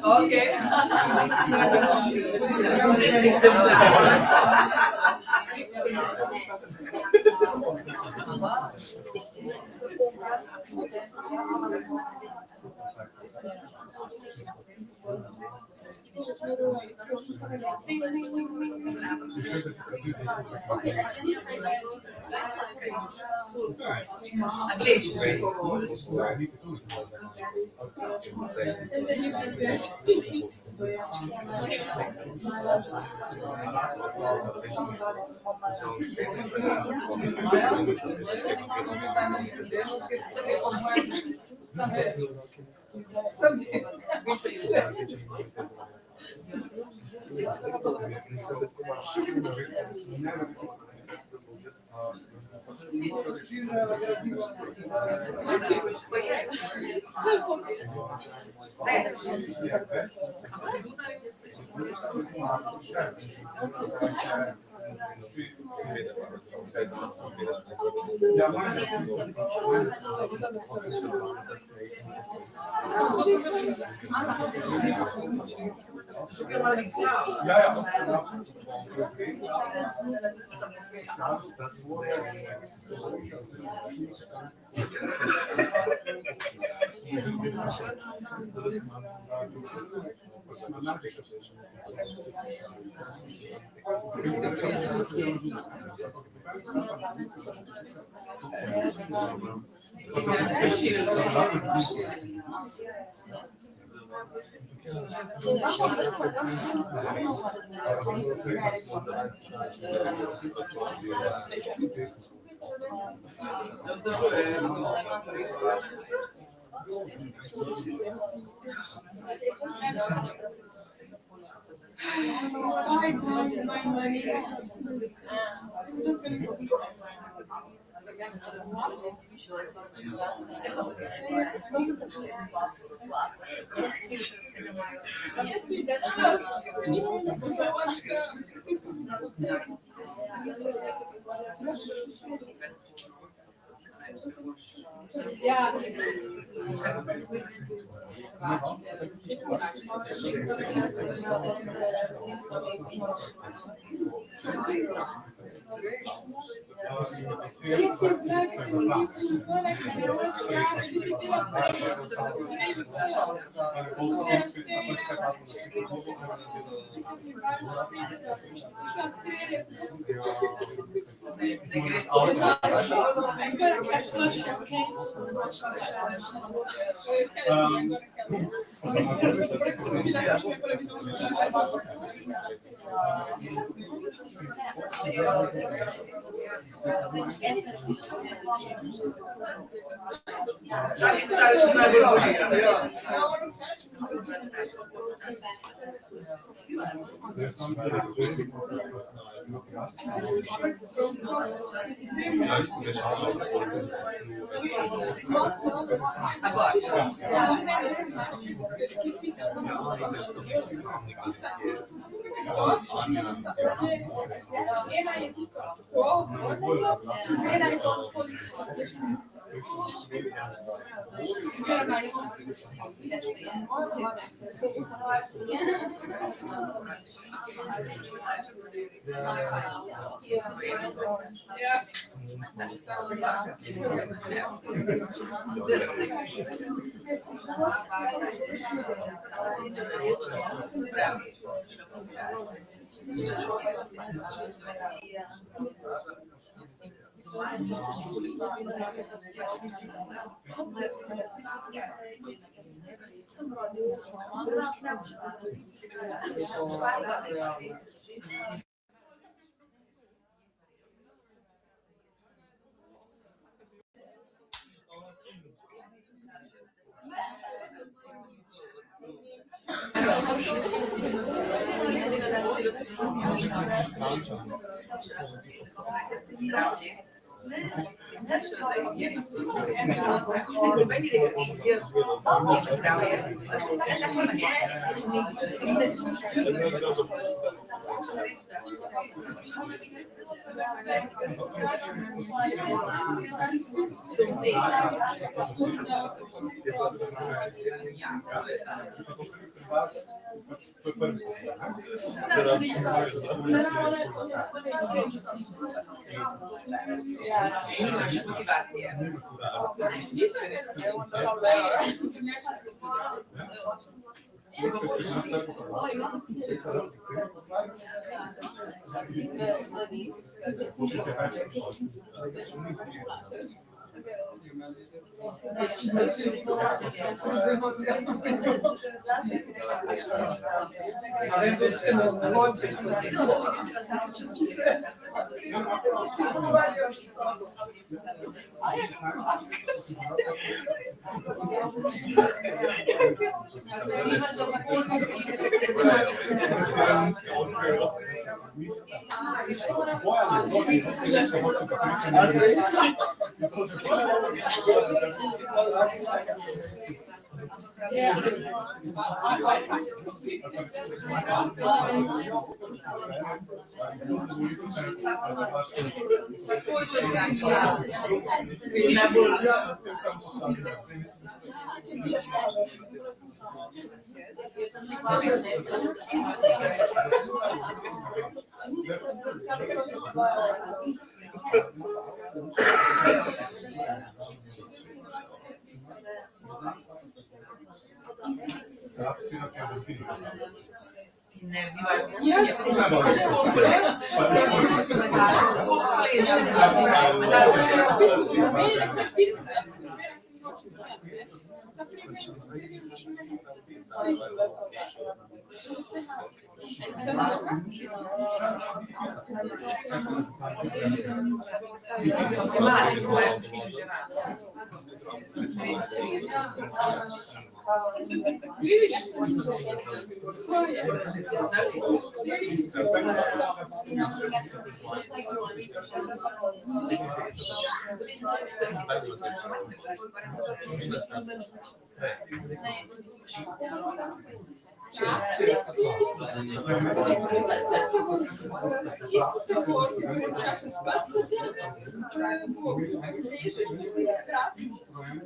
Okay. Nimaš motivacije. Ne, ni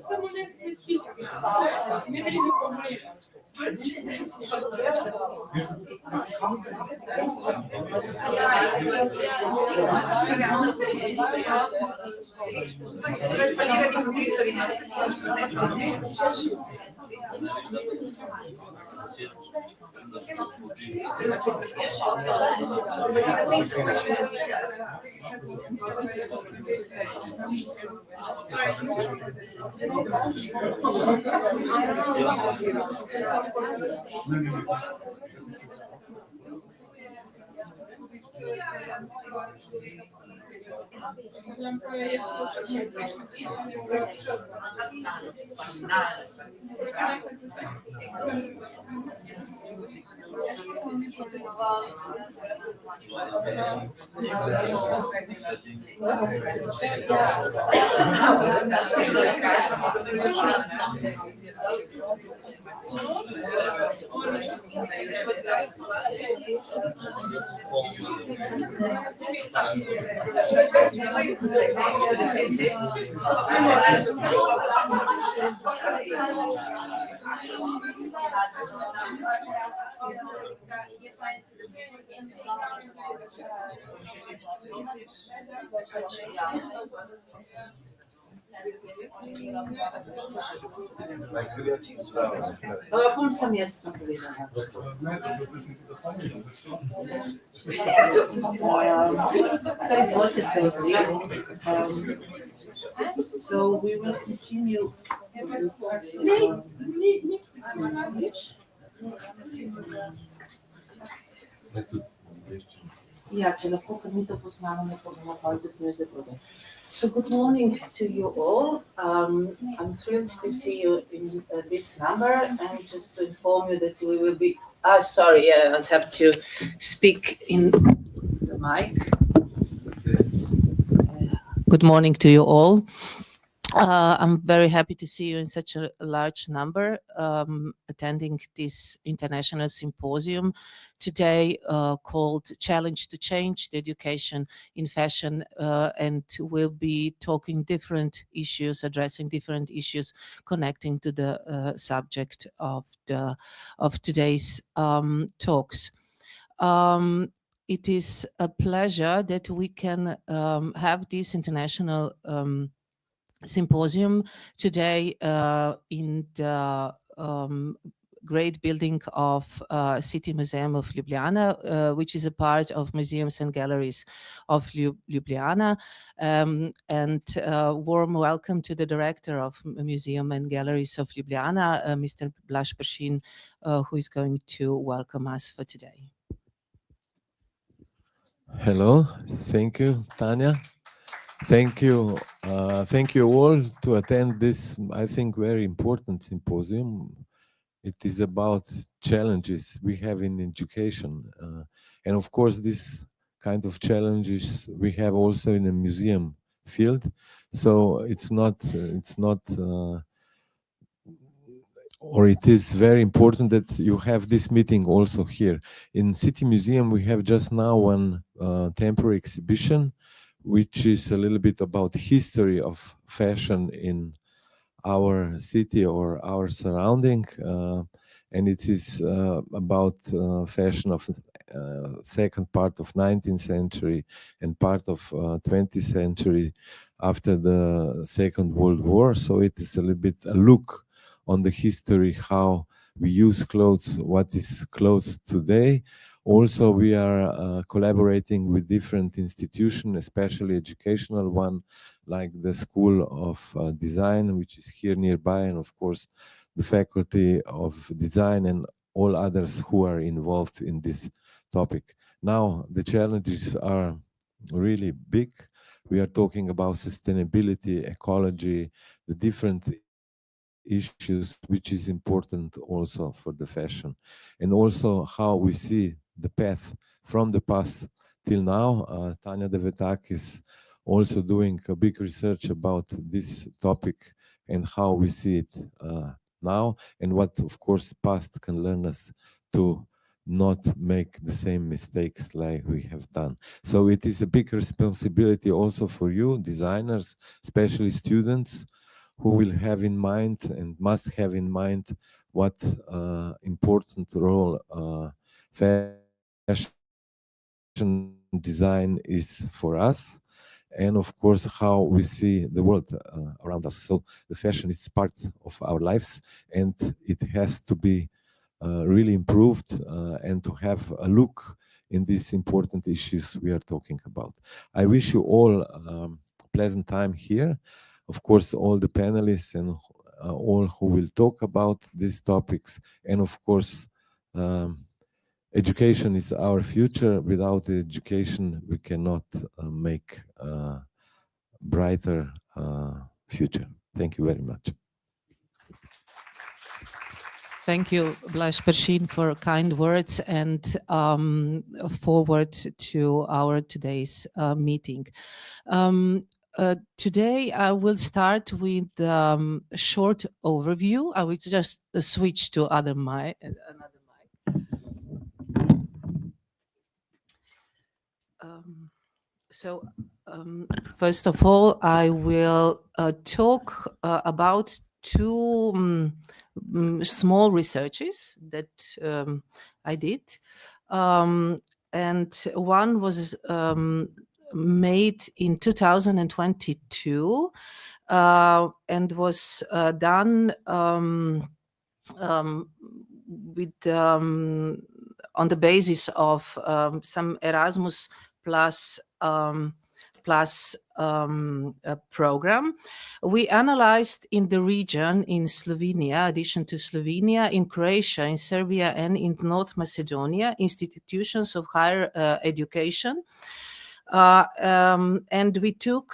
Samo ne specifično stvar, ne veliko mreža. Stavljam projekt, Bom sam jasno povedala. Kar izvolite se usesti. So we will continue. Ja, če lahko, ker mi to poznamo, ne bomo pa tudi. So good morning to you all. I'm thrilled to see you in this number, and just to inform you that we will be. Sorry, yeah, I'll have to speak in the mic. Good morning to you all. I'm very happy to see you in such a large number attending this international symposium today called Challenge to Change the Education in Fashion, and we'll be talking different issues, addressing different issues connecting to the subject of today's talks. It is a pleasure that we can have this international symposium today in the great building of City Museum of Ljubljana, which is a part of Museums and Galleries of Ljubljana. And warm welcome to the director of Museum and Galleries of Ljubljana, Mr. Blaž Peršin, who is going to welcome us for today. Hello, thank you, Tanja. Thank you all to attend this, I think, very important symposium. It is about challenges we have in education. And of course, this kind of challenges we have also in the museum field. So it is very important that you have this meeting also here. In City Museum, we have just now one temporary exhibition, which is a little bit about the history of fashion in our city or our surrounding, and it is about fashion of second part of 19th century and part of 20th century after the Second World War. So it is a little bit a look on the history, how we use clothes, what is clothes today. Also, we are collaborating with different institutions, especially educational one, like the School of Design, which is here nearby, and of course, the Faculty of Design and all others who are involved in this topic. Now, the challenges are really big. We are talking about sustainability, ecology, the different issues, which is important also for the fashion, and also how we see the path from the past till now. Tanja Devetak is also doing a big research about this topic and how we see it now, and what, of course, past can learn us to not make the same mistakes like we have done. So it is a big responsibility also for you, designers, especially students, who will have in mind and must have in mind what important role fashion design is for us, and of course how we see the world around us. So the fashion is part of our lives, and it has to be really improved and to have a look in these important issues we are talking about. I wish you all a pleasant time here. Of course, all the panelists and all who will talk about these topics, and of course, education is our future. Without education, we cannot make a brighter future. Thank you very much. Thank you, 𝗨𝗱𝗃, for kind words, and forward to our today's meeting. Today, I will start with a short overview. I will just switch to another mic. First of all, I will talk about two small researches that I did. And one was made in 2022 and was done with on the basis of some Erasmus plus program. We analyzed in the region, in Slovenia, addition to Slovenia, in Croatia, in Serbia, and in North Macedonia, institutions of higher education. And we took,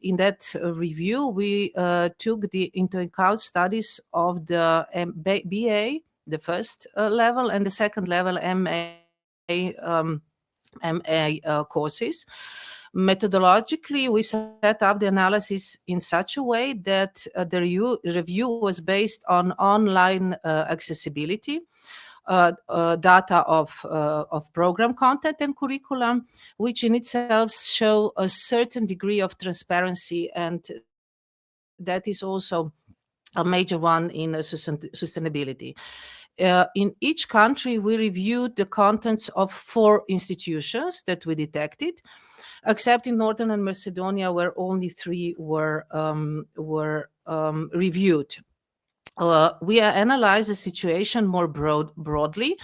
in that review, we took into account studies of the BA, the first level, and the second level MA courses. Methodologically, we set up the analysis in such a way that the review was based on online accessibility, data of program content and curriculum, which in itself show a certain degree of transparency, and that is also a major one in sustainability. In each country, we reviewed the contents of 4 institutions that we detected, except in Northern Macedonia, where only 3 were reviewed. We analyzed the situation more broadly.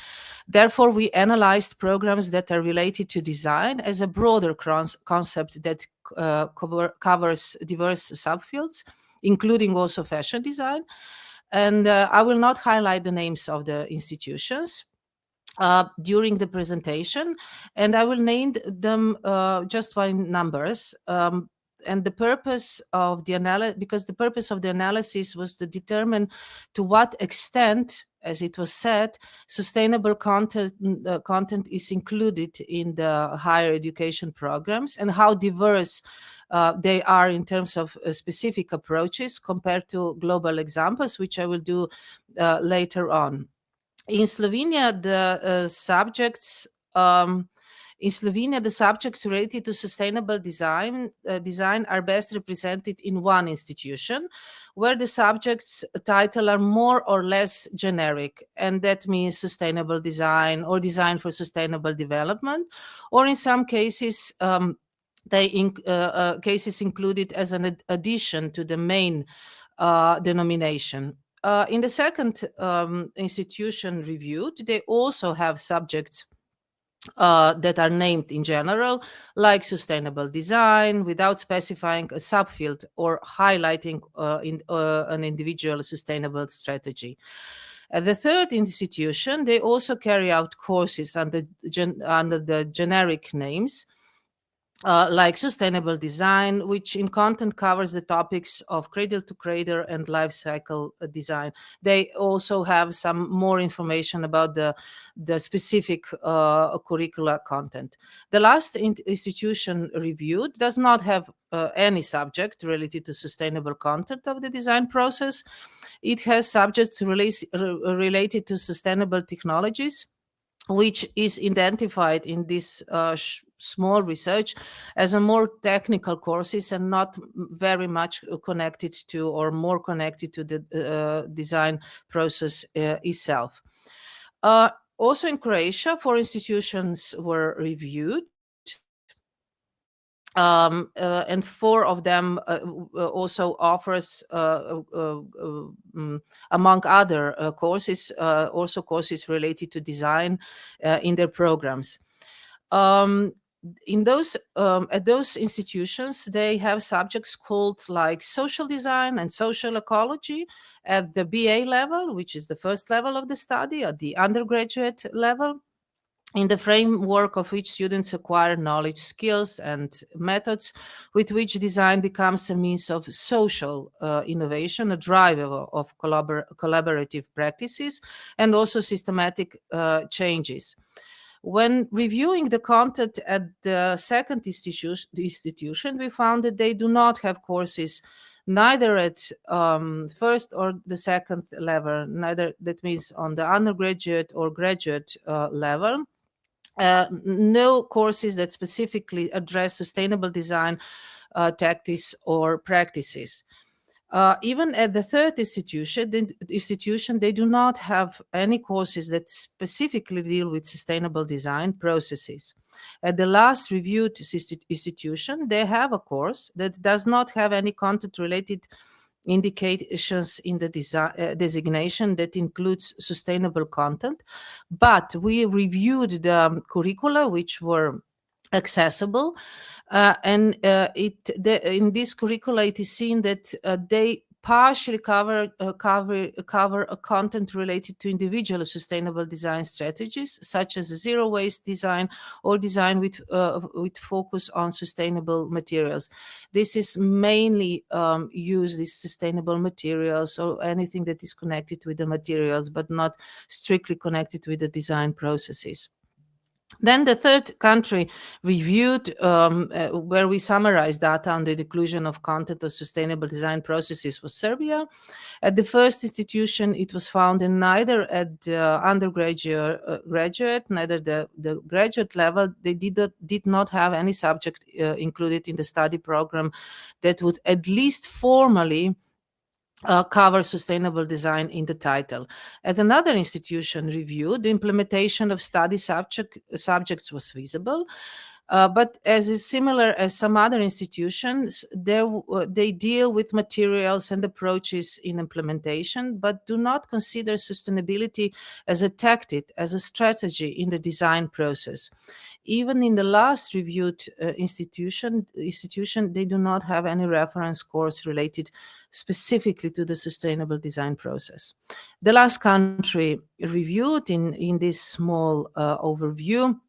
Therefore, we analyzed programs that are related to design as a broader concept that covers diverse subfields, including also fashion design. And I will not highlight the names of the institutions during the presentation, and I will name them just by numbers. And the purpose of the analysis, because the purpose of the analysis was to determine to what extent, as it was said, sustainable content is included in the higher education programs, and how diverse they are in terms of specific approaches compared to global examples, which I will do later on. In Slovenia, the subjects related to sustainable design are best represented in one institution, where the subjects title are more or less generic, and that means sustainable design or design for sustainable development, or in some cases, cases included as an addition to the main denomination. In the second institution reviewed, they also have subjects that are named in general, like sustainable design, without specifying a subfield or highlighting an individual sustainable strategy. At the third institution, they also carry out courses under the generic names, like sustainable design, which in content covers the topics of cradle to cradle and life cycle design. They also have some more information about the specific curricular content. The last institution reviewed does not have any subject related to sustainable content of the design process. It has subjects related to sustainable technologies, which is identified in this small research as a more technical courses and not very much connected to, or more connected to, the design process itself. Also in Croatia, 4 institutions were reviewed. And 4 of them also offers, among other courses, also courses related to design in their programs. in those at those institutions, they have subjects called like social design and social ecology at the BA level, which is the first level of the study, at the undergraduate level, in the framework of which students acquire knowledge, skills, and methods with which design becomes a means of social innovation, a driver of collaborative practices, and also systematic changes. When reviewing the content at the second institution, we found that they do not have courses neither at first or the second level, neither, that means on the undergraduate or graduate level. No courses that specifically address sustainable design tactics or practices. Even at the third institution, they do not have any courses that specifically deal with sustainable design processes. At the last reviewed institution, they have a course that does not have any content-related indications in the designation that includes sustainable content, but we reviewed the curricula which were accessible, and in this curricula it is seen that they partially cover a content related to individual sustainable design strategies, such as zero waste design or design with focus on sustainable materials. This is mainly used as sustainable materials or anything that is connected with the materials, but not strictly connected with the design processes. Then the third country reviewed, where we summarized data on the inclusion of content of sustainable design processes, was Serbia. At the first institution, it was found in neither at the undergraduate, graduate, neither the graduate level. They did not have any subject included in the study program that would at least formally cover sustainable design in the title. At another institution reviewed, the implementation of study subjects was visible, but as is similar as some other institutions, they deal with materials and approaches in implementation, but do not consider sustainability as a tactic, as a strategy in the design process. Even in the last reviewed institution, they do not have any reference course related specifically to the sustainable design process. The last country reviewed in this small overview,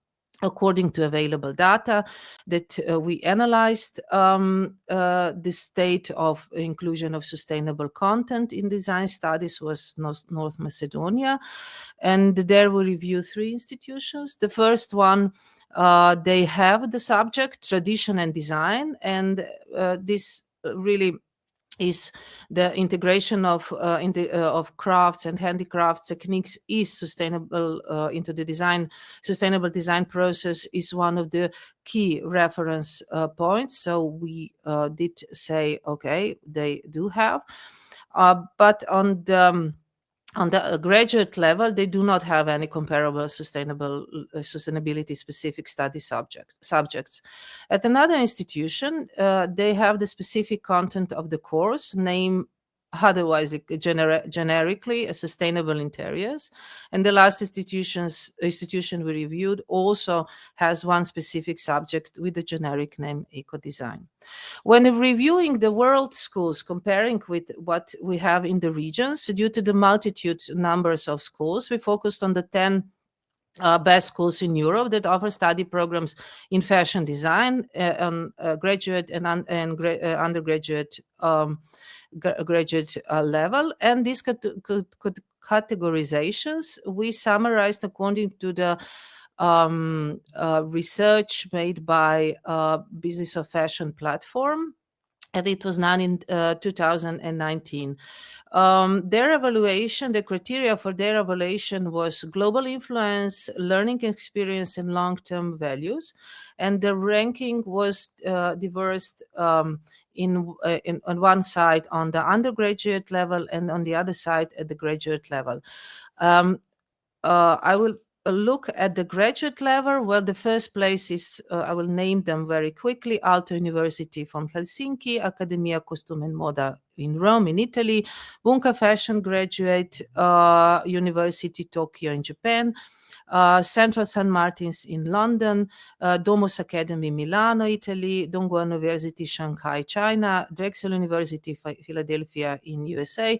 according to available data that we analyzed, the state of inclusion of sustainable content in design studies was North Macedonia. And there we reviewed 3 institutions. The first one, they have the subject tradition and design, and this really is the integration of crafts and handicrafts techniques is sustainable into the design. Sustainable design process is one of the key reference points. So we did say, okay, they do have, but on the graduate level, they do not have any comparable sustainability specific study subjects. At another institution, they have the specific content of the course, name otherwise generically as sustainable interiors. And the last institution we reviewed also has one specific subject with the generic name eco-design. When reviewing the world schools, comparing with what we have in the regions, due to the multitude numbers of schools, we focused on the 10 best schools in Europe that offer study programs in fashion design on graduate and undergraduate graduate level. And these categorizations we summarized according to the research made by Business of Fashion platform, and it was done in 2019. Their evaluation, the criteria for their evaluation was global influence, learning experience, and long-term values. And the ranking was diverse on one side on the undergraduate level and on the other side at the graduate level. I will look at the graduate level. Well, the first place is, I will name them very quickly: Aalto University from Helsinki, Accademia Costume and Moda in Rome in Italy, Bunka Fashion Graduate University Tokyo in Japan, Central St. Martin's in London, Domus Academy Milano, Italy, Donghua University Shanghai, China, Drexel University Philadelphia in USA,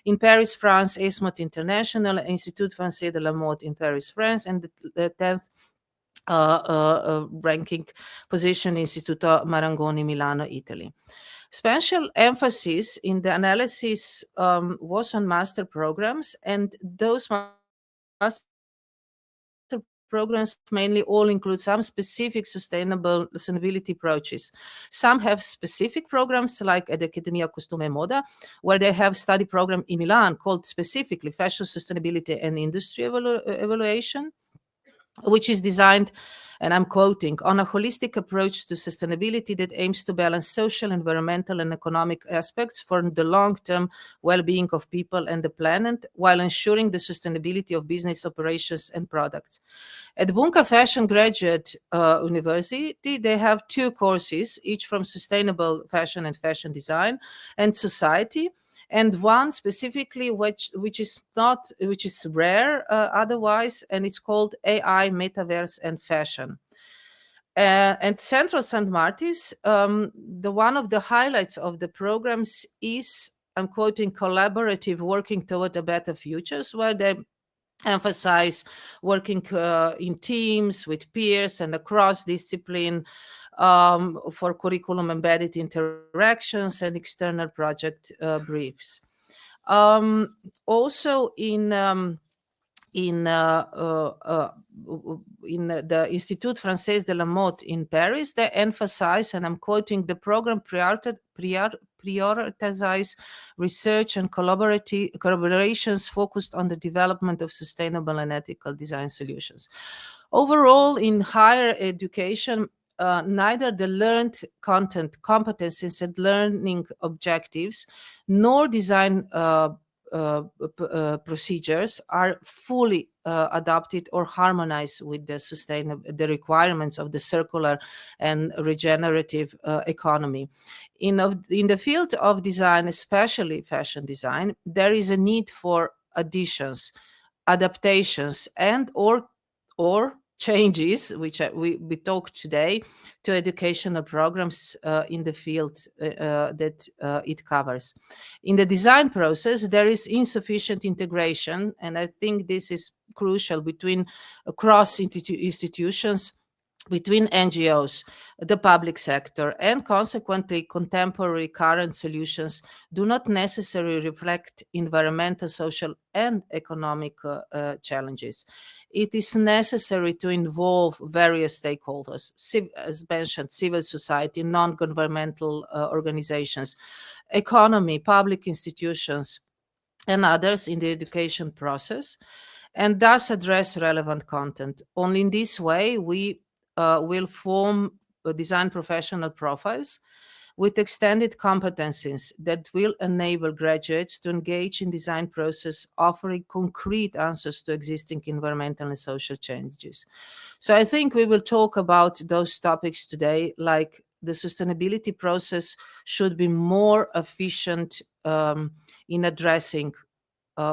in Paris, France, ESMOT International, Institut Français de la Mode in Paris, France, and the 10th ranking position, Istituto Marangoni, Milano, Italy. Special emphasis in the analysis was on master programs, and those master programs mainly all include some specific sustainability approaches. Some have specific programs like at the 𝗏𝗃 𝗚𝗏, where they have study program in Milan called specifically Fashion Sustainability and Industry Evaluation, which is designed, and I'm quoting, on a holistic approach to sustainability that aims to balance social, environmental, and economic aspects for the long-term well-being of people and the planet, while ensuring the sustainability of business operations and products. At Bunka Fashion Graduate University, they have 2 courses, each from sustainable fashion and fashion design and society, and one specifically which is rare otherwise, and it's called AI, Metaverse, and Fashion. And Central St. Martin's, one of the highlights of the programs is, I'm quoting, collaborative working toward a better futures, where they emphasize working in teams with peers and across discipline, for curriculum embedded interactions and external project briefs. Also in the Institut Français de la Mode in Paris, they emphasize, and I'm quoting, the program prioritize research and collaborations focused on the development of sustainable and ethical design solutions. Overall, in higher education, neither the learned content, competencies, and learning objectives, nor design procedures are fully adopted or harmonized with the requirements of the circular and regenerative economy. In the field of design, especially fashion design, there is a need for additions, adaptations, and or changes, which we talked today, to educational programs in the field that it covers. In the design process, there is insufficient integration, and I think this is crucial, between across institutions, between NGOs, the public sector, and consequently contemporary current solutions do not necessarily reflect environmental, social, and economic challenges. It is necessary to involve various stakeholders, as mentioned, civil society, non-governmental organizations, economy, public institutions, and others in the education process, and thus address relevant content. Only in this way we will form design professional profiles with extended competencies that will enable graduates to engage in design process, offering concrete answers to existing environmental and social changes. So I think we will talk about those topics today, like the sustainability process should be more efficient in addressing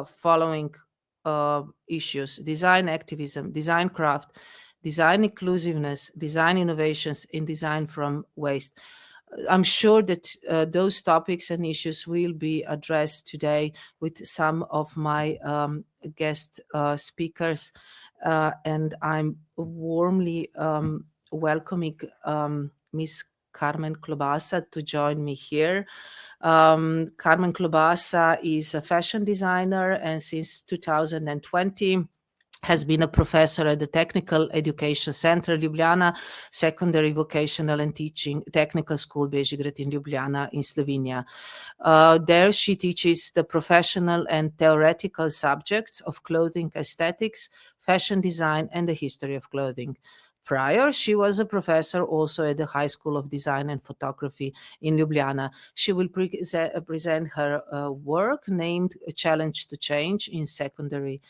following issues: design activism, design craft, design inclusiveness, design innovations, and design from waste. I'm sure that those topics and issues will be addressed today with some of my guest speakers, and I'm warmly welcoming Ms. 𝗏𝗵 𝗘𝗱𝗂𝗃 to join me here. 𝗏𝗏 𝗘𝗱𝗂𝗃 is a fashion designer, and since 2020 has been a professor at the Technical Education Center Ljubljana, Secondary Vocational and Teaching Technical School Bežigrad in Ljubljana in Slovenia. There she teaches the professional and theoretical subjects of clothing aesthetics, fashion design, and the history of clothing. Prior, she was a professor also at the High School of Design and Photography in Ljubljana. She will present her work named A Challenge to Change in Secondary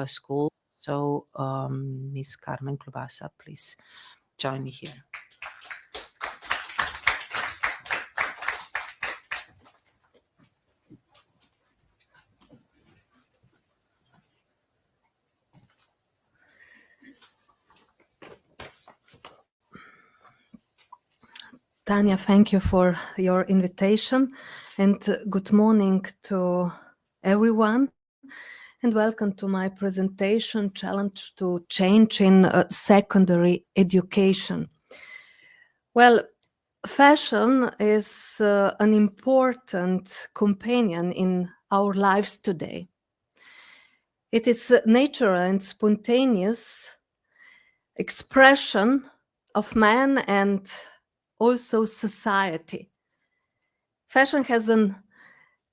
School. So, Ms. 𝗏𝗏 𝗘𝗱𝗂𝗃, please join me here. Tanja, thank you for your invitation, and good morning to everyone, and welcome to my presentation, Challenge to Change in Secondary Education. Well, fashion is an important companion in our lives today. It is a natural and spontaneous expression of man and also society. Fashion has an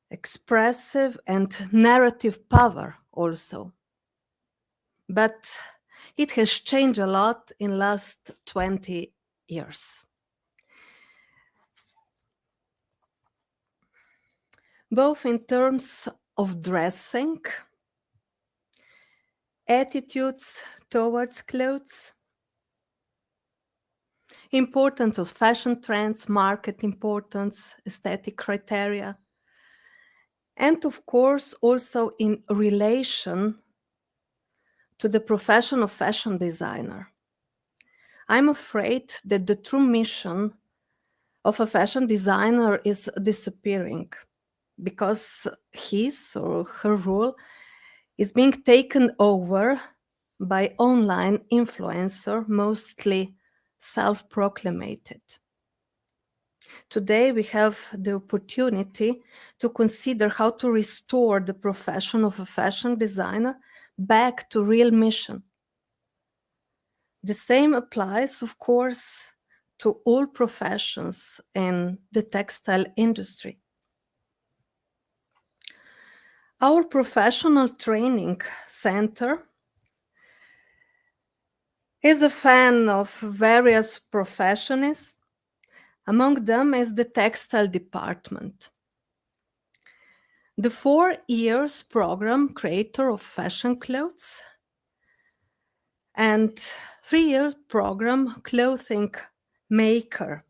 expressive and narrative power also. But it has changed a lot in last 20 years. Both in terms of dressing, attitudes towards clothes, importance of fashion trends, market importance, aesthetic criteria, and of course also in relation to the profession of fashion designer. I'm afraid that the true mission of a fashion designer is disappearing because his or her role is being taken over by online influencer, mostly self-proclaimed. Today we have the opportunity to consider how to restore the profession of a fashion designer back to real mission. The same applies, of course, to all professions in the textile industry. Our professional training center is a fan of various professionists. Among them is the textile department. The 4 years program creator of fashion clothes and 3-year program clothing maker.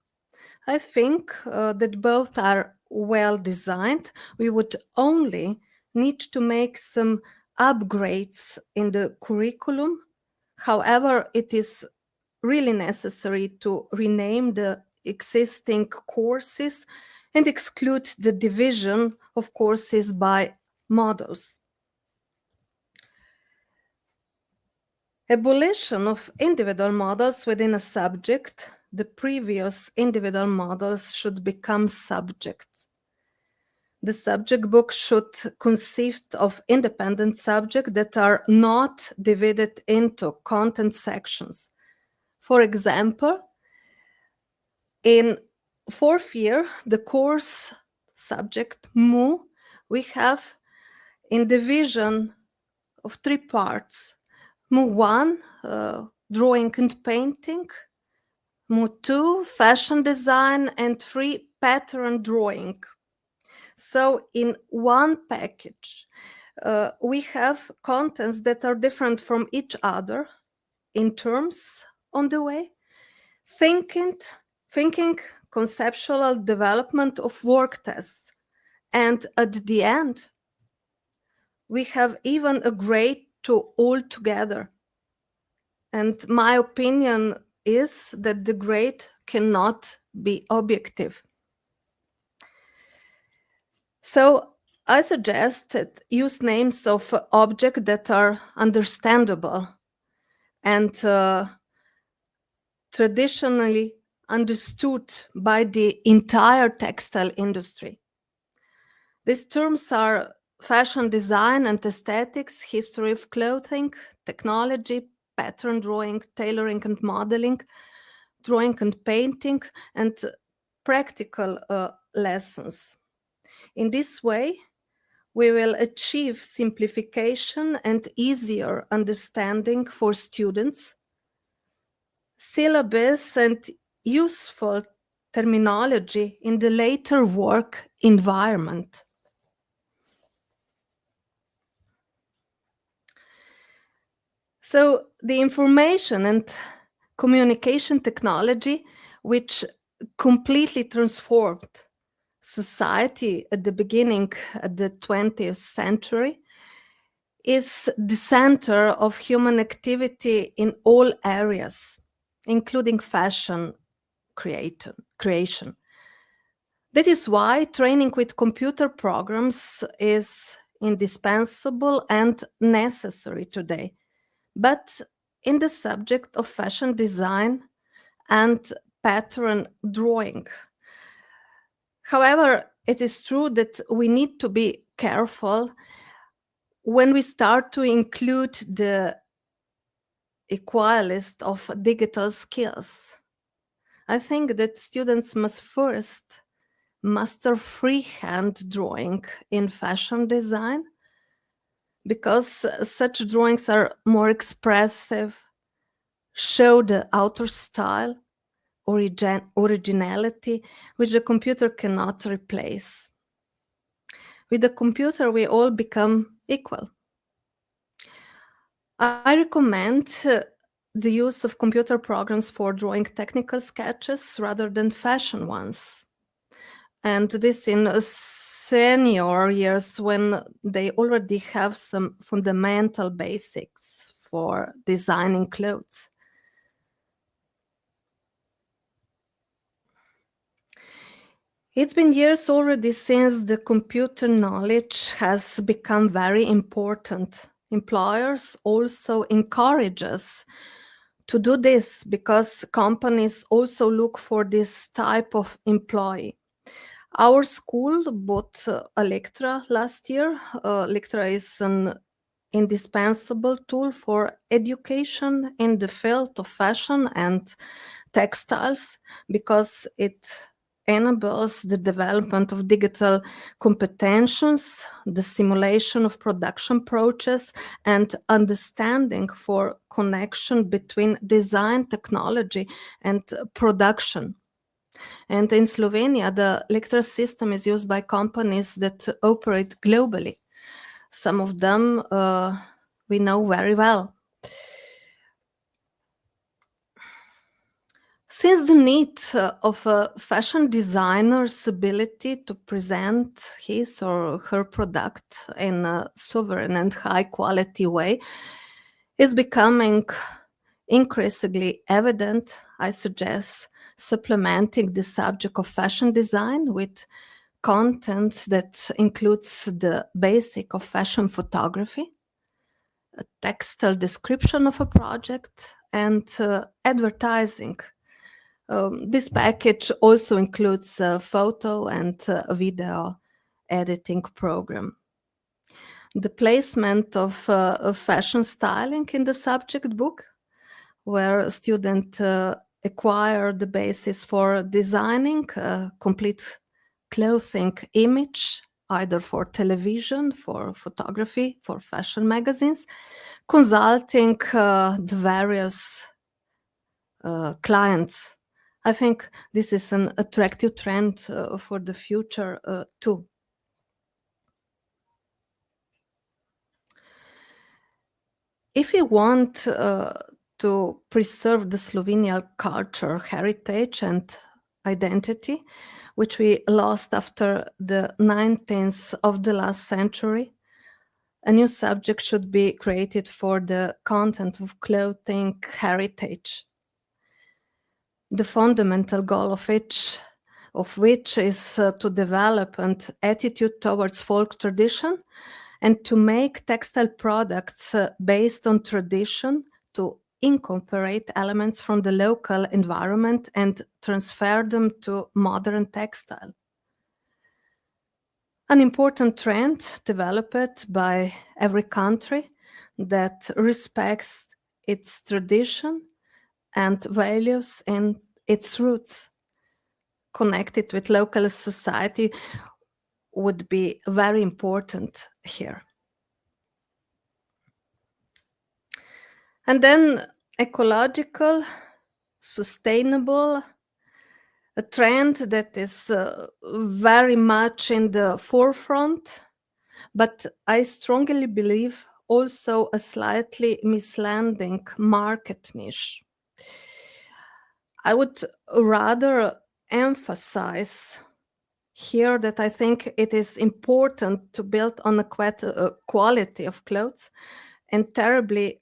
I think that both are well designed. We would only need to make some upgrades in the curriculum. However, it is really necessary to rename the existing courses and exclude the division of courses by models. Abolition of individual models within a subject, the previous individual models should become subjects. The subject book should consist of independent subjects that are not divided into content sections. For example, in 4th year, the course subject 𝗚, we have in division of 3 parts. 𝗚1, drawing and painting, 𝗚2, fashion design, and 3, pattern drawing. So in one package, we have contents that are different from each other in terms on the way, thinking, conceptual development of work tests. And at the end, we have even a grade to all together. And my opinion is that the grade cannot be objective. So I suggest that use names of objects that are understandable and traditionally understood by the entire textile industry. These terms are fashion design and aesthetics, history of clothing, technology, pattern drawing, tailoring and modeling, drawing and painting, and practical lessons. In this way, we will achieve simplification and easier understanding for students, syllabus and useful terminology in the later work environment. So the information and communication technology, which completely transformed society at the beginning of the 20th century, is the center of human activity in all areas, including fashion creation. creation. That is why training with computer programs is indispensable and necessary today. But in the subject of fashion design and pattern drawing. However, it is true that we need to be careful when we start to include the equalist of digital skills. I think that students must first master freehand drawing in fashion design, because such drawings are more expressive, show the author style, originality, which the computer cannot replace. With the computer, we all become equal. I recommend the use of computer programs for drawing technical sketches rather than fashion ones. And this in senior years, when they already have some fundamental basics for designing clothes. It's been years already since the computer knowledge has become very important. Employers also encourage us to do this because companies also look for this type of employee. Our school bought 𝗨𝗃𝗃𝗃 last year. 𝗨𝗃𝗃𝗃 is an indispensable tool for education in the field of fashion and textiles because it enables the development of digital competences, the simulation of production process, and understanding for connection between design, technology, and production. And in Slovenia, the 𝗨𝗃𝗃𝗃 system is used by companies that operate globally. Some of them we know very well. Since the need of a fashion designer's ability to present his or her product in a sovereign and high quality way is becoming increasingly evident, I suggest supplementing the subject of fashion design with content that includes the basic of fashion photography, a textile description of a project, and advertising. This package also includes a photo and a video editing program. The placement of fashion styling in the subject book, where a student acquire the basis for designing a complete clothing image, either for television, for photography, for fashion magazines, consulting the various clients. I think this is an attractive trend for the future too. If you want to preserve the Slovenian culture, heritage, and identity, which we lost after the 19th of the last century, a new subject should be created for the content of clothing heritage. The fundamental goal of which is to develop an attitude towards folk tradition and to make textile products based on tradition, to incorporate elements from the local environment and transfer them to modern textile. An important trend developed by every country that respects its tradition and values and its roots, connected with local society, would be very important here. And then ecological, sustainable, a trend that is very much in the forefront, but I strongly believe also a slightly misleading market niche. I would rather emphasize here that I think it is important to build on a quality of clothes and terribly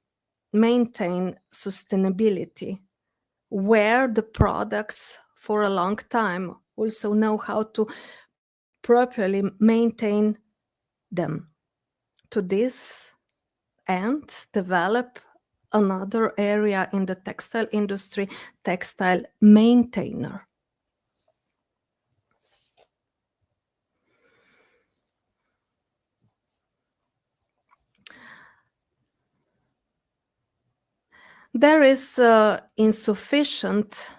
maintain sustainability, where the products for a long time also know how to properly maintain them. To this end, develop another area in the textile industry, textile maintainer. There is insufficient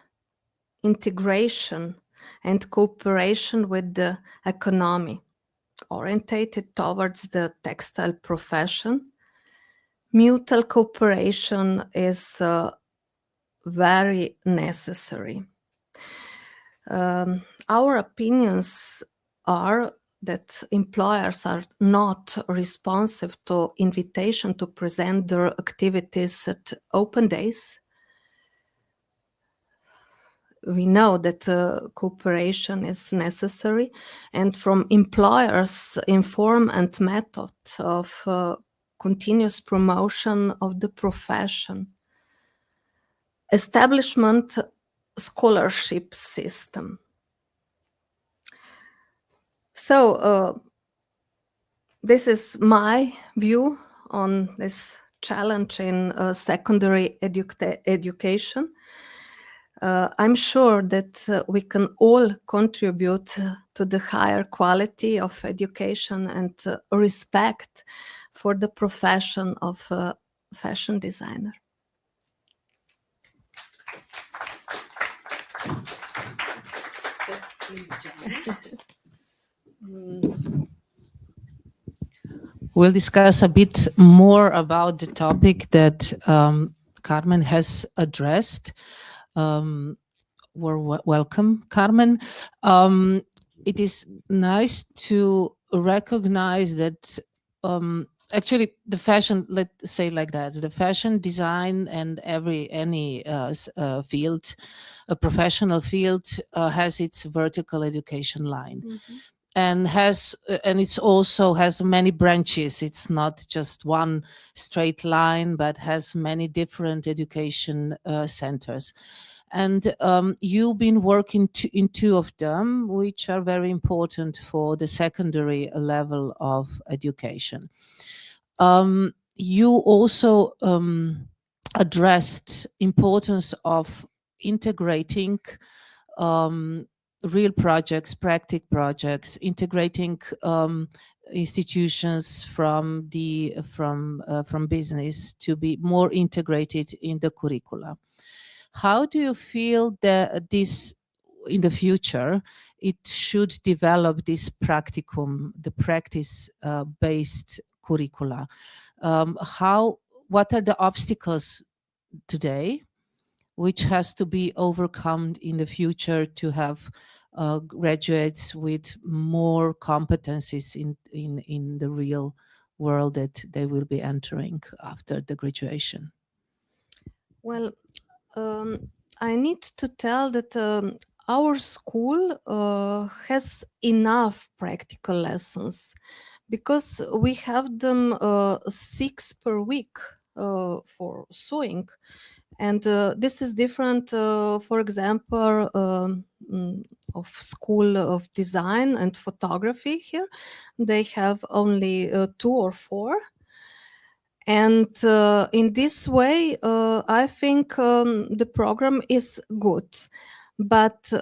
integration and cooperation with the economy orientated towards the textile profession. Mutual cooperation is very necessary. Our opinions are that employers are not responsive to invitation to present their activities at open days. We know that cooperation is necessary, and from employers inform and method of continuous promotion of the profession. Establishment scholarship system. So this is my view on this challenge in secondary education. I'm sure that we can all contribute to the higher quality of education and respect for the profession of fashion designer. We'll discuss a bit more about the topic that Carmen has addressed. Welcome, Carmen. It is nice to recognize that actually the fashion, let's say like that, the fashion design and any field, a professional field has its vertical education line. Mm-hmm. And it's also has many branches. It's not just one straight line, but has many different education centers. And you've been working in two of them, which are very important for the secondary level of education. You also addressed importance of integrating real projects, practical projects, integrating institutions from business to be more integrated in the curricula. How do you feel that this, in the future, it should develop this practicum, the practice-based curricula? What are the obstacles today which has to be overcome in the future to have graduates with more competencies in the real world that they will be entering after the graduation? Well, I need to tell that our school has enough practical lessons because we have them 6 per week for sewing. And this is different, for example, of School of Design and Photography here. They have only 2 or 4. And in this way, I think the program is good. But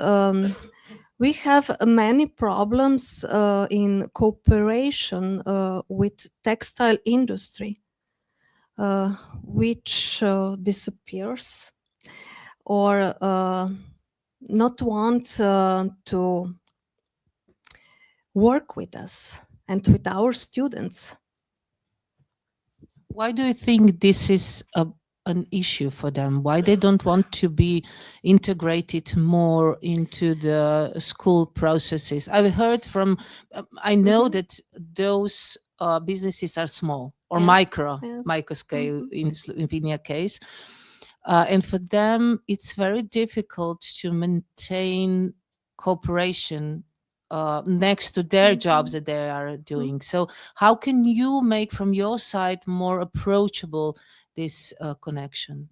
we have many problems in cooperation with textile industry. Which disappears or not want to work with us and with our students. Why do you think this is an issue for them? Why they don't want to be integrated more into the school processes? I've heard from, I know that those businesses are small or micro scale in Slovenia case. And for them, it's very difficult to maintain cooperation next to their jobs that they are doing. So how can you make from your side more approachable this connection?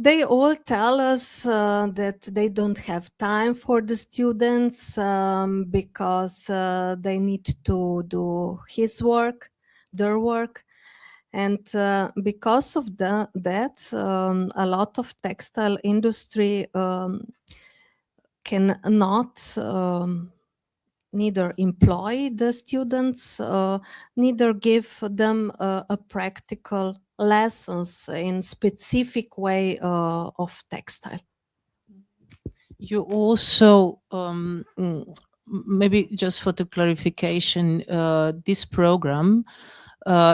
They all tell us that they don't have time for the students because they need to do their work. And because of that, a lot of textile industry cannot neither employ the students, neither give them a practical lessons in specific way of textile. You also, maybe just for the clarification, this program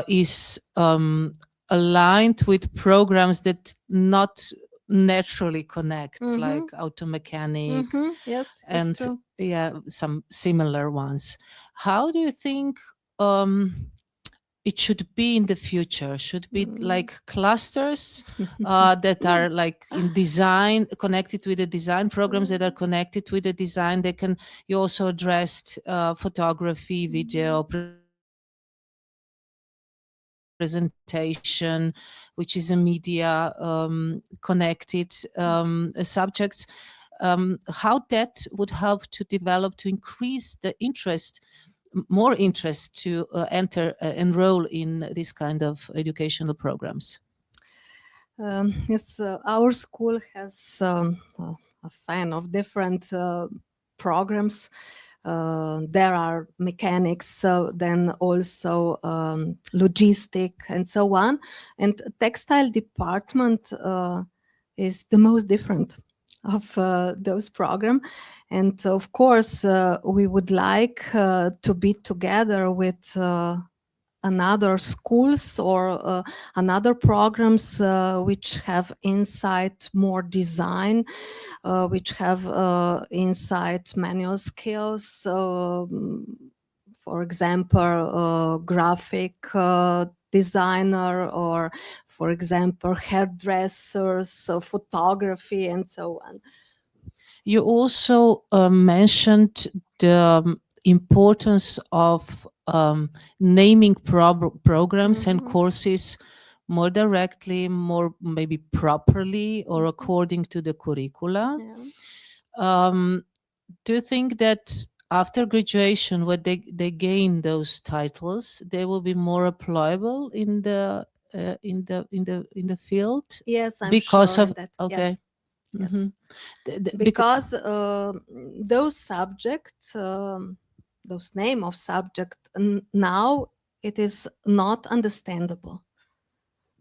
is aligned with programs that not naturally connect, like auto mechanic, Yes, and true. yeah, some similar ones. How do you think it should be in the future? Should be like clusters that are like in design, connected with the design programs that are connected with the design. You also addressed photography, video, presentation, which is a media connected subjects. How that would help to develop, to increase the interest, more interest to enroll in this kind of educational programs? Yes, our school has a fan of different programs. There are mechanics, then also logistic and so on. And textile department is the most different of those programs. And of course, we would like to be together with another schools or another programs which have inside more design, which have inside manual skills, for example, graphic designer, or for example, hairdressers, photography, and so on. You also mentioned the importance of naming programs and courses more directly, more maybe properly, or according to the curricula. Yeah. Do you think that after graduation, when they gain those titles, they will be more applicable in the field? Yes, I'm because sure of that. okay. Yes. Yes. Mm-hmm. Because those subjects, those name of subject, now it is not understandable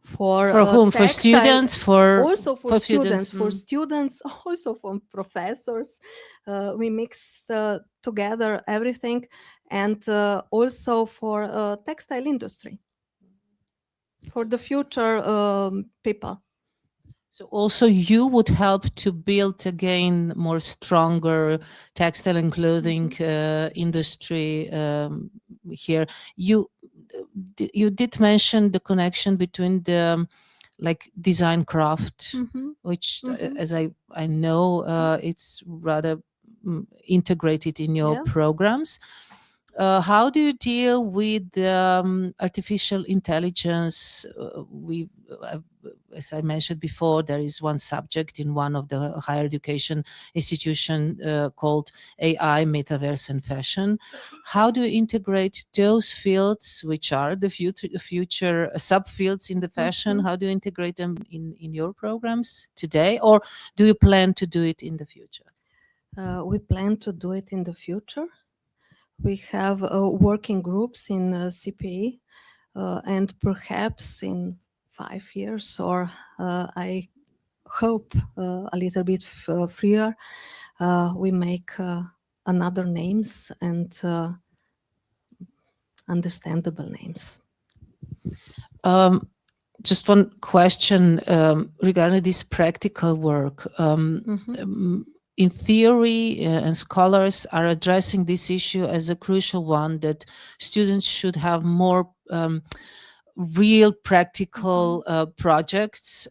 for whom? For textile, students? Also for students, students? for students, also for professors. We mix together everything, and also for textile industry, for the future people. So also you would help to build again more stronger textile and clothing industry here. You did mention the connection between the like design craft, which as I know it's rather integrated in your programs. How do you deal with artificial intelligence? As I mentioned before, there is one subject in one of the higher education institution called AI, Metaverse and Fashion. How do you integrate those fields, which are the future subfields in the fashion? How do you integrate them in your programs today? Or do you plan to do it in the future? We plan to do it in the future. We have working groups in CPE, and perhaps in 5 years, or I hope a little bit freer, we make another names and understandable names. Just one question regarding this practical work. In theory, and scholars are addressing this issue as a crucial one, that students should have more real practical projects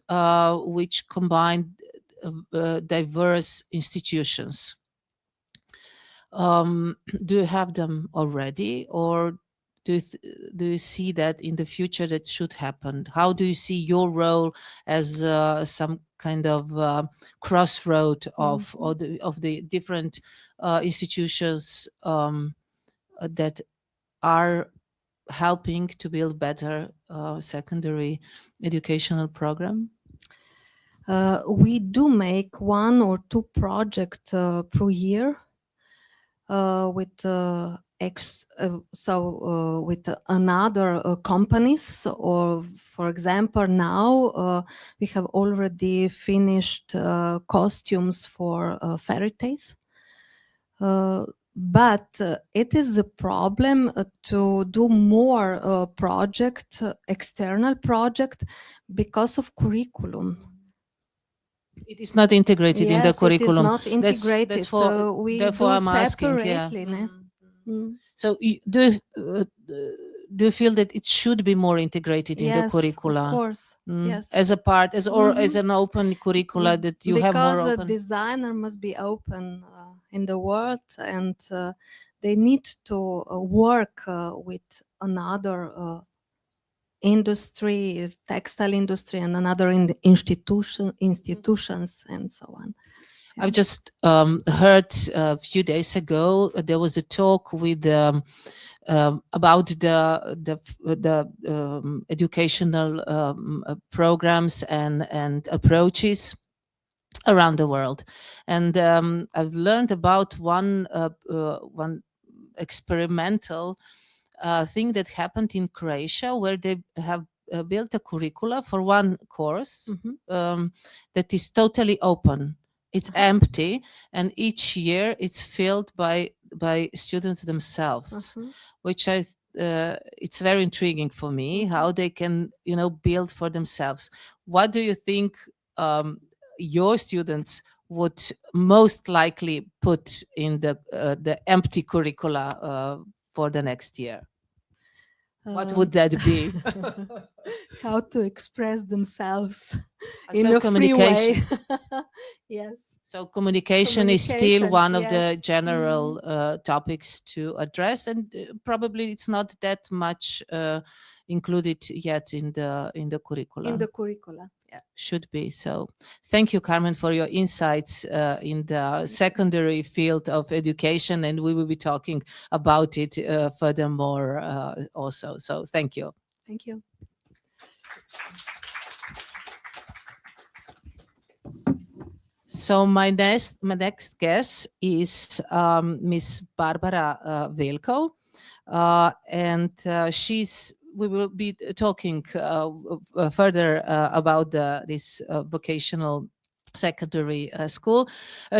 which combine diverse institutions. Do you have them already, or do you see that in the future that should happen? How do you see your role as some kind of crossroad of the different institutions that are helping to build better secondary educational program? We do make 1 or 2 projects per year with with another companies, or for example now we have already finished costumes for fairy tales. But it is a problem to do more external project, because of curriculum. It is not integrated in the curriculum. It is not integrated. Therefore, I'm asking. Yeah. So, do you feel that it should be more integrated in the curricula? Yes, of course. Yes. As a part, as an open curricula that you have more open. Because a designer must be open in the world, and they need to work with another industry, textile industry, and another institutions, and so on. I've just heard a few days ago there was a talk with about the educational programs and approaches around the world, and I've learned about one experimental thing that happened in Croatia, where they have built a curricula for one course that is totally open. It's empty, and each year it's filled by students themselves, which it's very intriguing for me, how they can build for themselves. What do you think your students would most likely put in the empty curricula for the next year? What would that be? How to express themselves in a free way. Yes. So communication is still one of the general topics to address, and probably it's not that much included yet in the curricula. In the curricula, yeah. Should be. So thank you, Carmen, for your insights in the secondary field of education, and we will be talking about it furthermore also. So thank you. Thank you. So my next guest is Miss Barbara Velko, and we will be talking further about this vocational secondary school.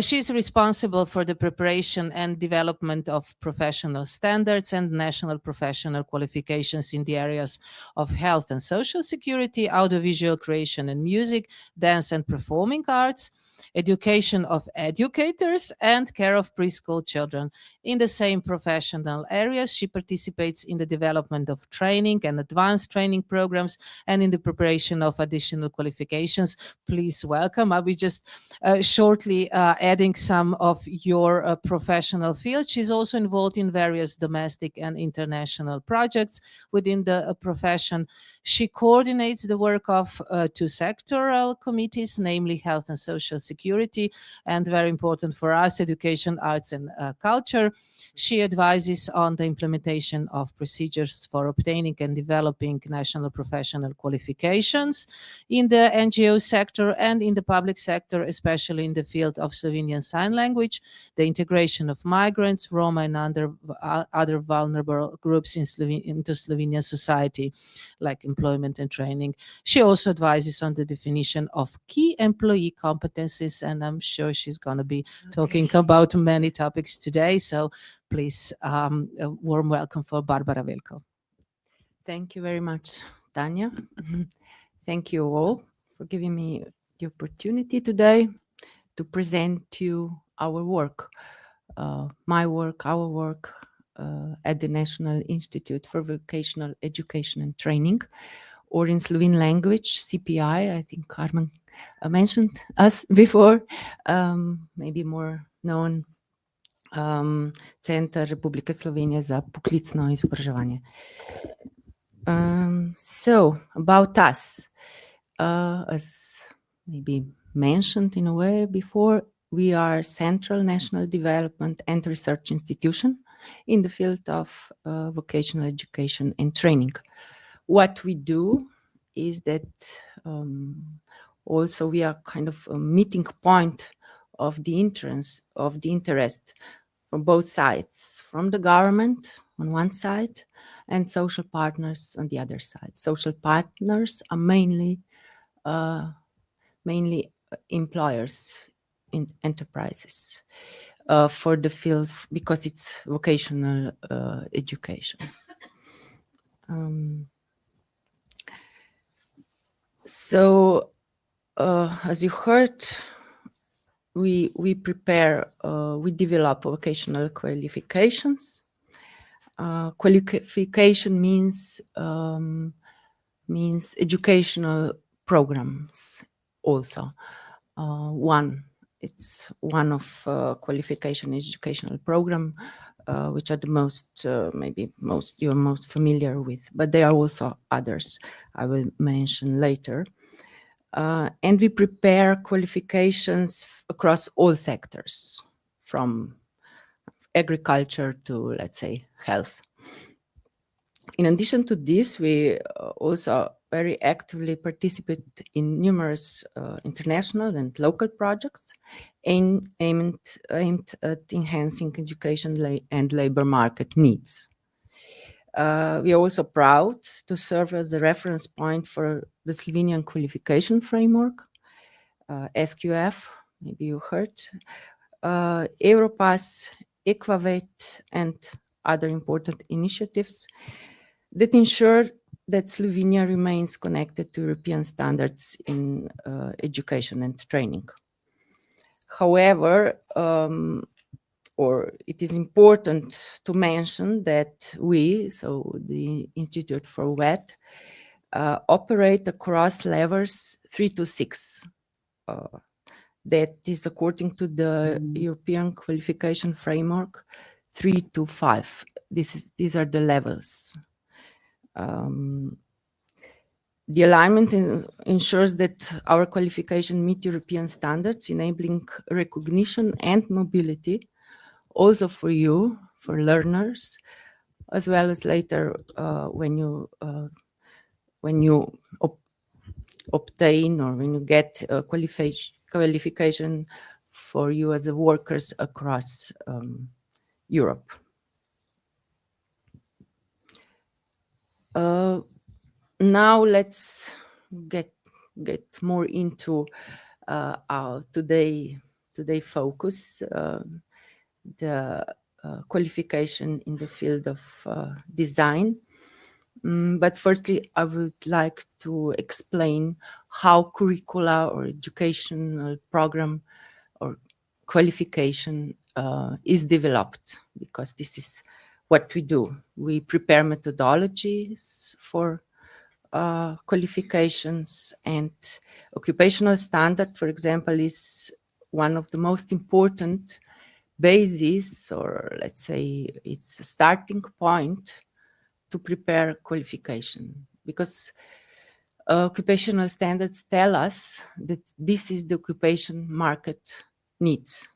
She's responsible for the preparation and development of professional standards and national professional qualifications in the areas of health and social security, audiovisual creation and music, dance and performing arts, education of educators, and care of preschool children. In the same professional areas, she participates in the development of training and advanced training programs and in the preparation of additional qualifications. Please welcome. I'll be just shortly adding some of your professional fields. She's also involved in various domestic and international projects within the profession. She coordinates the work of 2 sectoral committees, namely Health and Social Security, and very important for us, Education, Arts and Culture. She advises on the implementation of procedures for obtaining and developing national professional qualifications in the NGO sector and in the public sector, especially in the field of Slovenian Sign Language, the integration of migrants, Roma and other vulnerable groups into Slovenian society, like employment and training. She also advises on the definition of key employee competencies, and I'm sure she's going to be talking about many topics today. So please, a warm welcome for Barbara Velko. Thank you very much, Tanja. Thank you all for giving me the opportunity today to present to you our work, my work, our work at the National Institute for Vocational Education and Training, or in Slovene language, CPI. I think Carmen mentioned us before, maybe more known Centar Republike Slovenije za poklicno izobraževanje. So, about us, as maybe mentioned in a way before, we are Central National Development and Research Institution in the field of vocational education and training. What we do is that also we are kind of a meeting point of the interest from both sides, from the government on one side and social partners on the other side. Social partners are mainly employers in enterprises for the field, because it's vocational education. So, as you heard, we develop vocational qualifications. Qualification means educational programs also. It's one of qualification educational program, which are the most, you're most familiar with, but there are also others I will mention later. And we prepare qualifications across all sectors, from agriculture to, let's say, health. In addition to this, we also very actively participate in numerous international and local projects aimed at enhancing education and labor market needs. We are also proud to serve as a reference point for the Slovenian qualification framework, SQF, maybe you heard, Europass, 𝗨𝗏𝗏𝗃, and other important initiatives that ensure that Slovenia remains connected to European standards in education and training. However, it is important to mention that we, so the Institute for WET, operate across levels 3 to 6. That is according to the European qualification framework, 3 to 5. These are the levels. The alignment ensures that our qualification meet European standards, enabling recognition and mobility, also for you, for learners, as well as later when you obtain or when you get a qualification for you as a workers across Europe. Now let's get more into our today focus, the qualification in the field of design. But firstly, I would like to explain how curricula or educational program or qualification is developed, because this is what we do. We prepare methodologies for qualifications, and occupational standard, for example, is one of the most important bases, or let's say it's a starting point to prepare qualification, because occupational standards tell us that this is the occupation market needs.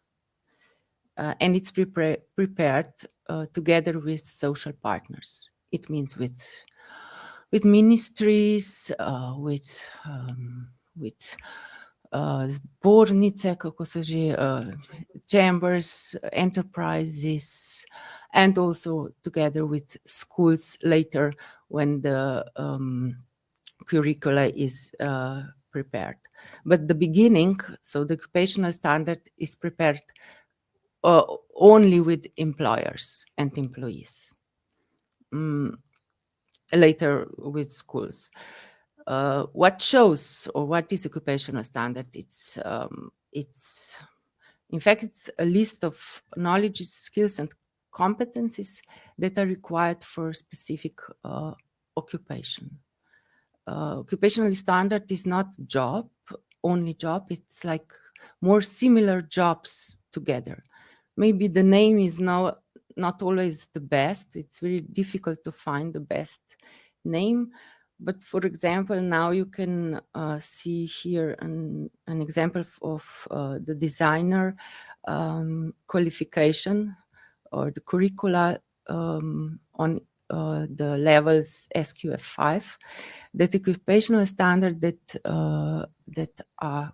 And it's prepared together with social partners. It means with ministries, with zbornice, kako se že, chambers, enterprises, and also together with schools later when the curricula is prepared. But the beginning, so the occupational standard is prepared only with employers and employees. Later with schools. What shows, or what is occupational standard? It's in fact, it's a list of knowledge, skills, and competencies that are required for specific occupation. Occupational standard is not only job, it's like more similar jobs together. maybe the name is not always the best. It's very difficult to find the best name. But for example, now you can see here an example of the designer qualification or the curricula on the levels SQF5, that occupational standard that are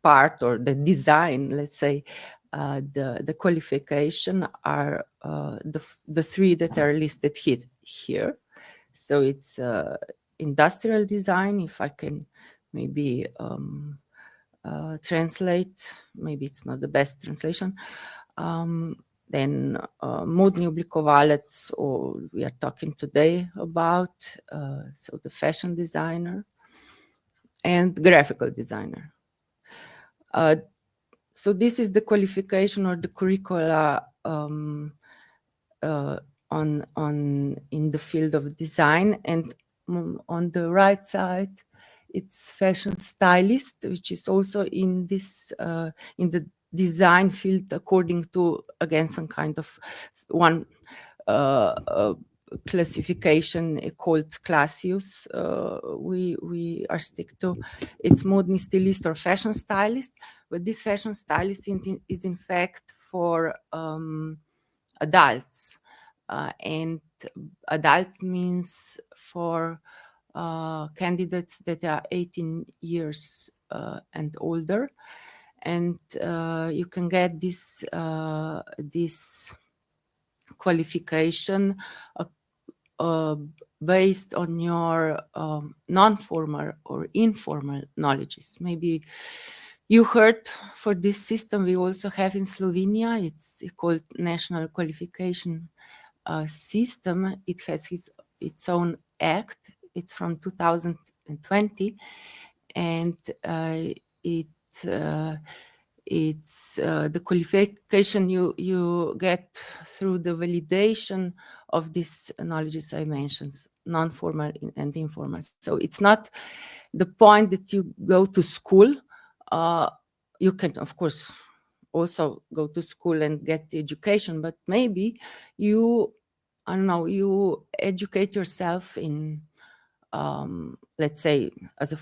part or the design, let's say, the qualification are the three that are listed here. So it's industrial design, if I can maybe translate, maybe it's not the best translation. Then modni oblikovalec, or we are talking today about, so the fashion designer and graphical designer. So this is the qualification or the curricula in the field of design, and on the right side it's fashion stylist, which is also in this in the design field, according to again some kind of one classification called Classius. We are stick to it's modni stylist or fashion stylist, but this fashion stylist is in fact for adults. And adult means for candidates that are 18 years and older, and you can get this qualification based on your non-formal or informal knowledges. Maybe you heard for this system we also have in Slovenia. It's called National Qualification System. It has its own act. It's from 2020, and it's the qualification you get through the validation of these knowledges I mentioned, non-formal and informal. So it's not the point that you go to school. You can, of course, also go to school and get the education, but maybe you, I don't know, you educate yourself in, let's say, as a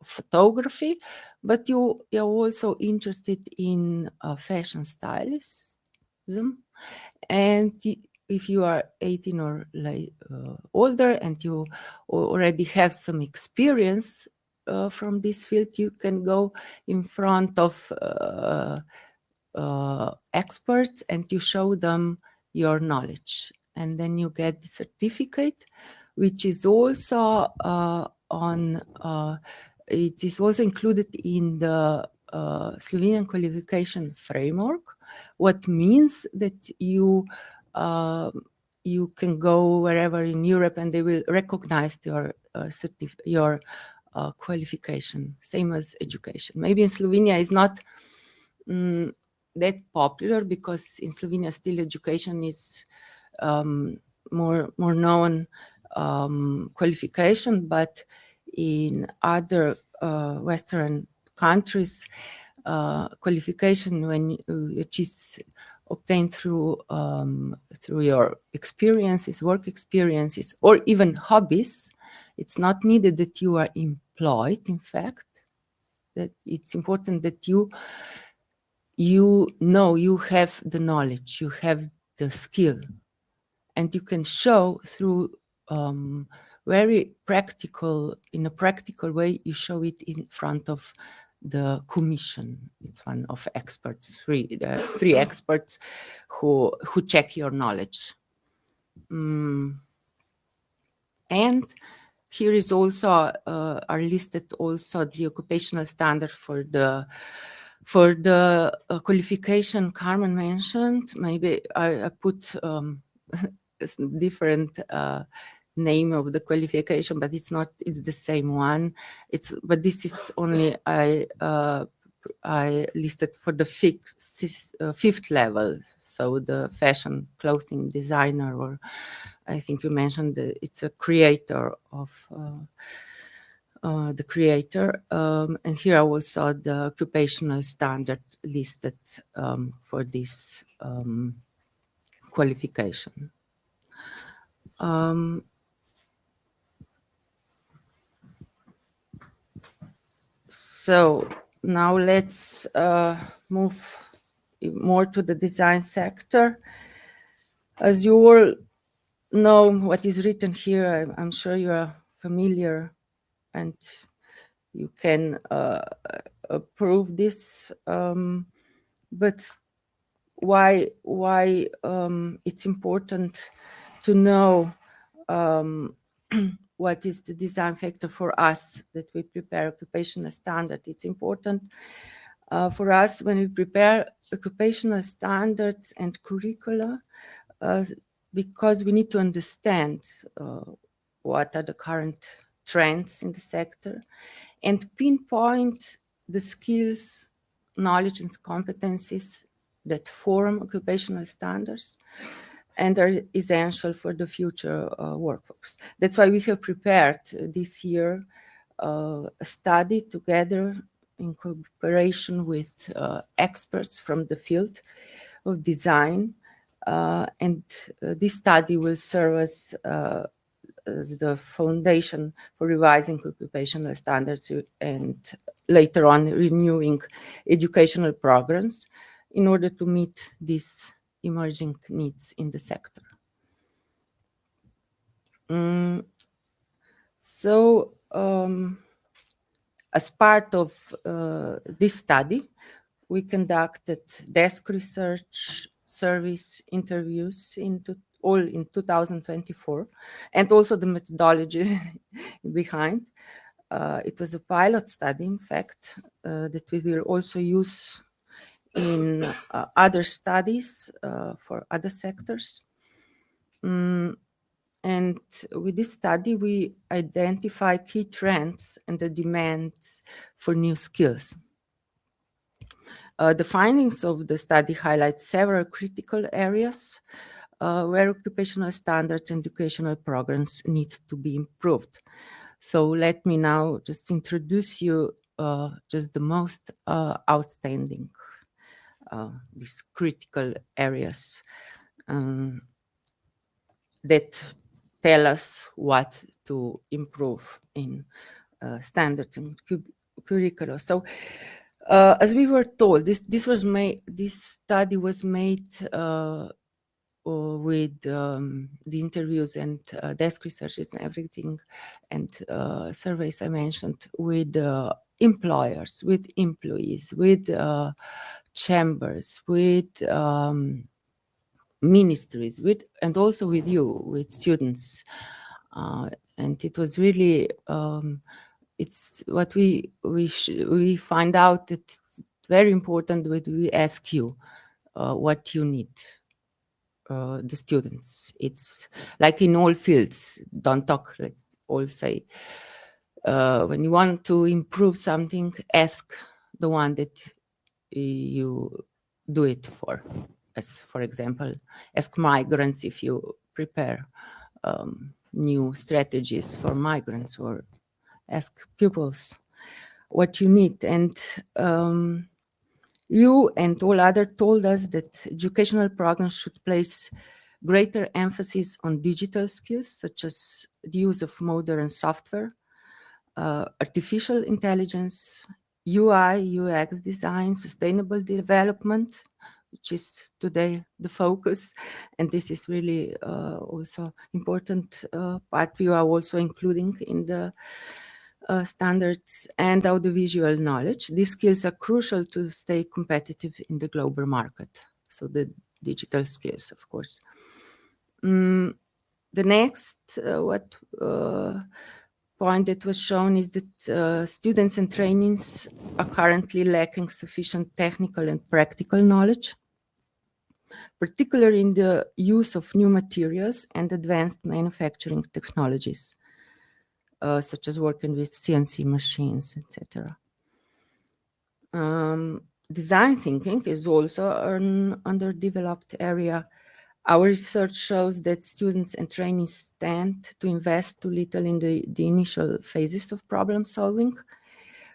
photography, but you're also interested in fashion stylism. And if you are 18 or older and you already have some experience from this field, you can go in front of experts and you show them your knowledge. And then you get the certificate, which is also it is also included in the Slovenian qualification framework, what means that you can go wherever in Europe and they will recognize your qualification, same as education. Maybe in Slovenia is not that popular, because in Slovenia still education is more known qualification, but in other Western countries, qualification which is obtained through your experiences, work experiences, or even hobbies, it's not needed that you are employed. In fact, that it's important that you know you have the knowledge, you have the skill, and you can show through very practical, in a practical way, you show it in front of the commission. It's one of experts, three experts who check your knowledge. And here is also are listed also the occupational standard for the qualification Carmen mentioned. Maybe I put different name of the qualification, but it's not, it's the same one. But this is only I listed for the fifth level, so the fashion clothing designer, or I think you mentioned it's a creator of the creator. And here I also the occupational standard listed for this qualification. So now let's move more to the design sector. As you all know what is written here, I'm sure you are familiar and you can approve this. But why it's important to know what is the design factor for us that we prepare occupational standard. It's important for us when we prepare occupational standards and curricula because we need to understand what are the current trends in the sector and pinpoint the skills, knowledge and competencies that form occupational standards and are essential for the future workforce. That's why we have prepared this year a study together in cooperation with experts from the field of design. And this study will serve as the foundation for revising occupational standards and later on renewing educational programs in order to meet these emerging needs in the sector. So as part of this study, we conducted desk research, surveys, interviews all in 2024, and also the methodology behind. It was a pilot study, in fact, that we will also use in other studies for other sectors. And with this study, we identify key trends and the demands for new skills. The findings of the study highlight several critical areas where occupational standards and educational programs need to be improved. So let me now just introduce you just the most outstanding these critical areas that tell us what to improve in standards and curricula. So as we were told, this study was made with the interviews and desk researches and everything and surveys I mentioned with employers, with employees, with chambers, with ministries, and also with you, with students. And it was really, it's what we find out that it's very important that we ask you what you need, the students. It's like in all fields, don't talk, let's all say. When you want to improve something, ask the one that you do it for. As for example, ask migrants if you prepare new strategies for migrants, or ask pupils what you need. And you and all others told us that educational programs should place greater emphasis on digital skills, such as the use of modern software, artificial intelligence, UI, UX design, sustainable development, which is today the focus. And this is really also important part we are also including in the standards, and audiovisual knowledge. These skills are crucial to stay competitive in the global market. So the digital skills, of course. The next point that was shown is that students and trainees are currently lacking sufficient technical and practical knowledge, particularly in the use of new materials and advanced manufacturing technologies, such as working with CNC machines, etc. Design thinking is also an underdeveloped area Our research shows that students and trainees tend to invest too little in the initial phases of problem solving,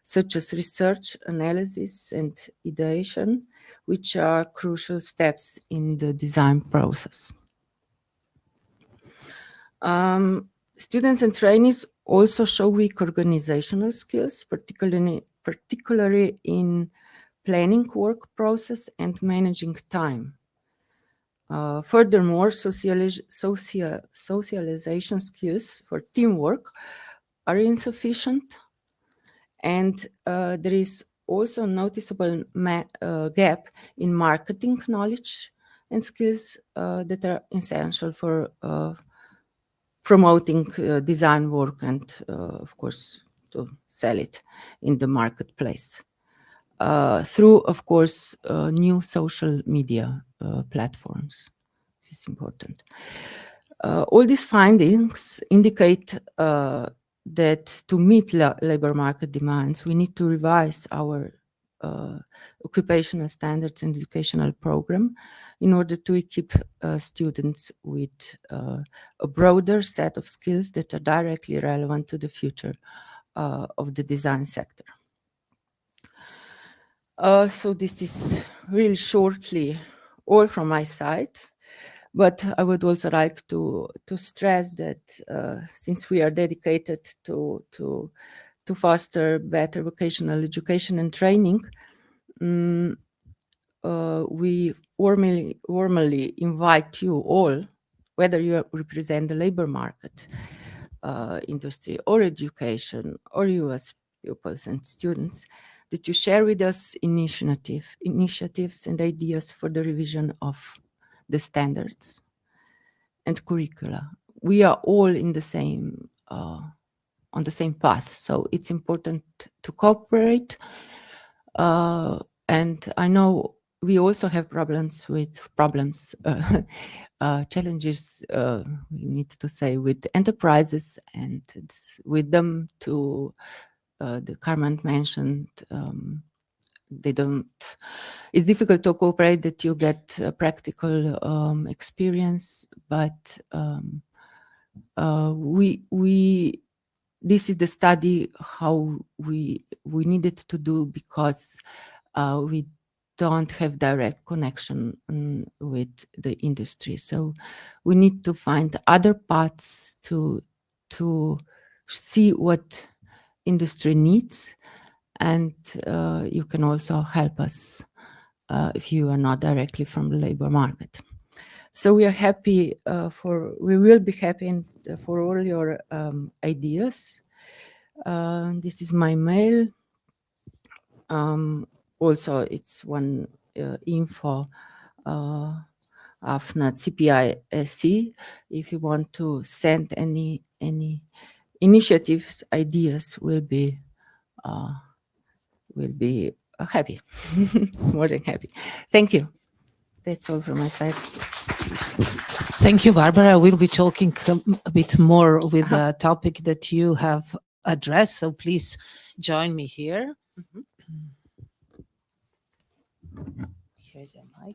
such as research, analysis, and ideation, which are crucial steps in the design process. Students and trainees also show weak organizational skills, particularly in planning work process and managing time. Furthermore, socialization skills for teamwork are insufficient, and there is also a noticeable gap in marketing knowledge and skills that are essential for promoting design work and, of course, to sell it in the marketplace. Through, of course, new social media platforms. This is important. All these findings indicate that to meet labor market demands, we need to revise our occupational standards and educational program in order to equip students with a broader set of skills that are directly relevant to the future of the design sector. So this is really shortly all from my side, but I would also like to stress that since we are dedicated to foster better vocational education and training, we warmly invite you all, whether you represent the labor market, industry or education, or you as pupils and students, that you share with us initiatives and ideas for the revision of the standards and curricula. We are all in the same, on the same path, so it's important to cooperate. And I know we also have challenges, we need to say, with enterprises, and with them to the Carmen mentioned, it's difficult to cooperate, that you get practical experience, but this is the study how we needed to do, because we don't have direct connection with the industry. So we need to find other paths to see what industry needs, and you can also help us if you are not directly from the labor market. So we are happy we will be happy for all your ideas. This is my mail. Also, it's one info 𝗨𝗵𝗫 if you want to send any initiatives, ideas, will be happy, more than happy. Thank you. That's all from my side. Thank you, Barbara. We'll be talking a bit more with the topic that you have addressed, so please join me here. Here's your mic.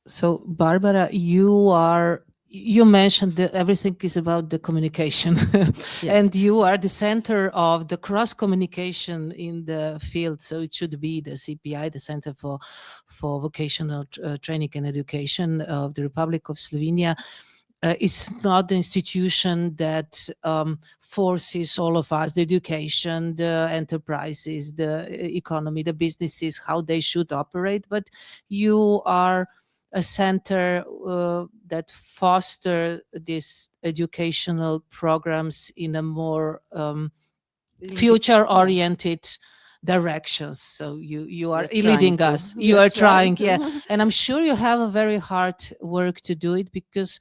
So, Barbara, you mentioned that everything is about the communication. Yes. And you are the center of the cross communication in the field. So it should be the CPI, the Center for Vocational Training and Education of the Republic of Slovenia. It's not the institution that forces all of us, the education, the enterprises, the economy, the businesses, how they should operate, but you are a center that foster these educational programs in a more future-oriented directions. So you are leading us. You are trying, yeah. And I'm sure you have a very hard work to do it, because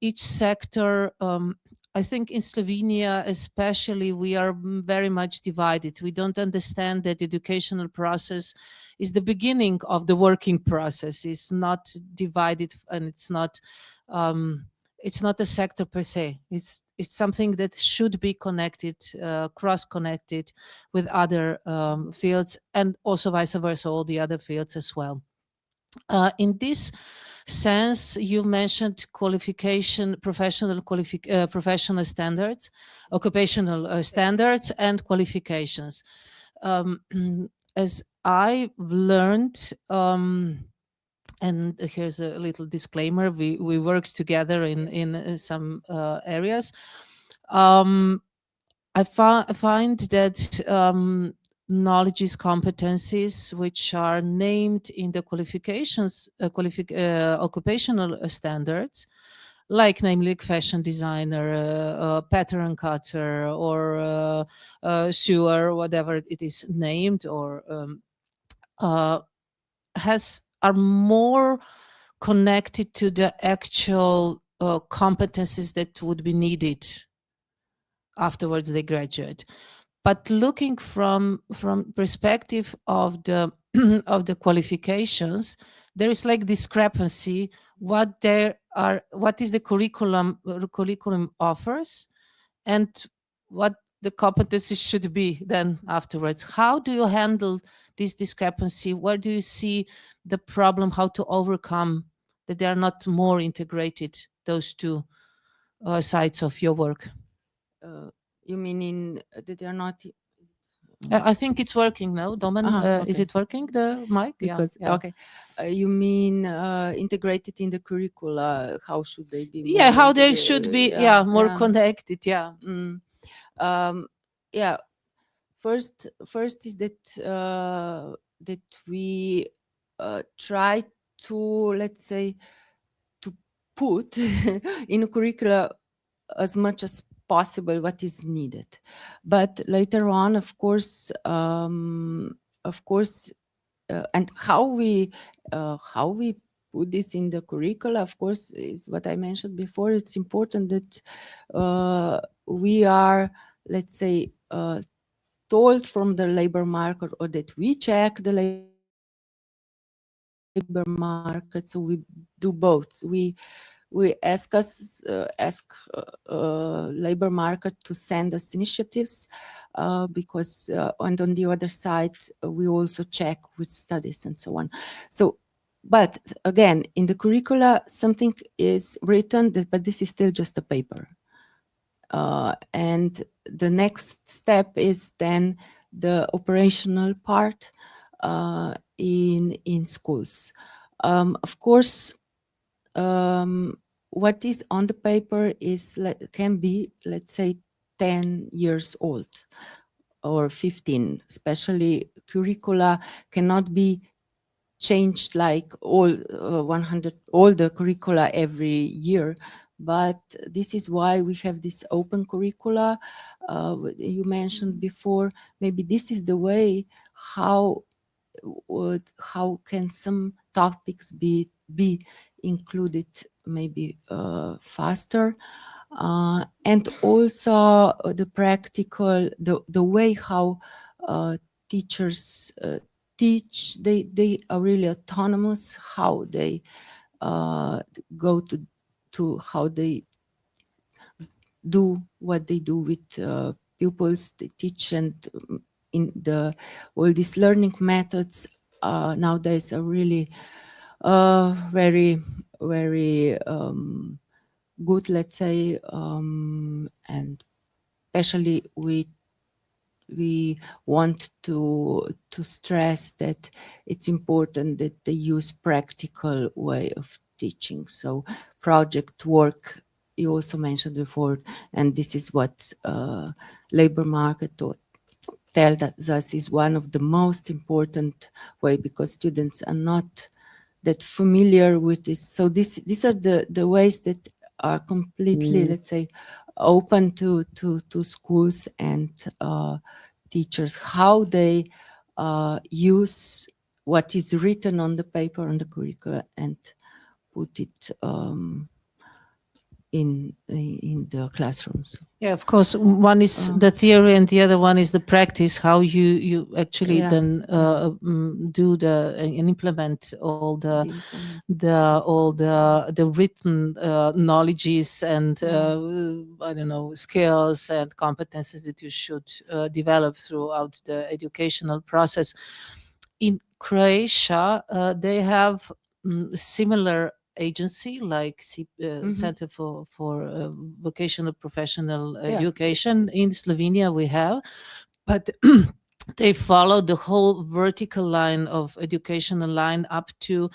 each sector, I think in Slovenia especially, we are very much divided. We don't understand that the educational process is the beginning of the working process. It's not divided, and it's not it's not a sector per se. It's something that should be connected, cross-connected with other fields, and also vice versa, all the other fields as well. In this sense, you mentioned qualification, professional standards, occupational standards, and qualifications. As I've learned, and here's a little disclaimer, we worked together in some areas. I find that knowledges, competencies which are named in the qualifications, occupational standards, like namely fashion designer, pattern cutter, or sewer, whatever it is named, or are more connected to the actual competencies that would be needed afterwards they graduate. But looking from perspective of the of the qualifications, there is like discrepancy what is the curriculum offers and what the competencies should be then afterwards. How do you handle this discrepancy? Where do you see the problem, how to overcome that they are not more integrated, those two sides of your work? You mean that they are not? I think it's working now, Domen. Okay. Is it working, the mic? Because yeah. okay, you mean integrated in the curricula? How should they be? Yeah, how they should be, more connected. Yeah. Yeah. First is that that we try to, let's say, to put in a curricula as much as possible what is needed, but later on, of course, and how we put this in the curricula, of course, is what I mentioned before. It's important that we are, let's say, told from the labor market, or that we check the labor market. So we do both. We ask labor market to send us initiatives, because and on the other side we also check with studies and so on. So, but again, in the curricula something is written, but this is still just a paper. And the next step is then the operational part in schools. Of course, what is on the paper is can be, let's say, 10 years old or 15. Especially curricula cannot be changed like all the curricula every year. But this is why we have this open curricula you mentioned before. Maybe this is the way how can some topics be included maybe faster, and also the practical, the way how teachers teach. They are really autonomous how they go to how they do what they do with pupils. They teach, and in all these learning methods nowadays are really very good, let's say, and especially we want to stress that it's important that they use practical way of teaching. So project work you also mentioned before, and this is what labor market tells us is one of the most important way, because students are not that familiar with this. So these are the ways that are completely, let's say, open to schools and teachers, how they use what is written on the paper, on the curricula, and put it in the classrooms. Yeah, of course. One is the theory, and the other one is the practice. How you actually then do and implement all the written knowledges and I don't know, skills and competences that you should develop throughout the educational process. In Croatia, they have similar agency like Center for Vocational Professional Education. In Slovenia we have, but they follow the whole vertical line of educational line up to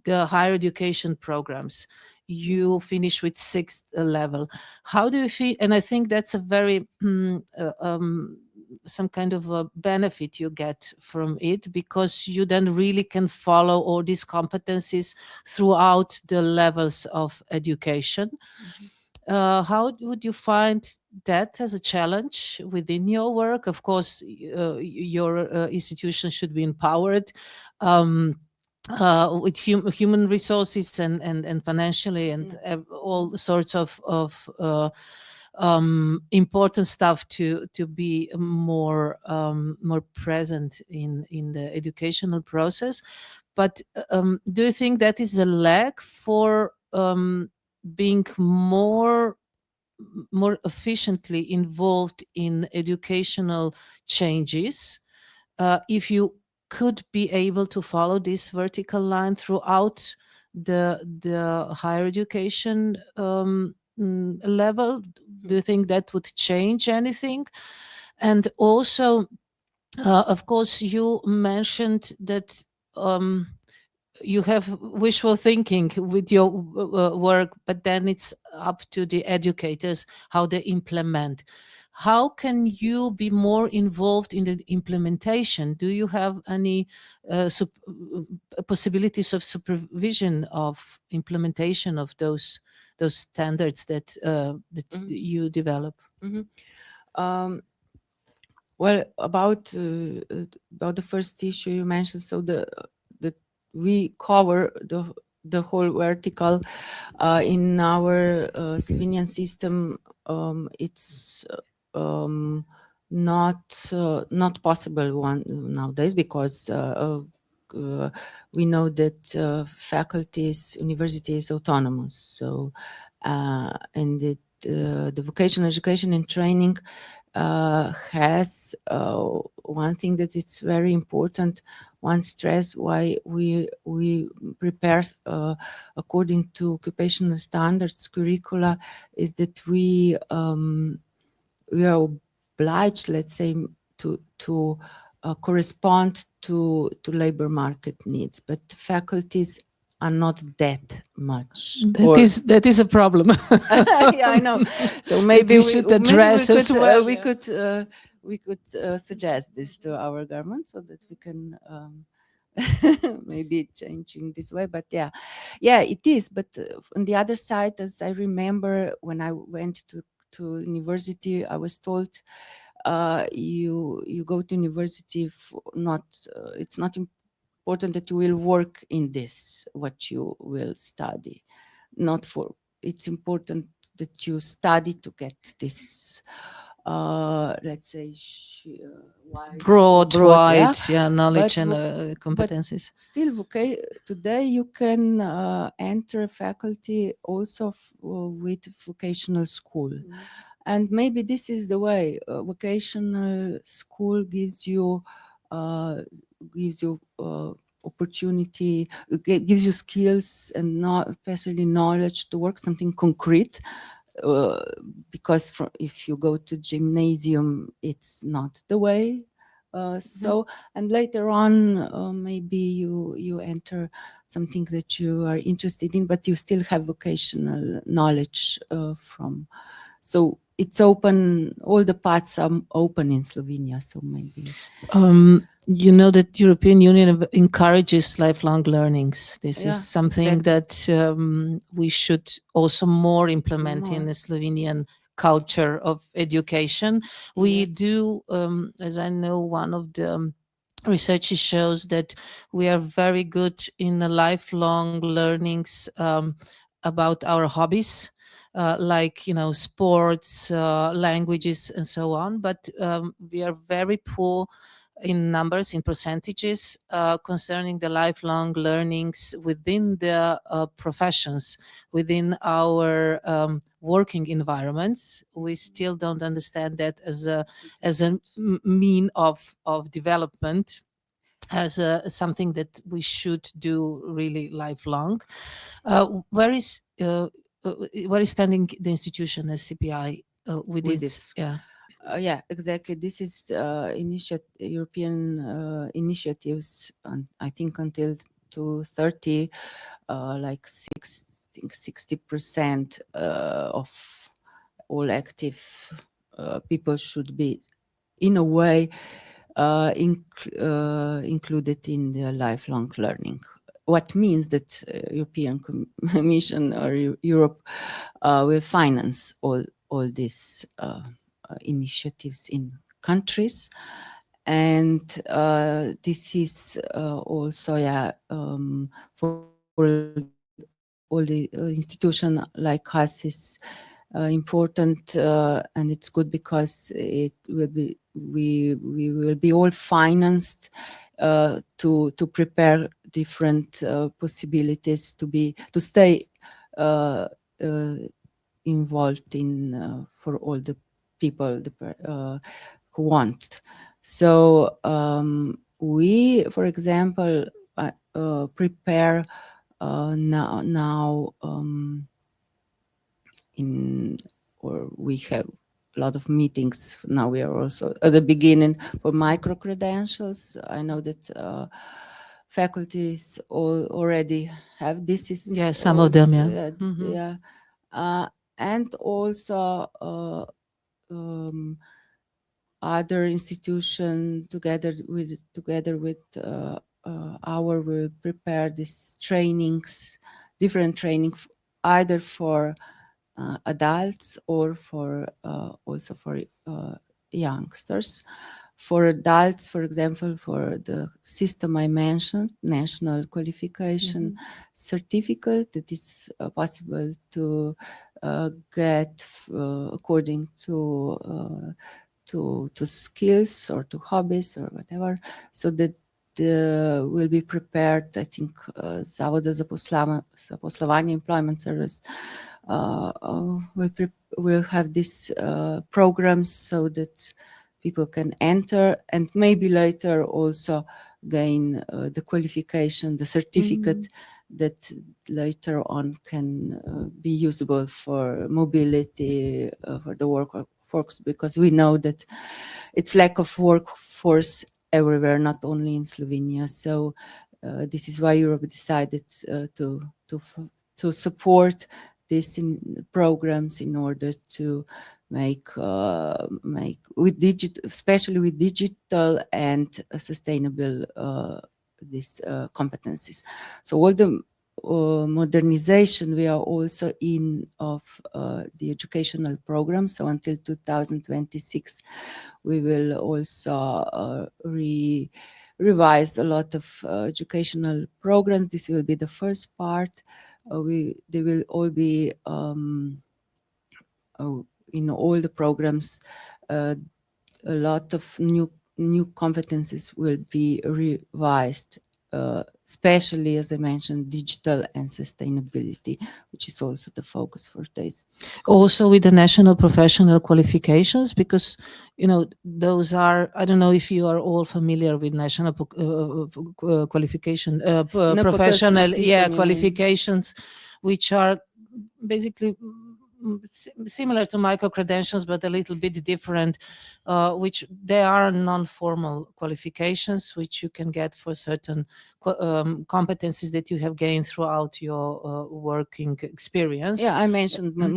the higher education programs. You finish with 6th level. How do you feel? And I think that's a very some kind of a benefit you get from it, because you then really can follow all these competencies throughout the levels of education. How would you find that as a challenge within your work? Of course, your institution should be empowered with human resources and financially and all sorts of important stuff to be more present in the educational process. But do you think that is a lack for being more efficiently involved in educational changes, if you could be able to follow this vertical line throughout the higher education level? Do you think that would change anything? And also, of course, you mentioned that you have wishful thinking with your work, but then it's up to the educators how they implement. How can you be more involved in the implementation? Do you have any possibilities of supervision of implementation of those standards that you develop? Well, about the first issue you mentioned, so we cover the whole vertical in our Slovenian system. It's not possible one nowadays, because we know that faculties, university is autonomous. So and the vocational education and training has one thing that it's very important. One stress why we prepare according to occupational standards curricula is that we are obliged, let's say, to correspond to labor market needs, but faculties are not that much. That is a problem. Yeah, I know. So maybe we should address as well. We could suggest this to our government so that we can maybe change in this way. But yeah, it is. But on the other side, as I remember, when I went to university, I was told you go to university it's not important that you will work in this, what you will study. It's important that you study to get this, let's say, broad knowledge but and competencies. But still, today you can enter faculty also with vocational school. And maybe this is the way. Vocational school gives you opportunity, gives you skills and not especially knowledge to work something concrete. Because if you go to gymnasium, it's not the way. So, and later on, maybe you enter something that you are interested in, but you still have vocational knowledge from. So it's open, all the paths are open in Slovenia, so maybe. You know that European Union encourages lifelong learnings. This is something that we should also more implement in the Slovenian culture of education. We do, as I know, one of the research shows that we are very good in the lifelong learnings about our hobbies. like, sports, languages, and so on. But we are very poor in numbers, in percentages, concerning the lifelong learnings within the professions, within our working environments. We still don't understand that as a mean of development, as something that we should do really lifelong. Where is standing the institution as CPI with With this? this. Yeah, exactly. This is European initiatives, I think until 2030, like 60% of all active people should be, in a way, included in the lifelong learning. What means that European Commission or Europe will finance all these initiatives in countries, and this is also for all the institution like us is important, and it's good because it will be we will be all financed to prepare different possibilities to stay involved in for all the people who want. So we, for example, prepare now we have a lot of meetings. Now we are also at the beginning for micro credentials. I know that faculties already have this. Is some of them, and also other institution together with our will prepare these trainings, different training, either for adults or for also for youngsters. For adults, for example, for the system I mentioned, national qualification certificate, that is possible to get according to skills or to hobbies or whatever, so that will be prepared. I think 𝗬𝗲𝗹𝗃 𝗧𝗵𝗲𝗃𝗃 Employment Service will have these programs so that people can enter and maybe later also gain the qualification, the certificate that later on can be usable for mobility for the workforce, because we know that it's lack of workforce everywhere, not only in Slovenia. So this is why Europe decided to support this programs in order to make with especially with digital and sustainable these competencies. So all the modernization we are also in of the educational program. So until 2026, we will also revise a lot of educational programs. This will be the first part. They will all be in all the programs. A lot of new competencies will be revised, especially, as I mentioned, digital and sustainability, which is also the focus for this. Also with the national professional qualifications, because those are, I don't know if you are all familiar with national qualification professional qualifications, which are basically similar to micro credentials but a little bit different, which they are non-formal qualifications which you can get for certain competencies that you have gained throughout your working experience. Yeah, I mentioned and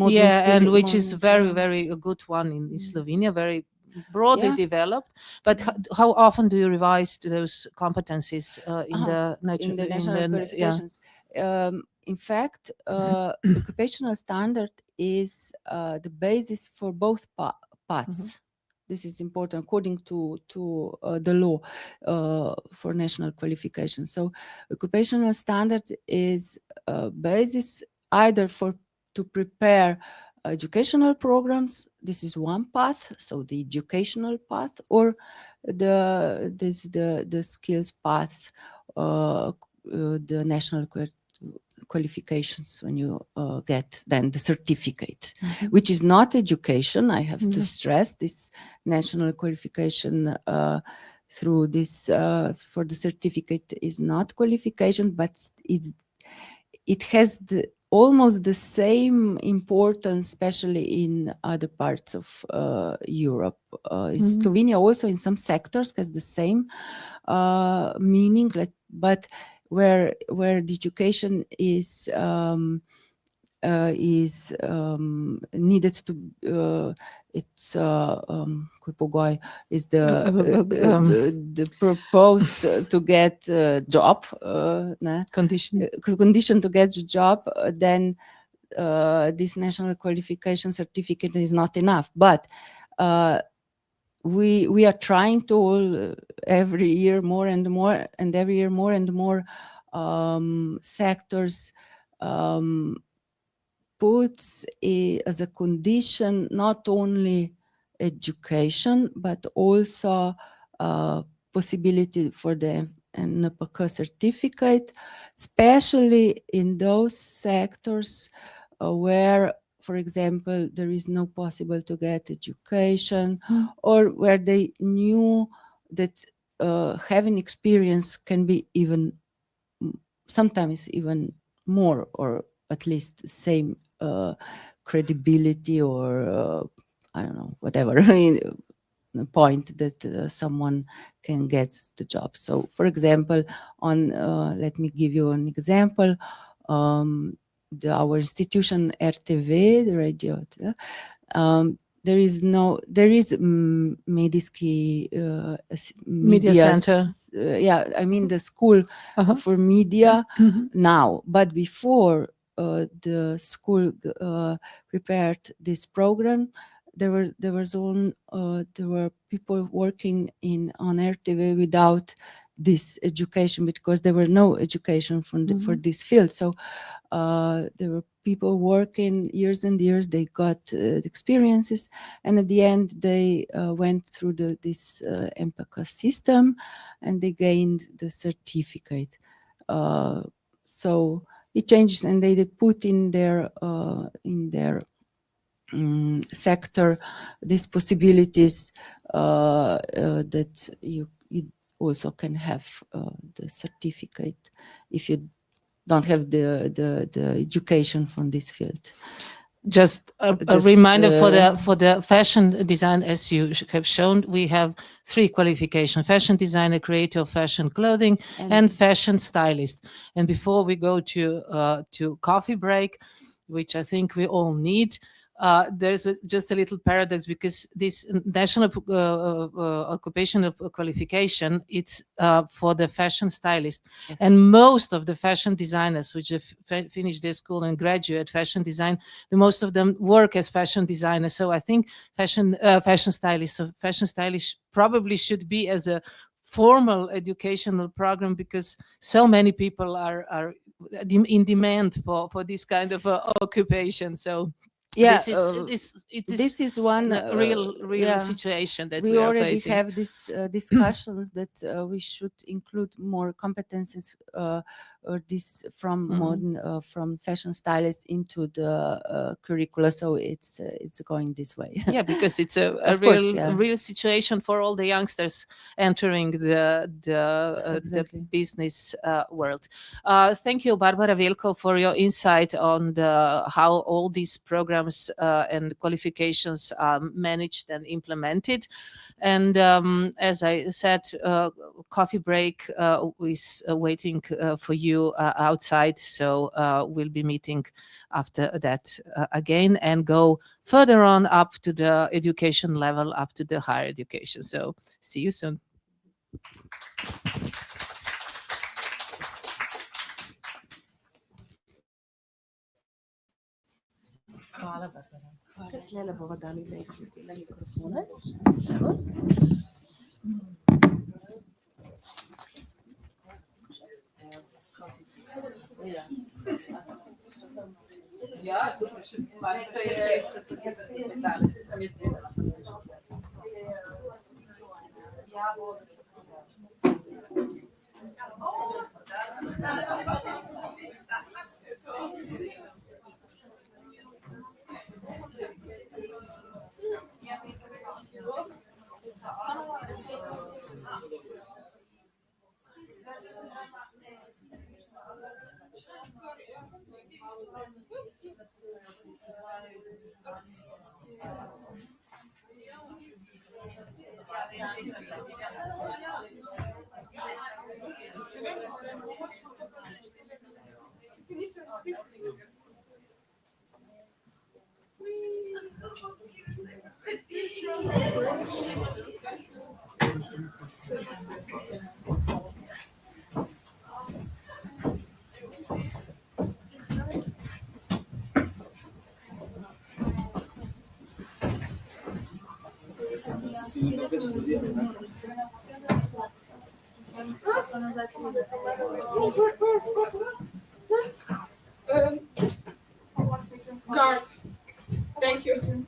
which is very, very a good one in Slovenia, very broadly developed. But how often do you revise those competencies in the national qualifications? In fact, occupational standard is the basis for both paths. This is important according to the law for national qualification. So occupational standard is basis either to prepare educational programs. This is one path, so the educational path, or the skills path, the national qualifications when you get then the certificate, which is not education. I have to stress this national qualification through this for the certificate is not qualification, but it has almost the same importance, especially in other parts of Europe. Slovenia also in some sectors has the same meaning, but where the education is needed to it's 𝗨𝗶𝗵𝗵 is the purpose to get a job, condition to get a job, then this national qualification certificate is not enough. But we are trying to every year more and more, and every year more and more sectors puts as a condition not only education but also possibility for the 𝗨𝗶𝗶 certificate, especially in those sectors where, for example, there is no possible to get education, or where they knew that having experience can be even sometimes even more, or at least the same credibility, or I don't know, whatever the point that someone can get the job. So, for example, on let me give you an example. Our institution 𝗨𝗱𝗵, the radio, there is medijski Media center. Yeah, I mean the school for media now. But before the school prepared this program, there were people working on 𝗨𝗱𝗵 without this education, because there were no education for this field. So there were people working years and years. They got experiences, and at the end they went through this 𝗨𝗵𝗀 system, and they gained the certificate. So it changes, and they put in their sector these possibilities that you also can have the certificate if you don't have the education from this field. Just a reminder for the fashion design, as you have shown, we have 3 qualifications: fashion designer, creator of fashion clothing, and fashion stylist. And before we go to coffee break, which I think we all need, there's just a little paradox, because this national occupational qualification, it's for the fashion stylist. Yes. And most of the fashion designers which have finished their school and graduate fashion design, most of them work as fashion designers. So I think fashion stylist probably should be as a formal educational program, because so many people are in demand for this kind of occupation. So yeah, this is one real situation that we are already facing. have this discussions that we should include more competencies or this from modern from fashion stylists into the curricula. So it's going this way. Yeah, because it's a real situation for all the youngsters entering the business world. Thank you, Barbara Velko, for your insight on how all these programs and qualifications are managed and implemented. And as I said, coffee break is waiting for you outside. So we'll be meeting after that again, and go further on up to the education level, up to the higher education. So see you soon. Hvala, Barbara. Tlele bomo dali na mikrofone. Ja, super. Guard. Thank you.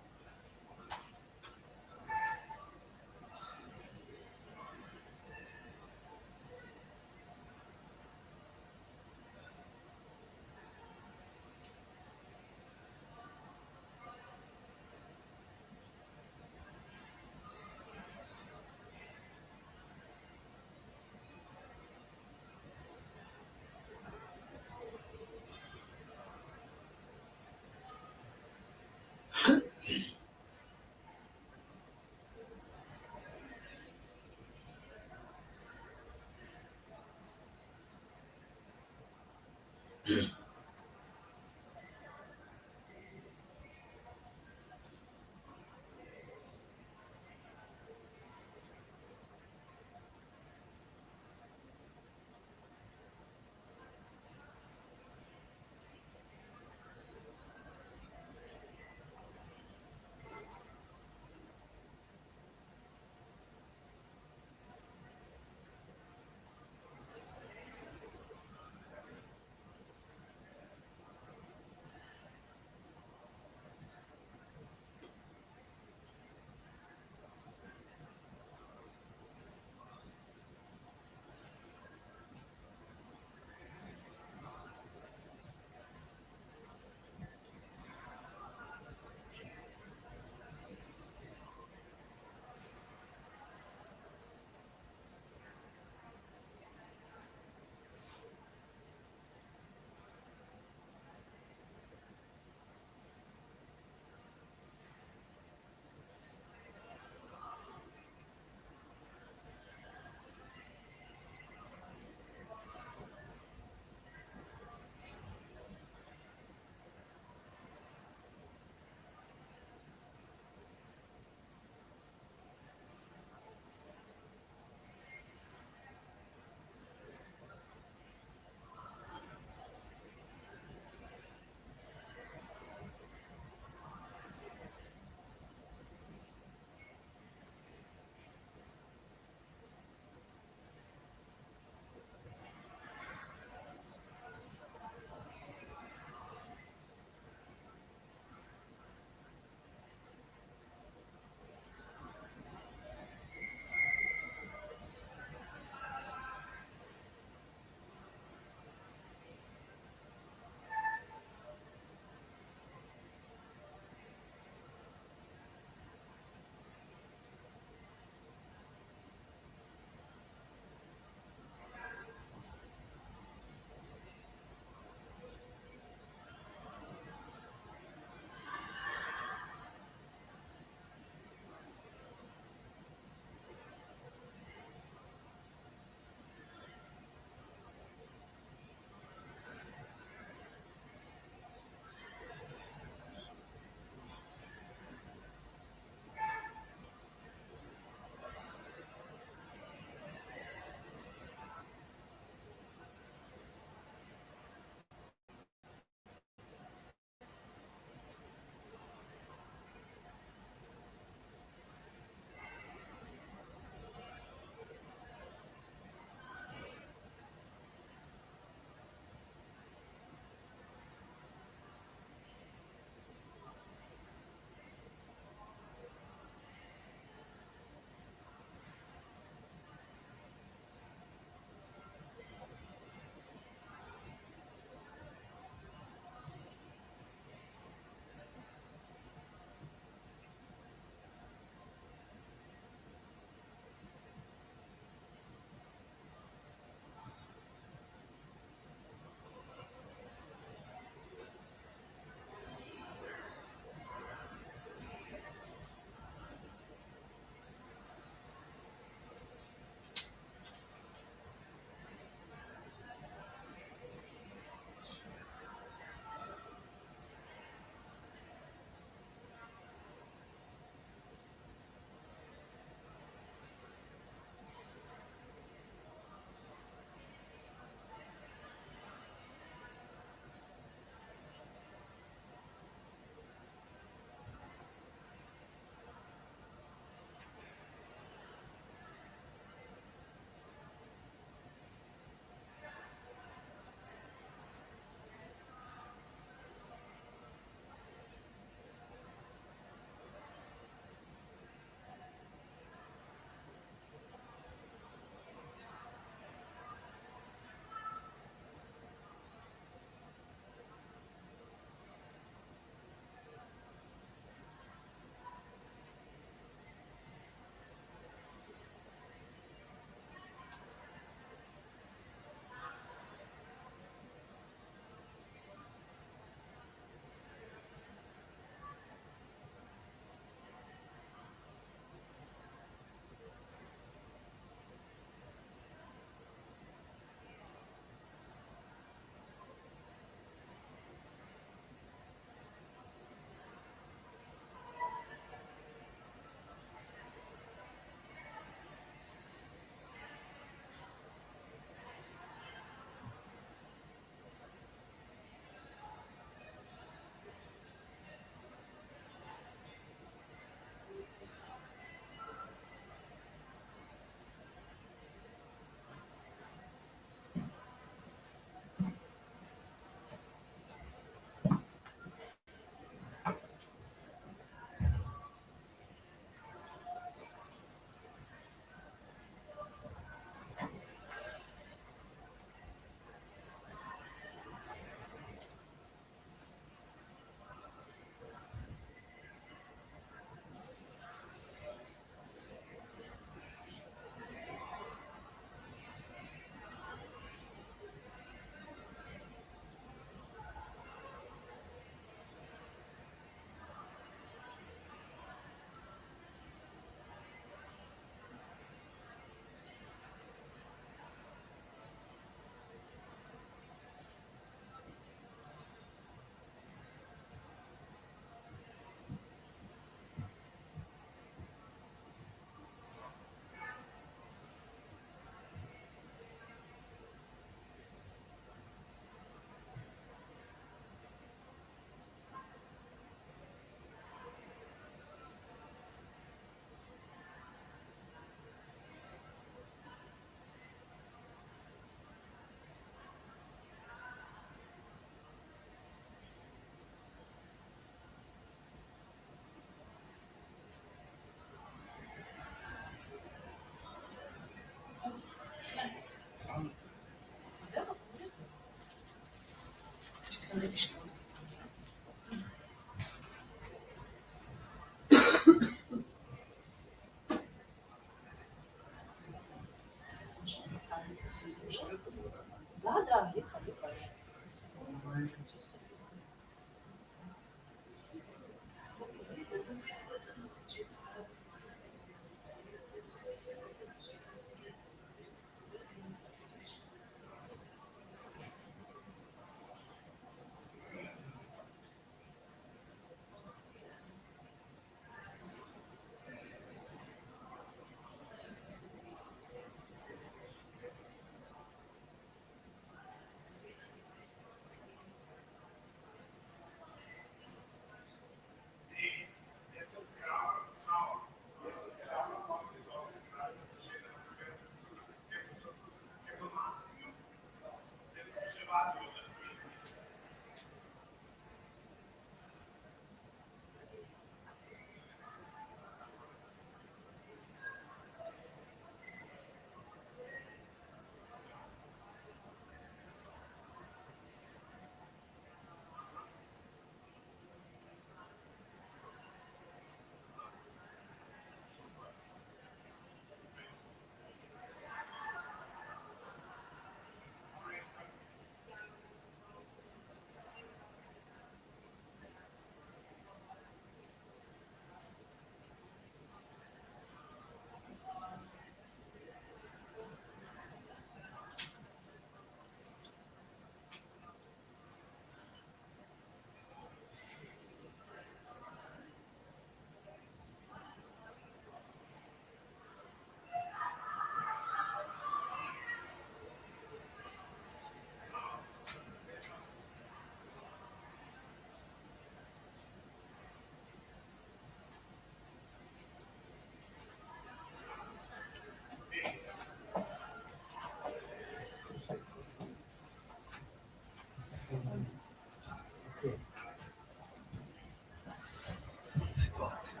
Situacija.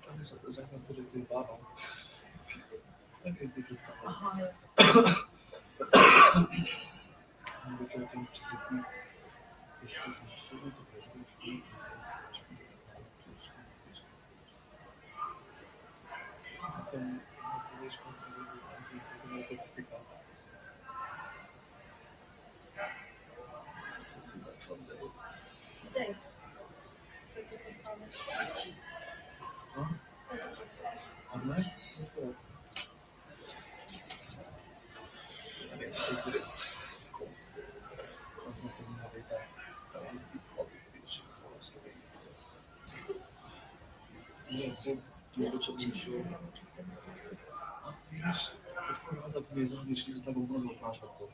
Tam so dizajna tudi vibano. Tako je zdaj predstavljeno. Nekaj o tem, če se ti, če se na študu izobraževanje, samo tam ne poveš, ko zbog certifikat. So do that someday. Dej. Kaj ti postaneš? Huh? Kaj ti postaneš? Online? Si zapravo. Ne vem, kako res. Tako. Ko smo se njima leta, 𝗨𝗶𝗵𝗵 v Sloveniji. Ne, vse, mogoče bi šel. A, vidiš, je tako razak mi je zadnjič, ki bi zdaj bom mogel vprašati to.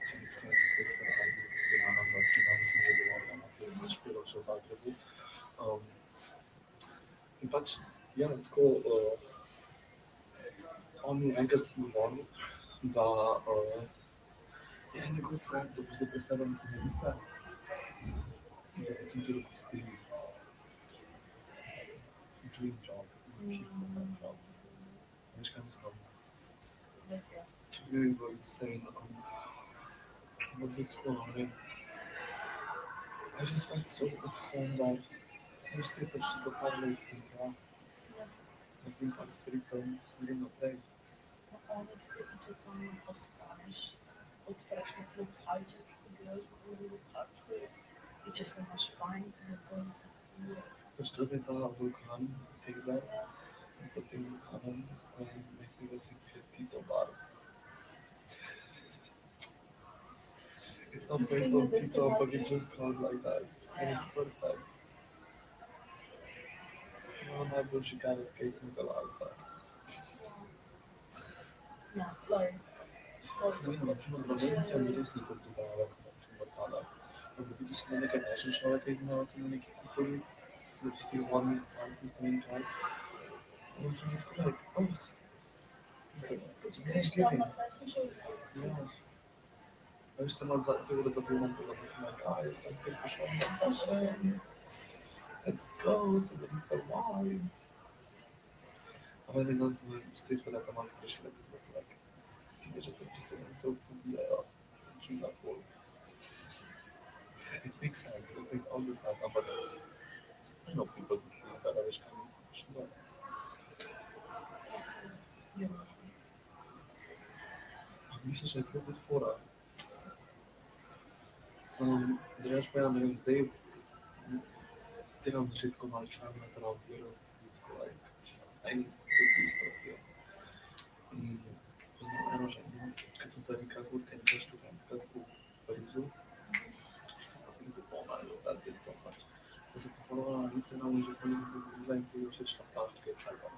Če nek 75 ali bi se spirana, ki nam sem že govorila, ki sem se špilal še v Zagrebu. In pač, ja, tako, on mi je enkrat govoril, da je njegov friend zaposlil pri sebe na temeljice in da potem delal kot stilist. Dream job, dream job. Veš, kaj mislim? Če bi bilo insane, ampak zdaj tako, ne vem. I just felt so at home that mostly pač za par let in dva. Naredim par stvari tam, grem naprej. Honestly, če pa ne postaneš, odpreš neki lokalček, igraš v lokalčku in če se imaš fajn, ne bo tako. Pač tam je ta vulkan, 𝗽𝗏𝗏, in pod tem vulkanom je nekega sekcija 𝗨𝗏𝗏𝗇. It's not based on 𝗨𝗏𝗏, but it's just called like that. And it's perfect. 𝗨𝗏𝗏𝗇 𝗨𝗏𝗏𝗇. Ja, lej. Ne vem, naprimer, Valencija mi res ni tako dogajala, kot naprimer tale. Ampak videl si na nekaj večni človek, ki jih imajo ti na neki kupoli, na tistih vodnih tankih, ne vem kaj. In sem je tako like, Greš tam na fashion show? Ja. Veš, sem na 2-3 ure zapremom bila, da sem like, guys, I'm here to show my fashion. Let's go to the different wine. A meni zdaj stojič pa tako malo strašila, ki sem tako like, teenager priseljencev pobijajo, sem čula ful. It makes sense, it makes all the sense, ampak I know people that live there, veš, kaj mislim, še da. Misliš, da je to tudi fora? Drugač pa ja, ne vem, zdaj celo na začetku malo čujem na talentiral, tako eni tudi izpravijo. In poznam eno ženo, ki tudi zaradi 𝗃𝗃𝗃𝗃 nekaj študentka v Parizu. In popolna je razlica pač. Zdaj se pofollovala na Instagramu in že hodila govorila in ful všeč na plačke, kaj pa.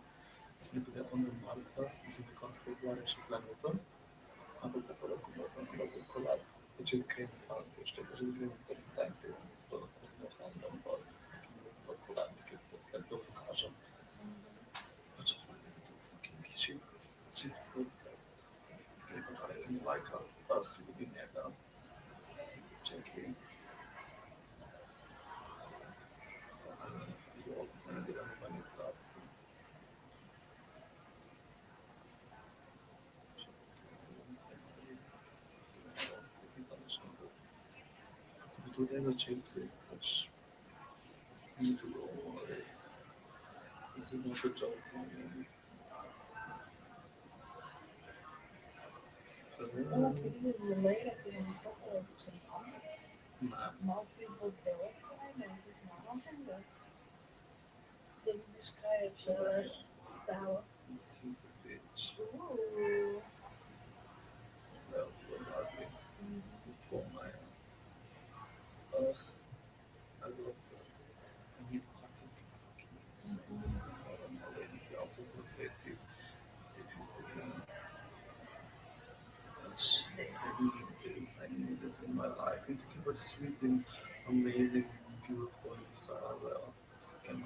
Sem rekel, da je on do marca, mislim, da konc februarja še tle noter, ampak pa lahko moramo na kolab. Pa čez gremo v Francijo, še tega, že gremo v dizajn tega, zato lahko handam pa kolab, nekaj to pokažem. Pač she's perfect. Je pa tale, ki mi lajka, ljubim njega. Čekaj. Se bi tudi en začel pač ni bilo res. This is not a joke for me. Dit is een leden die een stap over zijn handen. Maar 𝗨𝗶𝗵𝗵𝗇, nee, het is maar nog geen dat. Dat describes sour. This is the bitch. Ooh. Well, it was ugly. Oh my. I love her. I need nothing to fucking say. It's not already 𝗨𝗶𝗵𝗵𝗇. I need this in my life. I need to keep it sweet and amazing, beautiful, well, fucking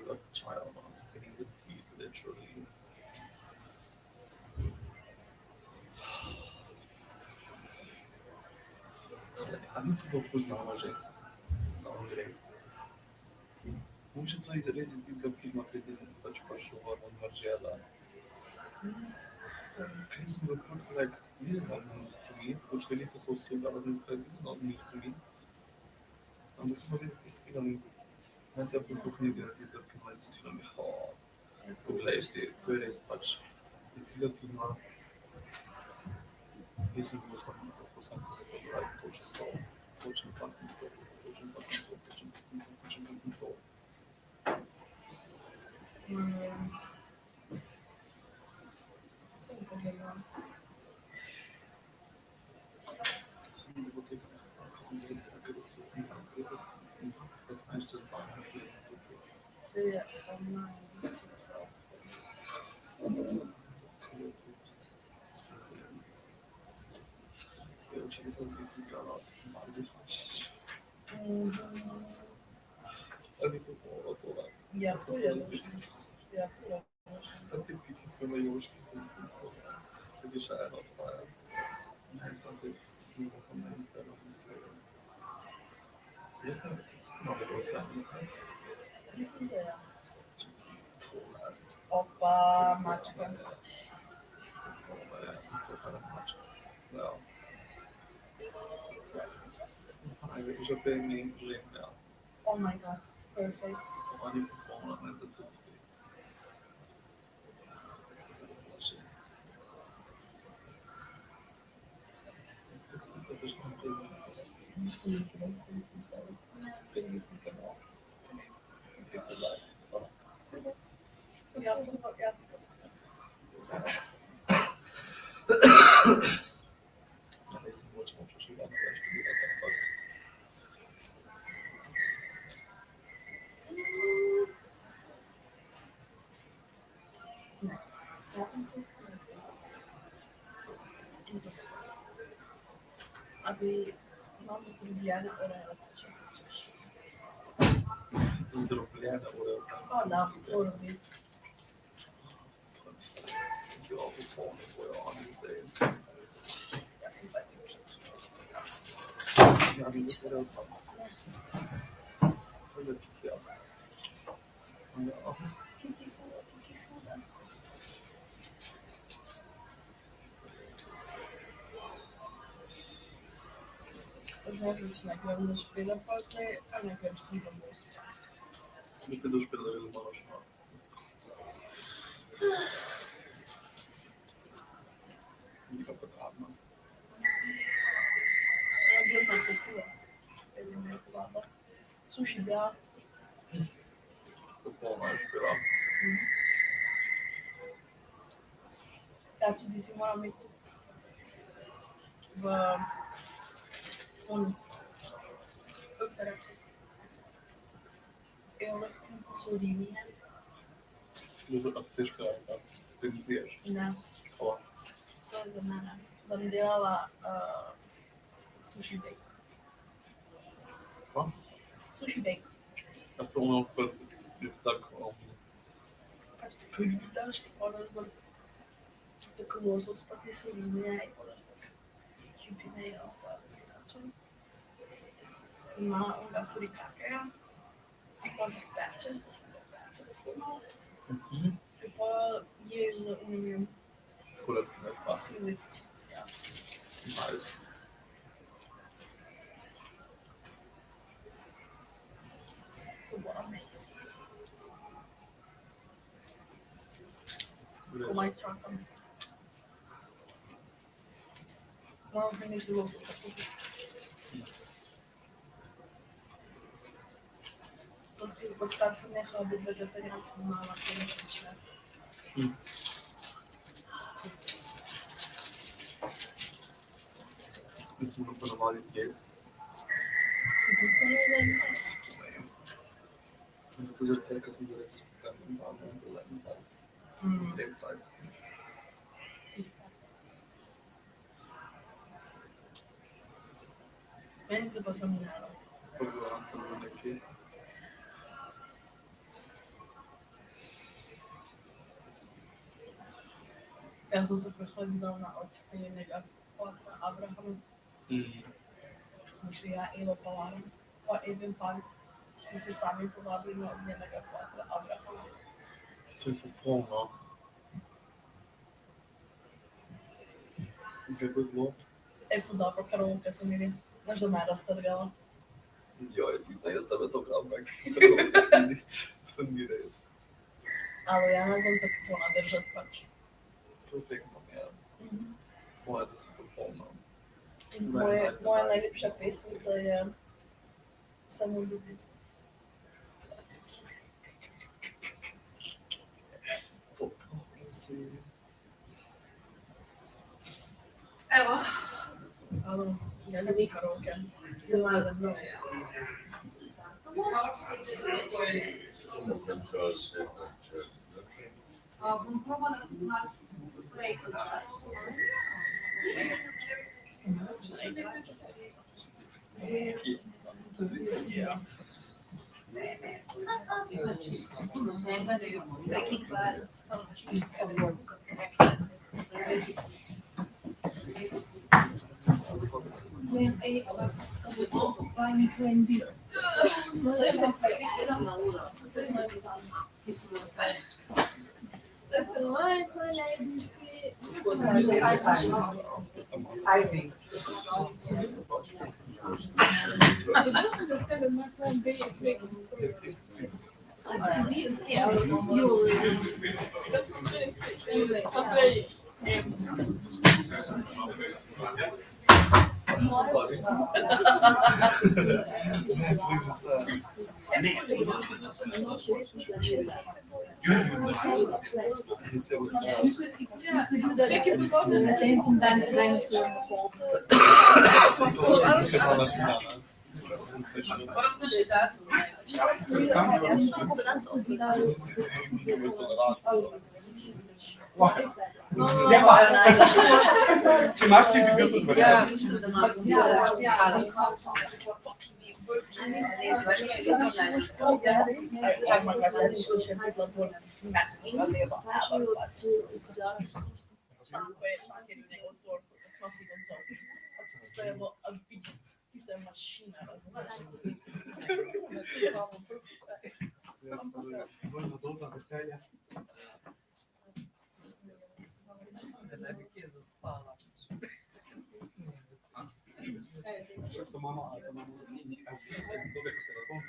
like a child on spinning the teeth, literally. A ni to bilo ful znano že, da on gre. Mogoče to je res iz tistega filma, ki je zdaj pač prišel 𝗨𝗏𝗏𝗃𝗃. Kaj nisem bil ful tako like, this is not news to me, pač velika so oseba, razumem, this is not news to me. Ampak sem pa videl tisti film in meni se je ful knjige na tistega filma in tisti film je, poglej si, to je res pač, iz tistega filma, jaz sem bil sam, ko se podaj, točno to, točno fucking to, točno fucking to, točno fucking to, točno fucking to. Sem biblioteka nekako, kako zelo tega, ker se res nekaj, ker se spet najš čez 12 let tukaj. Se je van mij niet zo Včeraj sem zvek igrala 𝗏𝗏𝗏𝗃 𝗏𝗏𝗏𝗏. Ali bi bilo to, Ja, ful je luštno. Ja, ful je luštno. Ta te pikice na Jožki sem kupila. Tudi še eno obstaja. Ne, fakt, sem pa sam na Instagramu. Jaz ne, si ti malo profenik, ne? Mislim, da ja. Tole. Opa, mačka. Tole mačka. Ja. Že pe ime žemlja. Oh my god, perfect. Oni popolno ne za to. Kaj si to veš na prednjem? Mislim, da je to zdaj. Prej nisem kanal. Kaj te daj? Jaz sem pa tako. Ja, res sem moče še vedno več študirati, ampak Ne, ja bom to stvari. Abi imam zdrobljene orejate, če hočeš. zdrobljene urevke. Pa da, v torbi. Jo, popolno bojo oni zdaj. Jaz sem pa ti všeč. Ja, mi boš urevka. To je čukja. Ja. Kiki svuda. Zdaj začne grem do špila pozdaj, a ne grem sem domov spati. Nekaj do špila res malo šla. Nika pa Ja, Popolno je špila. ja, tudi si moram iti v kako se reče, evropskim posodinjem. Ljubljana težka je, da te ne priješ. Ne, Hvala. to je za mene. Da bi delala sushi bake. Hva? Sushi bake. Ja, to ono je tako, Pač tako ljudaš, ki pa da tako losos pa ti soline in pa da tako čipinejo pa siračem. Ima onega 𝗨𝗃𝗃𝗃𝗃, ki pa si pečeš, da se te peče tako malo. In pa ješ z onim tako lep ne pa. seaweed chips, ja. Nice. To bo amazing. Komaj čakam. Moram bi nekaj lososa kupiti. Odkar sem nehala biti vegetarijanska, mama to ne počne. Mislim, da ponavadi jesti. Tudi ne vem, Zato zaradi tega, ker sem bil res v Lebenszahl. Lebenszahl. Meni se pa sem nelo. Pogovarjam sem bil nekje. Jaz sem se prihodila na očepenega fotra Abrahama. Smo šli ja 𝗨𝗶𝗵𝗵 pa 𝗨𝗵𝗵𝗵. Smo se sami povabili na njenega fotra Abrahama. To je popolno. Kako je bilo? Ful dobro karaoke so imeli. Znaš, da me je raztrgala. Joj, da jaz tebe to kravbek. To ni res. Ali ja ne znam tako to nadržati pač. Perfektno mi je. Moje, da si popolno. In moja najljubša pesmica je Samo ljubezen. Popolno si. Evo. Ali, ja ne ni karaoke. Nema da bilo. Bom probala malo prej. Listen, why when ABC? Če imaš, ti bi bil tudi vesel. Vojna doza veselja. Ne bi kje zaspala. To imamo, ali to imamo avstrijske zgodbe kot telefon.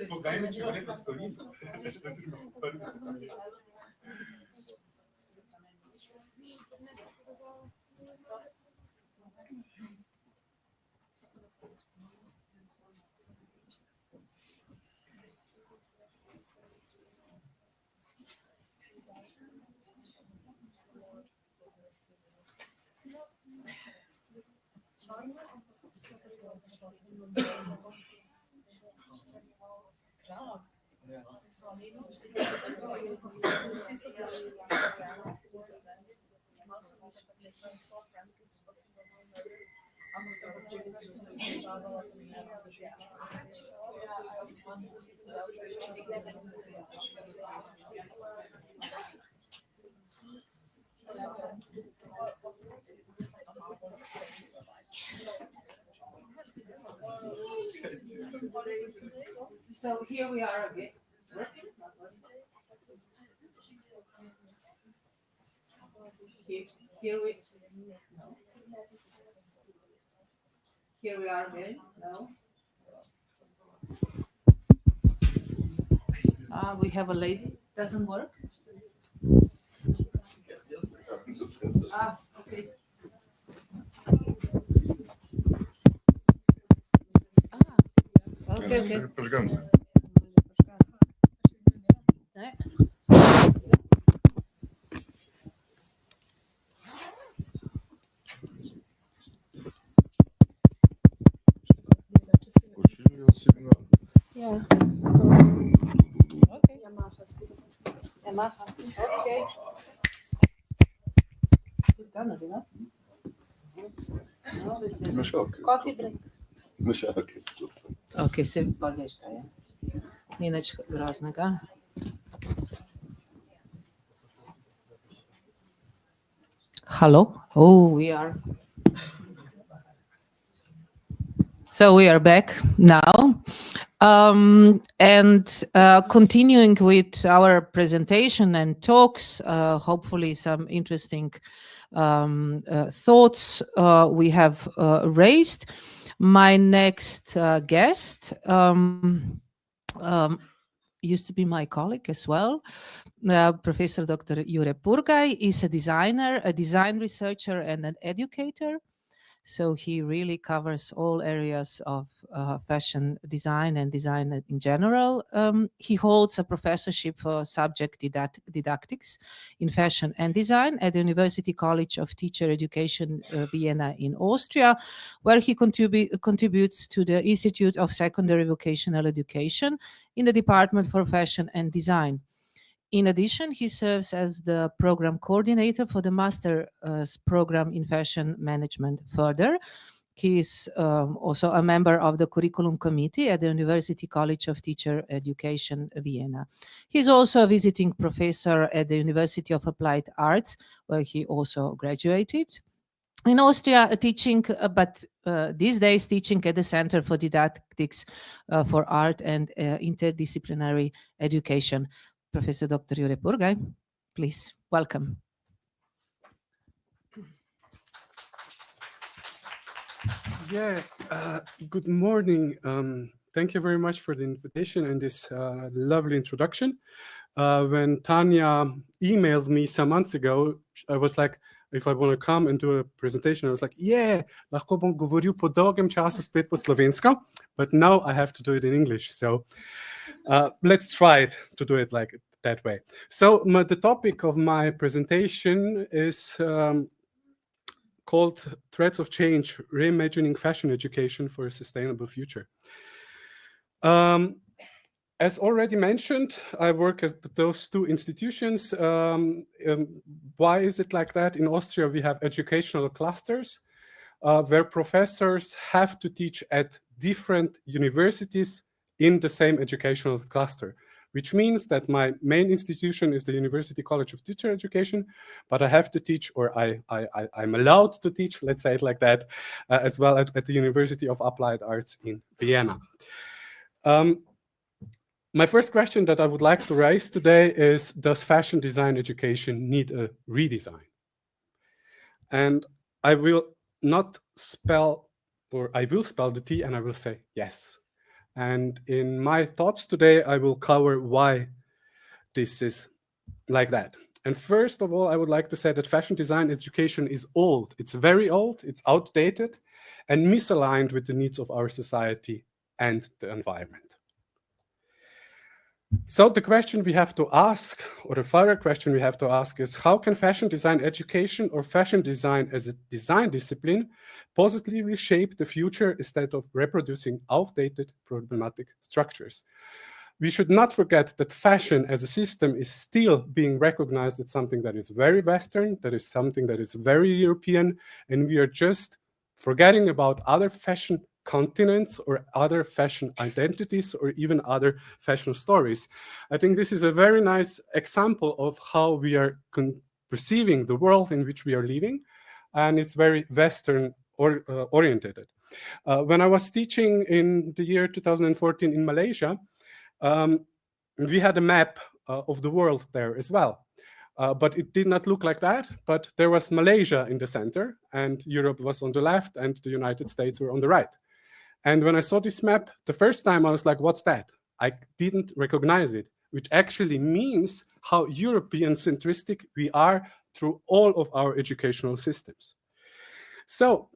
Pogajmo, če gre pa stojim. So here we are again. Here we are again. No. We have a lady. Doesn't work. Okay. Okay. Ne? Yeah. Okay. Yamaha. Okay. Coffee break. Ok, se poveš, kaj je. Ni nič groznega. Hello? Oh, we are. So we are back now. And continuing with our presentation and talks, hopefully some interesting thoughts we have raised. My next guest used to be my colleague as well. Professor Dr. 𝗚𝗏𝗃𝗀𝗃 is a designer, a design researcher, and an educator. So he really covers all areas of fashion design and design in general. He holds a professorship for subject didactics in fashion and design at the University College of Teacher Education, Vienna in Austria, where he contributes to the Institute of Secondary Vocational Education in the Department for Fashion and Design. In addition, he serves as the program coordinator for the master's program in fashion management further. He is also a member of the curriculum committee at the University College of Teacher Education, Vienna. He's also a visiting professor at the University of Applied Arts, where he also graduated. In Austria, teaching, but these days teaching at the Center for Didactics for Art and Interdisciplinary Education. Professor Dr. 𝗚𝗏𝗃𝗀𝗃𝗃, please, welcome. Yeah, good morning. Thank you very much for the invitation and this lovely introduction. When Tanja emailed me some months ago, I was like, if I want to come and do a presentation, I was like, yeah, lahko bom govoril po dolgem času spet po slovensko, but now I have to do it in English. So let's try to do it like that way. So the topic of my presentation is called Threads of Change, Reimagining Fashion Education for a Sustainable Future. As already mentioned, I work at those two institutions. Why is it like that? In Austria, we have educational clusters where professors have to teach at different universities in the same educational cluster, which means that my main institution is the University College of Teacher Education, but I have to teach, or I'm allowed to teach, let's say it like that, as well at the University of Applied Arts in Vienna. My first question that I would like to raise today is, does fashion design education need a redesign? And I will not spell, or I will spell the T and I will say yes. And in my thoughts today, I will cover why this is like that. And first of all, I would like to say that fashion design education is old. It's very old, it's outdated, and misaligned with the needs of our society and the environment. So the question we have to ask, or the further question we have to ask, is how can fashion design education or fashion design as a design discipline positively shape the future instead of reproducing outdated problematic structures? We should not forget that fashion as a system is still being recognized as something that is very Western, that is something that is very European, and we are just forgetting about other fashion continents or other fashion identities or even other fashion stories. I think this is a very nice example of how we are perceiving the world in which we are living, and it's very Western oriented. When I was teaching in the year 2014 in Malaysia, we had a map of the world there as well. But it did not look like that, but there was Malaysia in the center, and Europe was on the left, and the United States were on the right. And when I saw this map, the first time I was like, what's that? I didn't recognize it, which actually means how European-centristic we are through all of our educational systems. So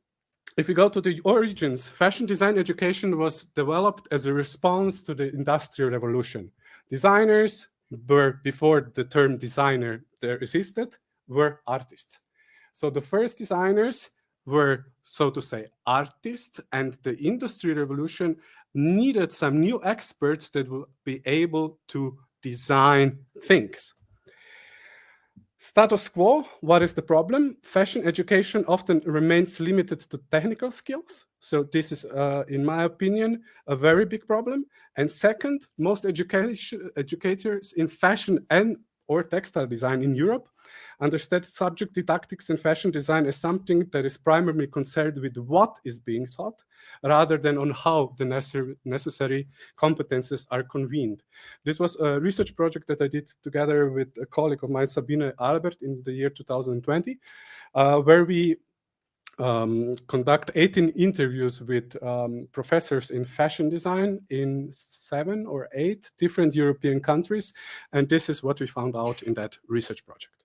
if we go to the origins, fashion design education was developed as a response to the Industrial Revolution. Designers were, before the term designer there existed, were artists. So the first designers were, so to say, artists, and the Industrial Revolution needed some new experts that will be able to design things. Status quo, what is the problem? Fashion education often remains limited to technical skills. So this is, in my opinion, a very big problem. And second, most educators in fashion and or textile design in Europe understand subject didactics and fashion design as something that is primarily concerned with what is being taught, rather than on how the necessary competences are convened. This was a research project that I did together with a colleague of mine, 𝗶𝗵𝗃 in the year 2020, where we conduct 18 interviews with professors in fashion design in 7 or 8 different European countries, and this is what we found out in that research project.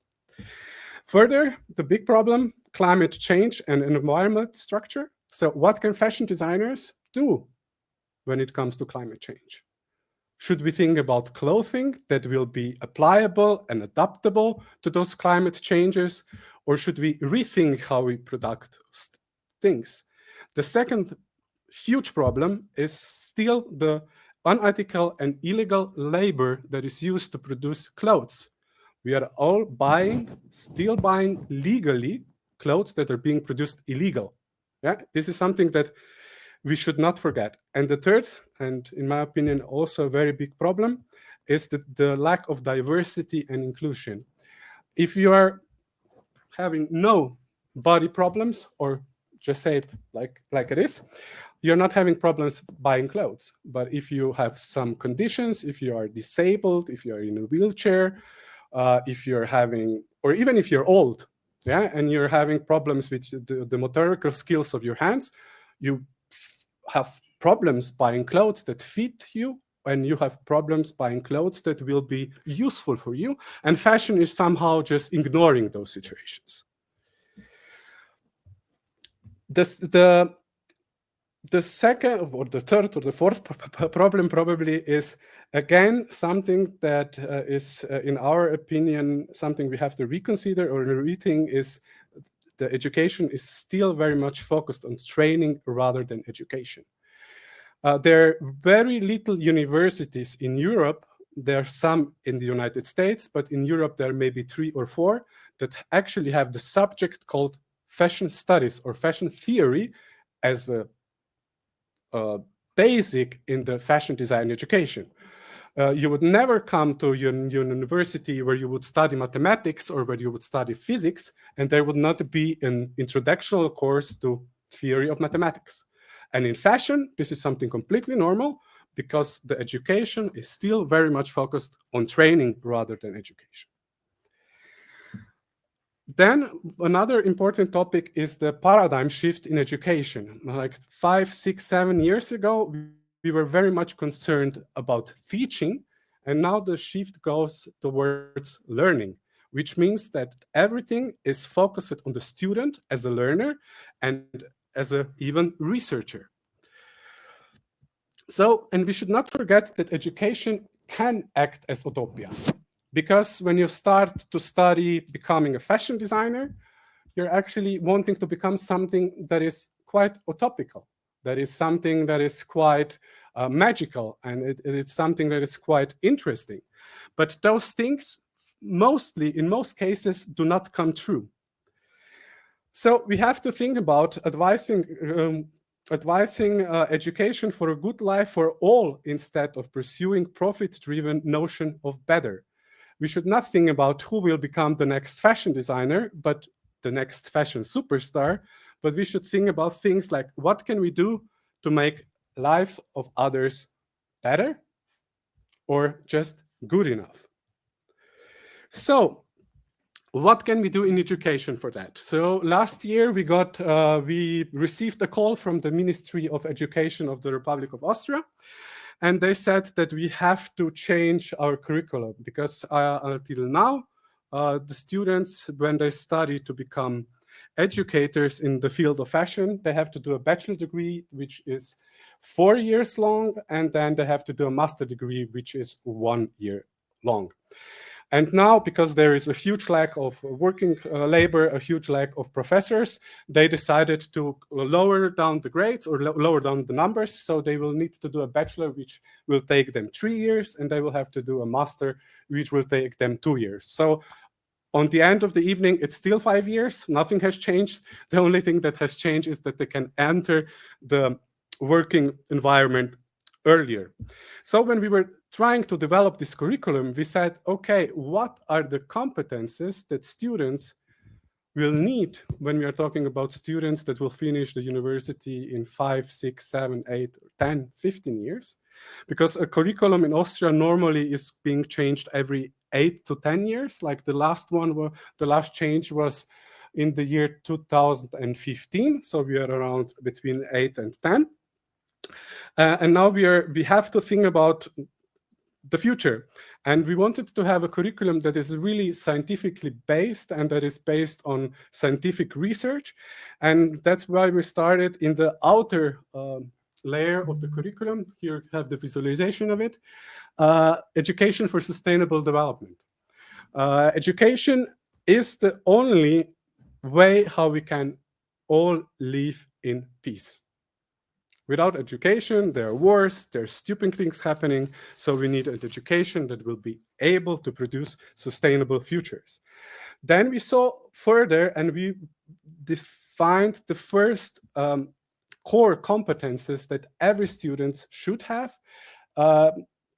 Further, the big problem, climate change and environment structure. So what can fashion designers do when it comes to climate change? Should we think about clothing that will be applicable and adaptable to those climate changes, or should we rethink how we produce things? The second huge problem is still the unethical and illegal labor that is used to produce clothes. We are all still buying legally clothes that are being produced illegal. Yeah, this is something that we should not forget. And the third, and in my opinion also a very big problem, is the lack of diversity and inclusion. If you are having no body problems, or just say it like it is, you're not having problems buying clothes. But if you have some conditions, if you are disabled, if you are in a wheelchair, if you're having, or even if you're old, yeah, and you're having problems with the motorical skills of your hands, you have problems buying clothes that fit you, and you have problems buying clothes that will be useful for you, and fashion is somehow just ignoring those situations. The second, or the third, or the fourth problem probably is, again, something that is, in our opinion, something we have to reconsider or rethink, is the education is still very much focused on training rather than education. There are very little universities in Europe. There are some in the United States, but in Europe there are maybe 3 or 4 that actually have the subject called fashion studies or fashion theory as a basic in the fashion design education. You would never come to your university where you would study mathematics or where you would study physics, and there would not be an introductory course to theory of mathematics. And in fashion, this is something completely normal because the education is still very much focused on training rather than education. Then another important topic is the paradigm shift in education. Like 5, 6, 7 years ago, we were very much concerned about teaching, and now the shift goes towards learning, which means that everything is focused on the student as a learner and as an even researcher. So, and we should not forget that education can act as utopia. Because when you start to study becoming a fashion designer, you're actually wanting to become something that is quite utopical, that is something that is quite magical, and it's something that is quite interesting. But those things mostly, in most cases, do not come true. So we have to think about advising education for a good life for all instead of pursuing profit-driven notion of better. We should not think about who will become the next fashion designer, but the next fashion superstar, but we should think about things like what can we do to make life of others better or just good enough. So what can we do in education for that? So last year we received a call from the Ministry of Education of the Republic of Austria. And they said that we have to change our curriculum because until now, the students, when they study to become educators in the field of fashion, they have to do a bachelor degree, which is 4 years long, and then they have to do a master degree, which is 1 year long. And now, because there is a huge lack of working labor, a huge lack of professors, they decided to lower down the grades or lower down the numbers. So they will need to do a bachelor, which will take them 3 years, and they will have to do a master, which will take them 2 years. So on the end of the evening, it's still 5 years. Nothing has changed. The only thing that has changed is that they can enter the working environment earlier. So when we were trying to develop this curriculum, we said, okay, what are the competences that students will need when we are talking about students that will finish the university in 5, 6, 7, 8, 10, 15 years? Because a curriculum in Austria normally is being changed every 8 to 10 years. Like the last change was in the year 2015. So we are around between 8 and 10. And now we have to think about the future. And we wanted to have a curriculum that is really scientifically based and that is based on scientific research. And that's why we started in the outer layer of the curriculum. Here you have the visualization of it. Education for sustainable development. Education is the only way how we can all live in peace. Without education, there are wars, there are stupid things happening, so we need an education that will be able to produce sustainable futures. Then we saw further and we defined the first core competences that every student should have.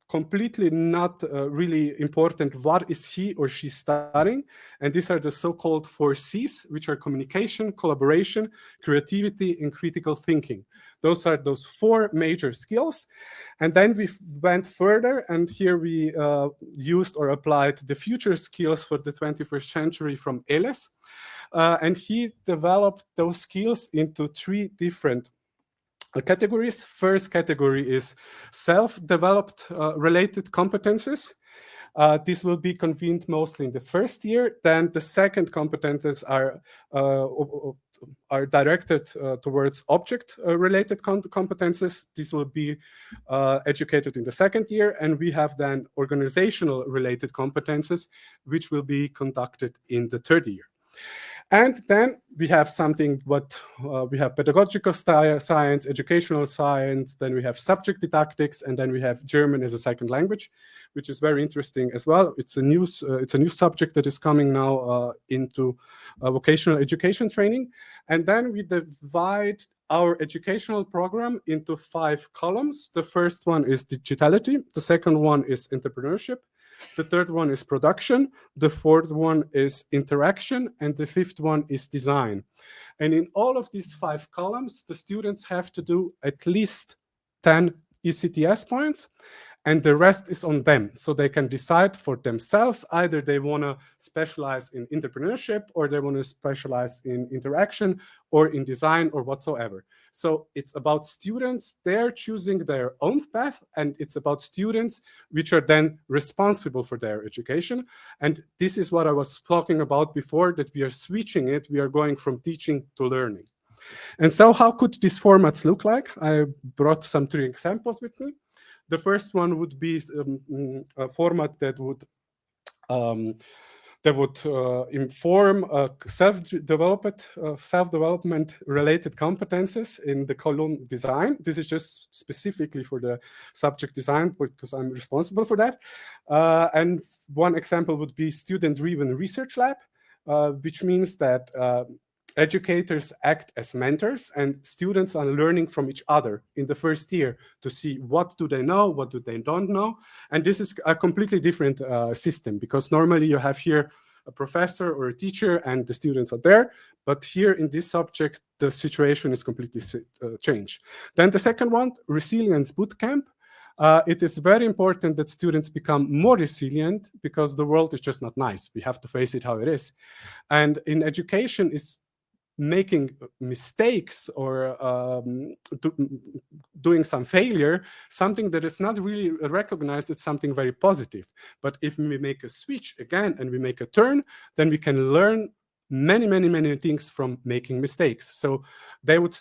Completely not really important what is he or she studying, and these are the so-called 4 C's, which are communication, collaboration, creativity, and critical thinking. Those are those 4 major skills. And then we went further, and here we used or applied the future skills for the 21st century from Eles, and he developed those skills into 3 different categories. First category is self-developed related competences. This will be convened mostly in the first year. Then the second competences are directed towards object-related competences. This will be educated in the second year. And we have then organizational related competences, which will be conducted in the third year. And then we have something what we have pedagogical science, educational science, then we have subject didactics, and then we have German as a second language, which is very interesting as well. It's a new subject that is coming now into vocational education training. And then we divide our educational program into 5 columns. The first one is digitality, the second one is entrepreneurship, the third one is production, the fourth one is interaction, and the fifth one is design. And in all of these 5 columns, the students have to do at least 10 ECTS points, and the rest is on them. So they can decide for themselves, either they want to specialize in entrepreneurship, or they want to specialize in interaction, or in design, or whatsoever. So it's about students, they're choosing their own path, and it's about students which are then responsible for their education. And this is what I was talking about before, that we are switching it, we are going from teaching to learning. And so how could these formats look like? I brought some 3 examples with me. The first one would be a format that would inform self-development related competences in the column design. This is just specifically for the subject design because I'm responsible for that. And one example would be student-driven research lab, which means that educators act as mentors and students are learning from each other in the first year to see what do they know, what do they don't know. And this is a completely different system, because normally you have here a professor or a teacher and the students are there. But here in this subject, the situation is completely changed. Then the second one, resilience bootcamp. It is very important that students become more resilient because the world is just not nice. We have to face it how it is. And in education, it's making mistakes or doing some failure, something that is not really recognized as something very positive. But if we make a switch again and we make a turn, then we can learn many things from making mistakes. So they would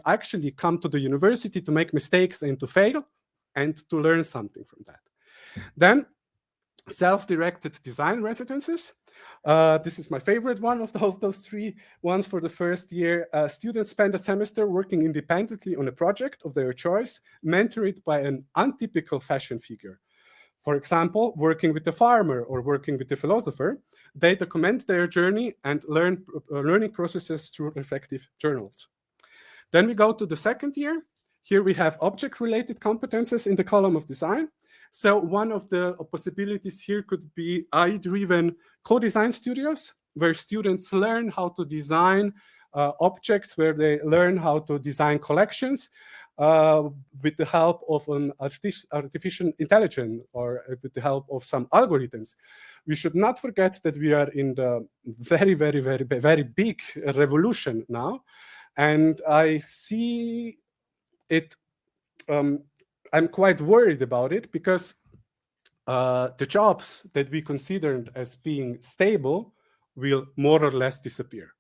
actually come to the university to make mistakes and to fail and to learn something from that. Then self-directed design residences. This is my favorite one of those 3 ones for the first year. Students spend a semester working independently on a project of their choice, mentored by an untypical fashion figure. For example, working with a farmer or working with a philosopher, they document their journey and learn learning processes through reflective journals. Then we go to the second year. Here we have object-related competences in the column of design. So one of the possibilities here could be AI-driven co-design studios, where students learn how to design objects, where they learn how to design collections with the help of an artificial intelligence or with the help of some algorithms. We should not forget that we are in the very big revolution now. And I see it I'm quite worried about it, because the jobs that we considered as being stable will more or less disappear.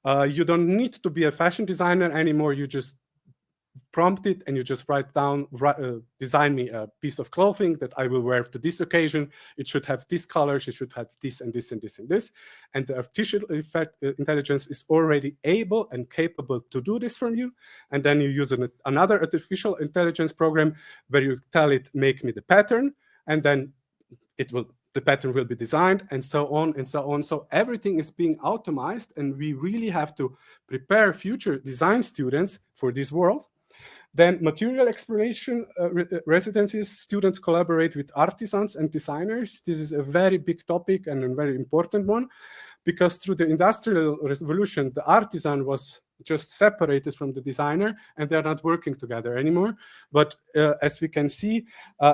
You don't need to be a fashion designer anymore. You just prompt it and you just write down, design me a piece of clothing that I will wear to this occasion. It should have this colors, it should have this and this and this and this. And the artificial intelligence is already able and capable to do this from you. And then you use another artificial intelligence program where you tell it, make me the pattern, and then the pattern will be designed, and so on and so on. So everything is being automated, and we really have to prepare future design students for this world. Then material exploration residencies, students collaborate with artisans and designers. This is a very big topic and a very important one, because through the Industrial Revolution, the artisan was just separated from the designer, and they're not working together anymore. But as we can see,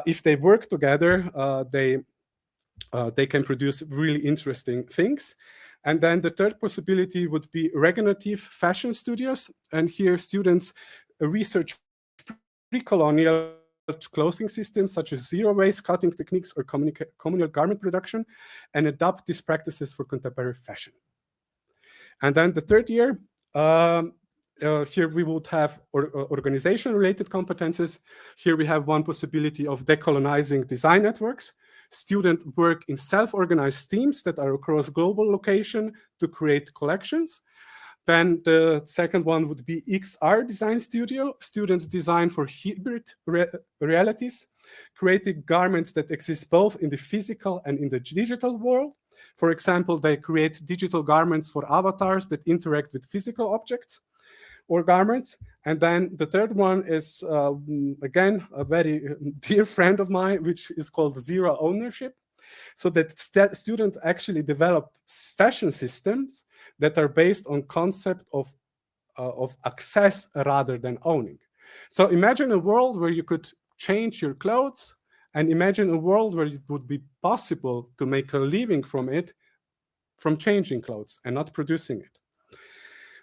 if they work together, they can produce really interesting things. And then the third possibility would be regenerative fashion studios. And here students research pre-colonial clothing systems such as zero-waste cutting techniques or communal garment production, and adopt these practices for contemporary fashion. And then the third year, here we would have organization-related competences. Here we have one possibility of decolonizing design networks. Students work in self-organized teams that are across global location to create collections. Then the second one would be XR Design Studio. Students design for hybrid realities, creating garments that exist both in the physical and in the digital world. For example, they create digital garments for avatars that interact with physical objects or garments. And then the third one is, again, a very dear friend of mine, which is called Zero Ownership. So that students actually develop fashion systems that are based on concept of access rather than owning. So imagine a world where you could change your clothes, and imagine a world where it would be possible to make a living from it, from changing clothes and not producing it.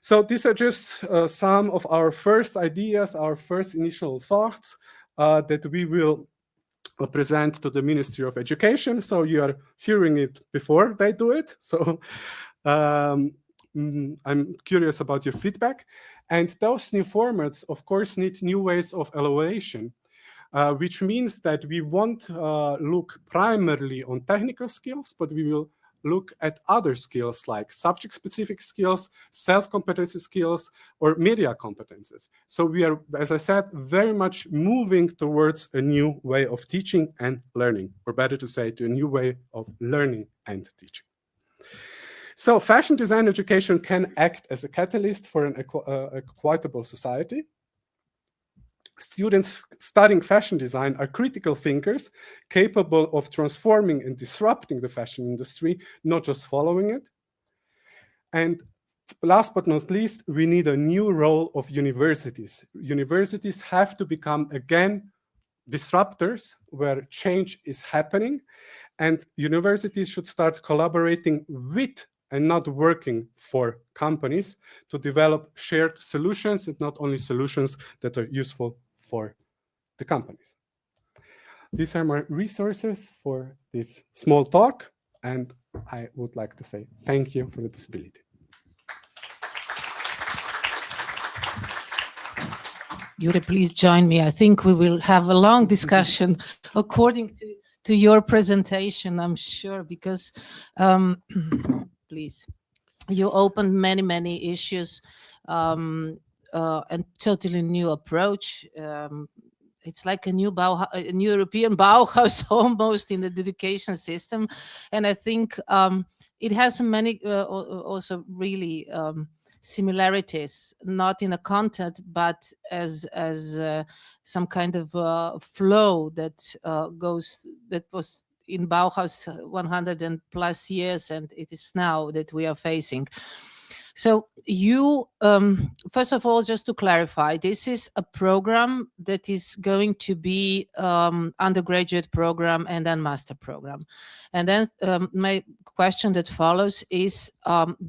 So these are just some of our first ideas, our first initial thoughts that we will present to the Ministry of Education. So you are hearing it before they do it. So I'm curious about your feedback. And those new formats, of course, need new ways of evaluation, which means that we won't look primarily on technical skills, but we will look at other skills like subject-specific skills, self-competency skills, or media competences. So we are, as I said, very much moving towards a new way of teaching and learning, or better to say, to a new way of learning and teaching. So fashion design education can act as a catalyst for an equitable society. Students studying fashion design are critical thinkers, capable of transforming and disrupting the fashion industry, not just following it. And last but not least, we need a new role of universities. Universities have to become, again, disruptors where change is happening, and universities should start collaborating with and not working for companies to develop shared solutions, and not only solutions that are useful for the companies. These are my resources for this small talk, and I would like to say thank you for the possibility. Jure, please join me. I think we will have a long discussion according to your presentation, I'm sure, because please, you opened many issues and totally new approach. It's like a new European Bauhaus almost in the education system, and I think it has many also really similarities, not in a content, but as some kind of flow that was in Bauhaus 100+ years, and it is now that we are facing. So you, first of all, just to clarify, this is a program that is going to be undergraduate program and then master program. And then my question that follows is,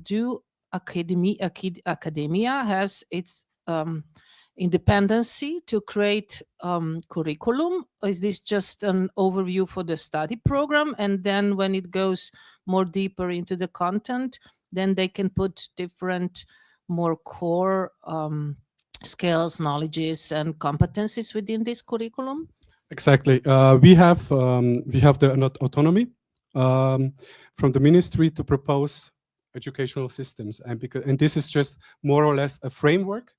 do academia has its independency to create curriculum? Is this just an overview for the study program, and then when it goes more deeper into the content, then they can put different, more core skills, knowledges, and competencies within this curriculum? Exactly. We have the autonomy from the ministry to propose educational systems, and this is just more or less a framework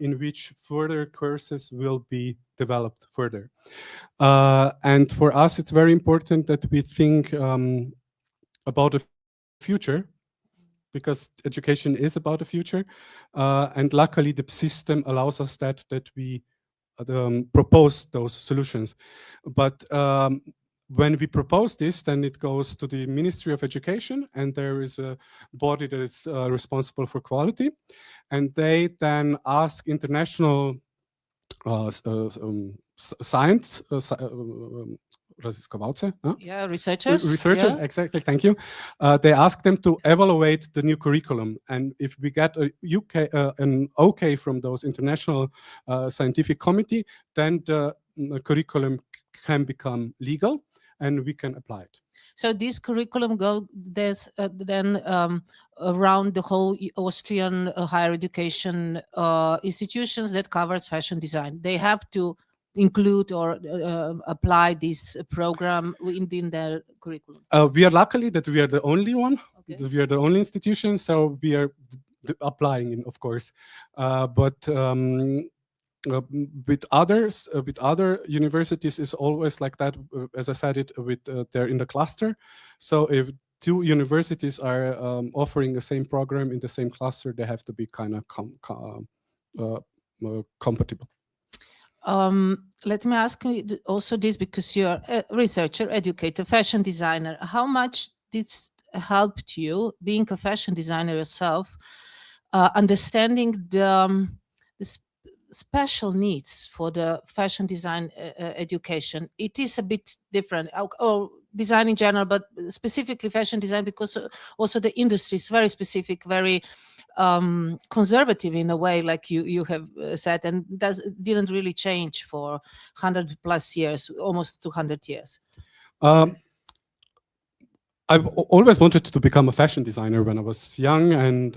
in which further courses will be developed further. And for us, it's very important that we think about the future, because education is about the future. And luckily, the system allows us that we propose those solutions. But when we propose this, then it goes to the Ministry of Education, and there is a body that is responsible for quality. And they then ask international science, raziskave, huh? Yeah, researchers. Researchers, yeah. Exactly, thank you. They ask them to evaluate the new curriculum. And if we get an okay from those international scientific committee, then the curriculum can become legal. and we can apply it. So this curriculum there's then around the whole Austrian higher education institutions that covers fashion design. They have to include or apply this program within their curriculum. We are luckily that we are the only one. Okay. We are the only institution, so we are applying it, of course. With other universities is always like that. As I said, they're in the cluster. So if two universities are offering the same program in the same cluster, they have to be kind of compatible. Let me ask you also this, because you're a researcher, educator, fashion designer. How much this helped you, being a fashion designer yourself, understanding the special needs for the fashion design education? It is a bit different, or design in general, but specifically fashion design, because also the industry is very specific, very conservative in a way, like you have said, and didn't really change for 100+ years, almost 200 years. I've always wanted to become a fashion designer when I was young, and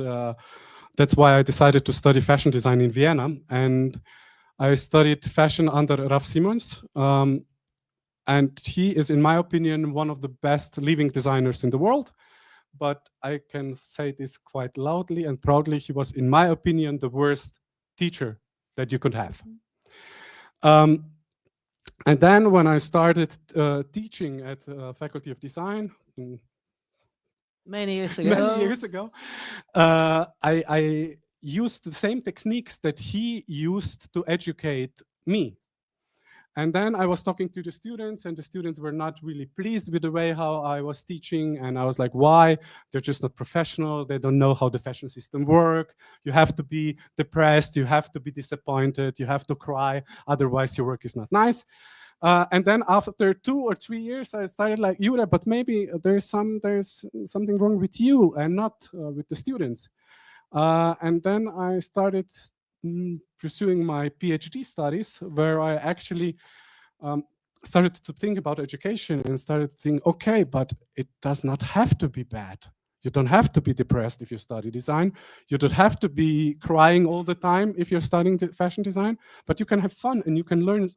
that's why I decided to study fashion design in Vienna. And I studied fashion under 𝗏𝗏𝗏, and he is, in my opinion, one of the best living designers in the world. But I can say this quite loudly and proudly, he was, in my opinion, the worst teacher that you could have. And then when I started teaching at Faculty of Design, many years ago, I used the same techniques that he used to educate me. And then I was talking to the students, and the students were not really pleased with the way how I was teaching. And I was like, why? They're just not professional. They don't know how the fashion system works. You have to be depressed. You have to be disappointed. You have to cry. Otherwise, your work is not nice. And then after 2 or 3 years, I started like, Jure, but maybe there's something wrong with you and not with the students. And then I started pursuing my PhD studies, where I actually started to think about education and started to think, okay, but it does not have to be bad. You don't have to be depressed if you study design. You don't have to be crying all the time if you're studying fashion design, but you can have fun and you can learn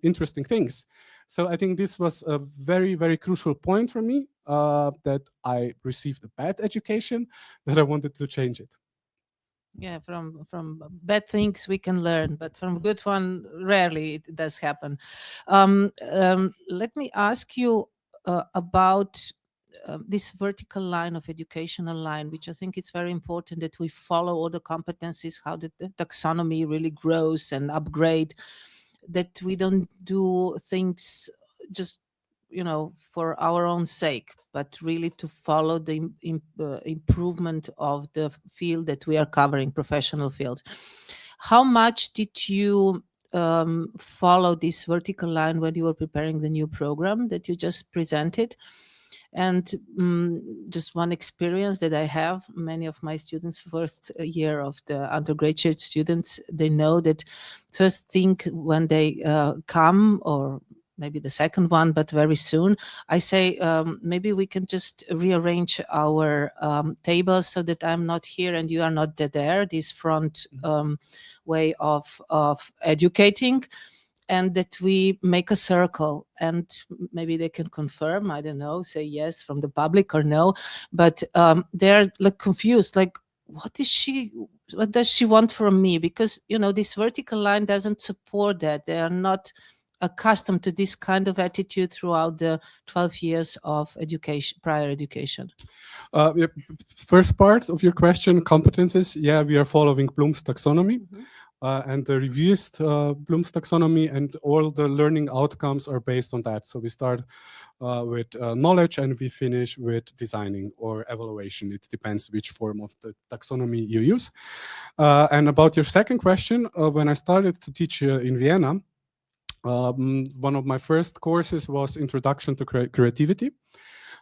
interesting things. So I think this was a very, very crucial point for me, that I received a bad education, that I wanted to change it. Yeah, from bad things we can learn, but from good one, rarely it does happen. Let me ask you about this vertical line of educational line, which I think it's very important that we follow all the competencies, how the taxonomy really grows and upgrade, that we don't do things just, you know, for our own sake, but really to follow the improvement of the field that we are covering, professional field. How much did you follow this vertical line when you were preparing the new program that you just presented? And just one experience that I have, many of my students, first year of the undergraduate students, they know that first thing when they come, or maybe the second one, but very soon, I say, maybe we can just rearrange our tables so that I'm not here and you are not there, this front way of educating, and that we make a circle, and maybe they can confirm, I don't know, say yes from the public or no, but they're like confused, like, what does she want from me? Because, you know, this vertical line doesn't support that. They are not accustomed to this kind of attitude throughout the 12 years of education, prior education. First part of your question, competences. Yeah, we are following Bloom's taxonomy. And the revised Bloom's taxonomy, and all the learning outcomes are based on that. So we start with knowledge and we finish with designing or evaluation. It depends which form of the taxonomy you use. And about your second question, when I started to teach in Vienna, one of my first courses was Introduction to Creativity.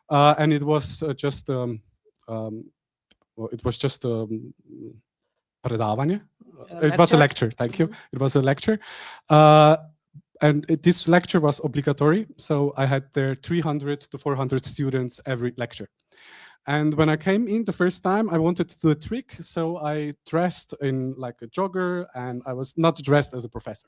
And it was just predavanje. It was a lecture, thank you. It was a lecture. and this lecture was obligatory, so I had there 300 to 400 students every lecture. And when I came in the first time, I wanted to do a trick, so I dressed in like a jogger, and I was not dressed as a professor.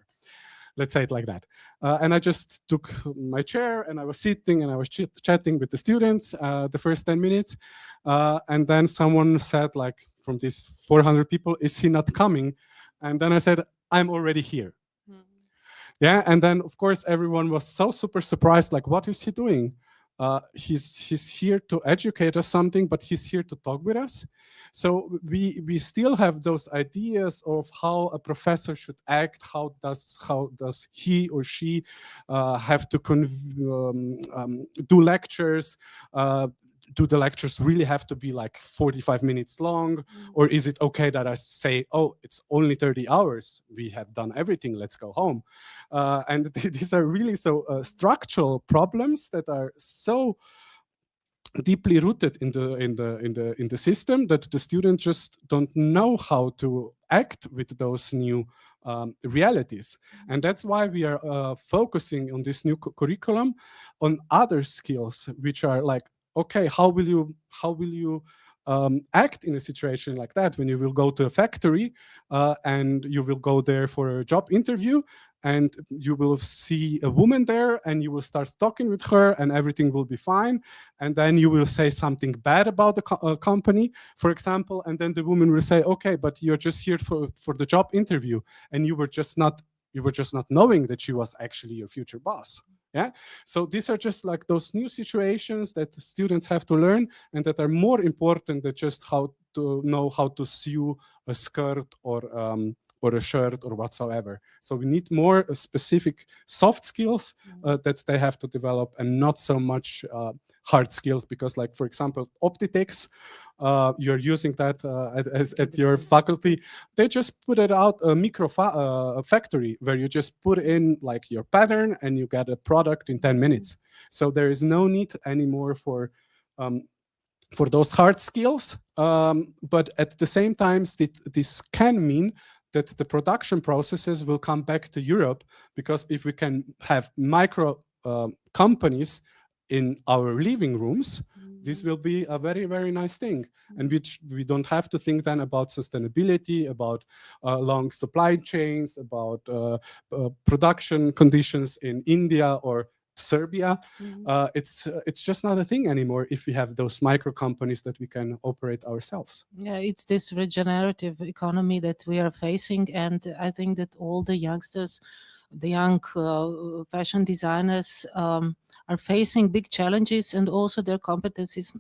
Let's say it like that. And I just took my chair, and I was sitting, and I was chatting with the students the first 10 minutes. And then someone said, like, from these 400 people, is he not coming? And then I said, I'm already here. Yeah, and then of course everyone was so super surprised, like, what is he doing? He's here to educate us something, but he's here to talk with us. So we still have those ideas of how a professor should act. How does he or she have to do lectures? Do the lectures really have to be like 45 minutes long? Or is it okay that I say, oh, it's only 30 hours. We have done everything, let's go home. And these are really so structural problems that are so deeply rooted in the system that the students just don't know how to act with those new realities. And that's why we are focusing on this new curriculum on other skills, which are like, okay, how will you act in a situation like that when you will go to a factory and you will go there for a job interview, and you will see a woman there, and you will start talking with her, and everything will be fine. And then you will say something bad about the company, for example, and then the woman will say, okay, but you're just here for the job interview, and you were just not knowing that she was actually your future boss. Yeah, so these are just like those new situations that the students have to learn, and that are more important than just how to know how to sew a skirt or a shirt or whatsoever. So we need more specific soft skills that they have to develop, and not so much hard skills, because, like, for example, 𝗶𝗶𝗶𝗃𝗃, you're using that at your faculty. They just put it out a micro factory where you just put in like your pattern and you get a product in 10 minutes. So there is no need anymore for those hard skills. But at the same time, this can mean that the production processes will come back to Europe, because if we can have micro companies in our living rooms, this will be a very, very nice thing. And we don't have to think then about sustainability, about long supply chains, about production conditions in India or Serbia. It's just not a thing anymore if we have those micro companies that we can operate ourselves. Yeah, it's this regenerative economy that we are facing, and I think that all the youngsters, the young fashion designers are facing big challenges, and also their competencies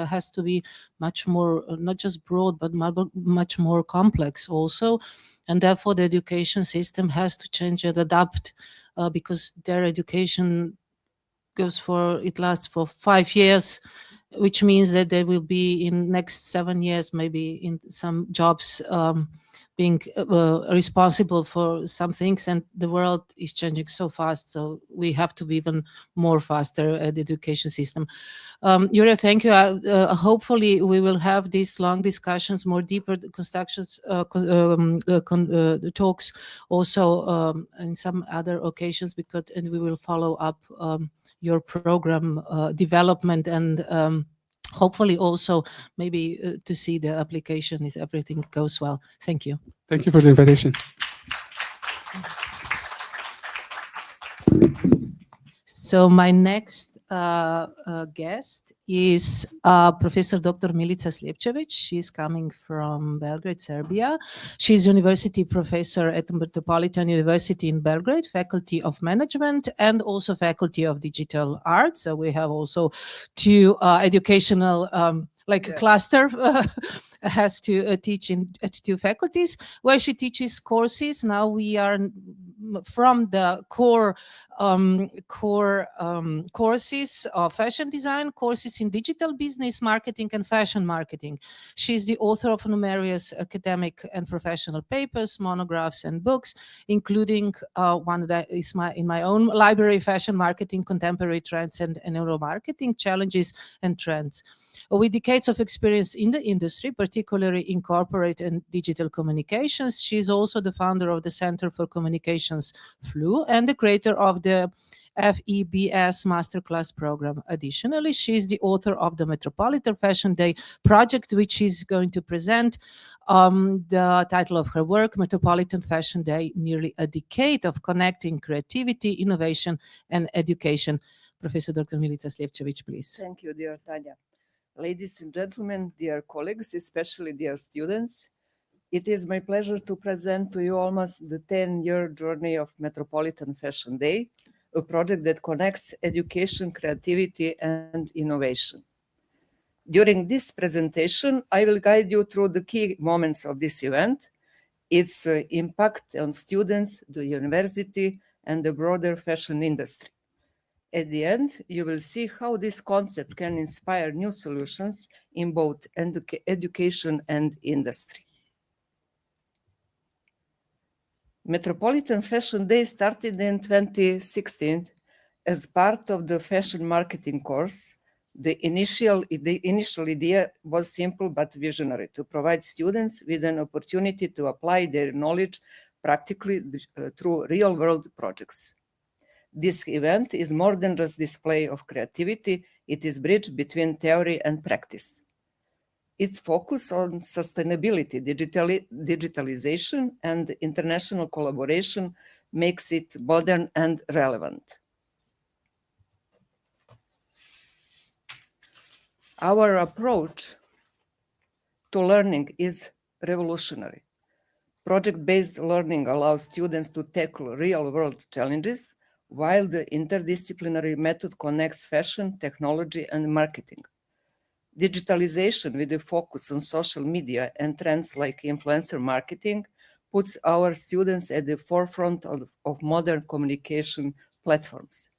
has to be much more, not just broad, but much more complex also. And therefore the education system has to change and adapt, because their education lasts for 5 years, which means that they will be in next 7 years, maybe in some jobs, being responsible for some things, and the world is changing so fast, so we have to be even more faster at the education system. Jure, thank you. Hopefully we will have these long discussions, more deeper constructions, talks also in some other occasions, and we will follow up your program development, and hopefully also maybe to see the application if everything goes well. Thank you. Thank you for the invitation. So my next guest is Professor Dr. 𝗶𝗶𝗃 𝗡𝗱𝗂𝘰. She's coming from Belgrade, Serbia. She's university professor at Metropolitan University in Belgrade, Faculty of Management, and also Faculty of Digital Art. So we have also two educational cluster has to teach at two faculties where she teaches courses. Now we are from the core core courses of fashion design, courses in digital business marketing and fashion marketing. She's the author of numerous academic and professional papers, monographs and books, including one that is in my own library, Fashion Marketing, Contemporary Trends and Neuromarketing Challenges and Trends. With decades of experience in the industry, particularly in corporate and digital communications, she is also the founder of the Center for Communications 𝗨𝗲 and the creator of the FEBS Masterclass program. Additionally, she is the author of the Metropolitan Fashion Day project, which is going to present the title of her work, Metropolitan Fashion Day, nearly a decade of connecting creativity, innovation, and education. Professor Dr. 𝗵𝗸𝗀𝗃𝗱𝗃 𝗵𝗀, please. Thank you, dear Tanja. Ladies and gentlemen, dear colleagues, especially dear students, it is my pleasure to present to you almost the 10-year journey of Metropolitan Fashion Day, a project that connects education, creativity, and innovation. During this presentation, I will guide you through the key moments of this event, its impact on students, the university, and the broader fashion industry. At the end, you will see how this concept can inspire new solutions in both education and industry. Metropolitan Fashion Day started in 2016 as part of the fashion marketing course. The initial idea was simple but visionary: to provide students with an opportunity to apply their knowledge practically through real-world projects. This event is more than just display of creativity, it is bridge between theory and practice. Its focus on sustainability, digitalization, and international collaboration makes it modern and relevant. Our approach to learning is revolutionary. Project-based learning allows students to tackle real-world challenges, while the interdisciplinary method connects fashion, technology, and marketing. Digitalization, with a focus on social media and trends like influencer marketing, puts our students at the forefront of modern communication platforms.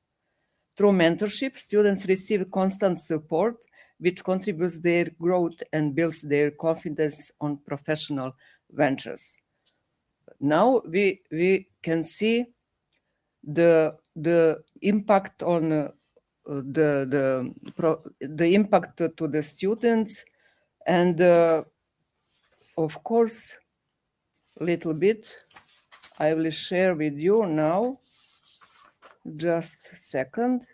Through mentorship, students receive constant support, which contributes their growth and builds their confidence on professional ventures. Now we can see the impact on the impact to the students, and of course, little bit I will share with you now. Just a second.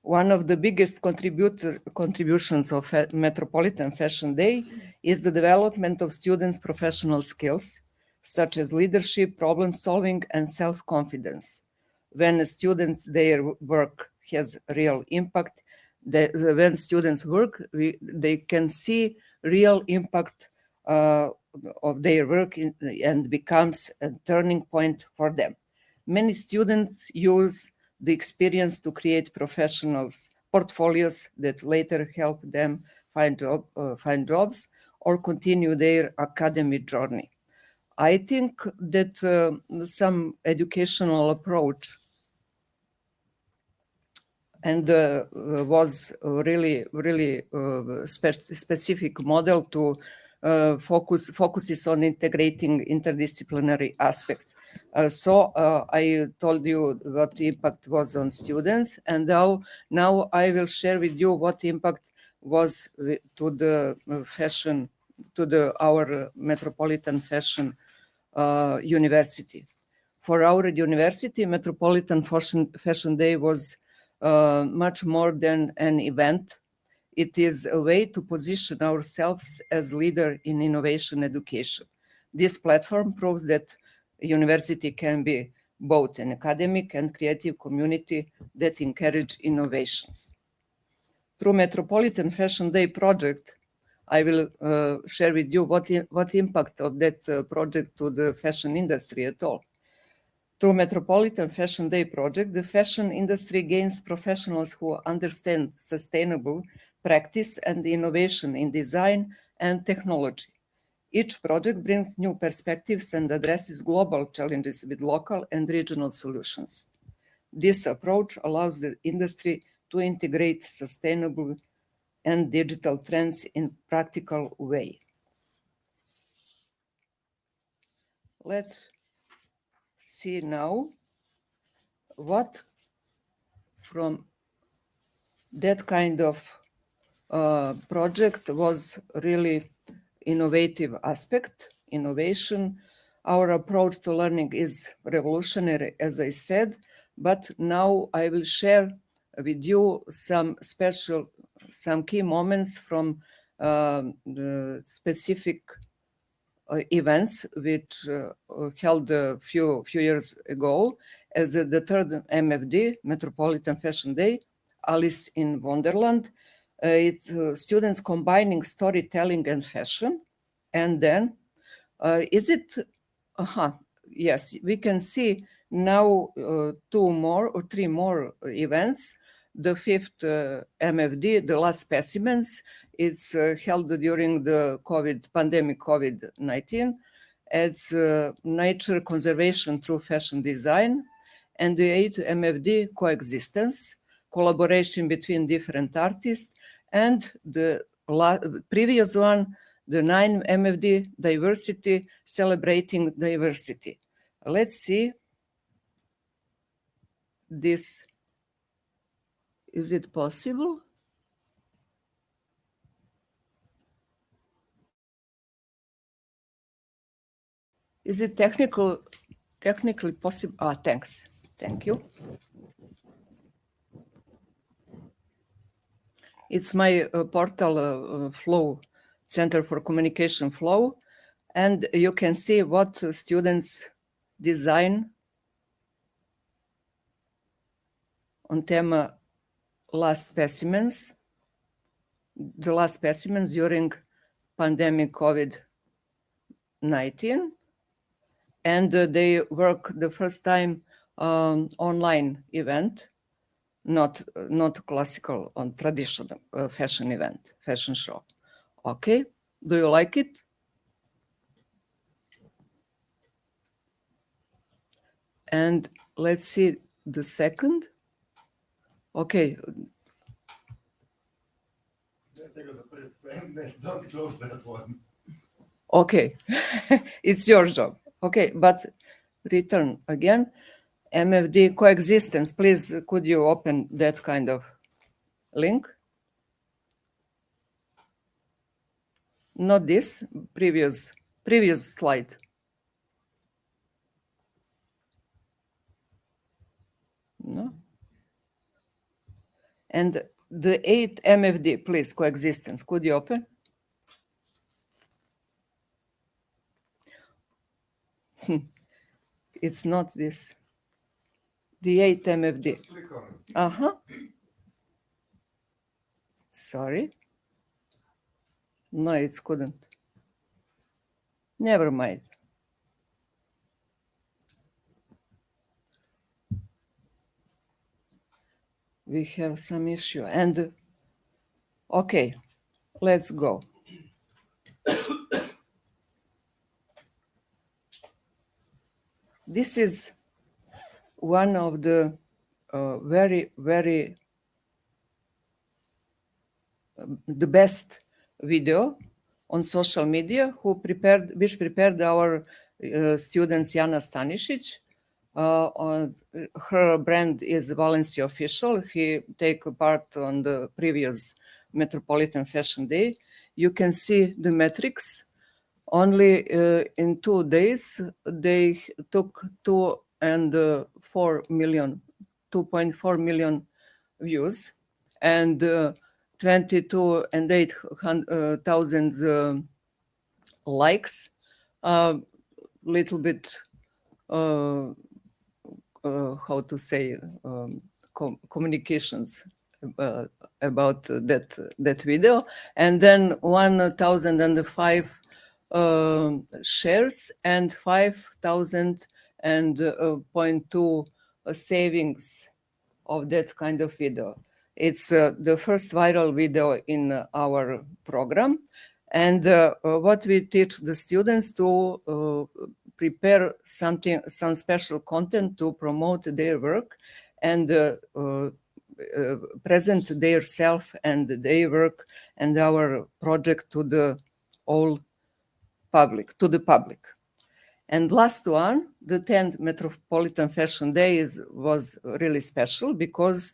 One of the biggest contributions of Metropolitan Fashion Day is the development of students' professional skills, such as leadership, problem solving, and self-confidence. When students, their work has real impact, when students work, they can see real impact of their work and becomes a turning point for them. Many students use the experience to create professionals' portfolios that later help them find jobs or continue their academic journey. I think that some educational approach and was really specific model to focuses on integrating interdisciplinary aspects. So I told you what the impact was on students, and now I will share with you what impact was to the fashion, to our Metropolitan Fashion University. For our university, Metropolitan Fashion Day was much more than an event. It is a way to position ourselves as leader in innovation education. This platform proves that a university can be both an academic and creative community that encourage innovations. Through Metropolitan Fashion Day project, I will share with you what impact of that project to the fashion industry at all. Through Metropolitan Fashion Day project, the fashion industry gains professionals who understand sustainable practice and innovation in design and technology. Each project brings new perspectives and addresses global challenges with local and regional solutions. This approach allows the industry to integrate sustainable and digital trends in practical way. Let's see now what from that kind of project was really innovative aspect, innovation. Our approach to learning is revolutionary, as I said, but now I will share with you some key moments from the specific events which held a few years ago as the third MFD, Metropolitan Fashion Day, Alice in Wonderland. It's students combining storytelling and fashion. And then, yes, we can see now 2 more or 3 more events. The fifth MFD, the last specimens, it's held during the pandemic COVID-19. It's nature conservation through fashion design. And the 8th MFD, coexistence, collaboration between different artists. And the previous one, the 9th MFD, diversity, celebrating diversity. Let's see this. Is it possible? Is it technically possible? Thanks. Thank you. It's my portal Flow, Center for Communication Flow. And you can see what students design on theme last specimens, the last specimens during pandemic COVID-19. And they work the first time online event, not classical, on traditional fashion event, fashion show. Okay, do you like it? And let's see the second. Okay. Don't close that one. Okay, it's your job. Okay, but return again. MFD coexistence, please, could you open that kind of link? Not this, previous slide. No. And the 8th MFD, please, coexistence, could you open? It's not this. The 8th MFD. Just click on it. Sorry. No, it couldn't. Never mind. We have some issue. And okay, let's go. This is one of the the best video on social media which prepared our students Jana Stanišić. Her brand is 𝗶𝗵𝗫 Official. He take part on the previous Metropolitan Fashion Day. You can see the metrics. Only in 2 days, they took 2.4 million views and 22,800 likes. Little bit, how to say, communications about that video, and then 1,005 shares and 5,000.2 savings of that kind of video. It's the first viral video in our program, And what we teach the students to prepare some special content to promote their work and present their self and their work and our project to the all public, to the public. And last one, the 10th Metropolitan Fashion Day was really special because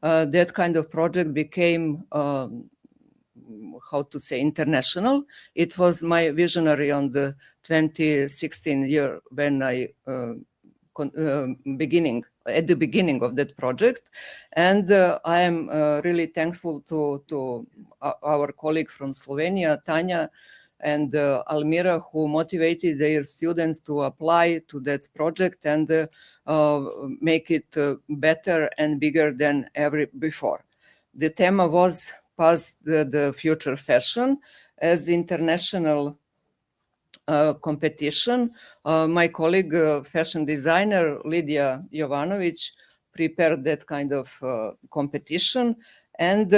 that kind of project became, how to say, international. It was my visionary on the 2016 year when I at the beginning of that project. And I am really thankful to our colleague from Slovenia, Tanja, and 𝗚𝗵𝗲, who motivated their students to apply to that project and make it better and bigger than ever before. The theme was past the future fashion as international competition. My colleague, fashion designer Lidija Jovanović, prepared that kind of competition. And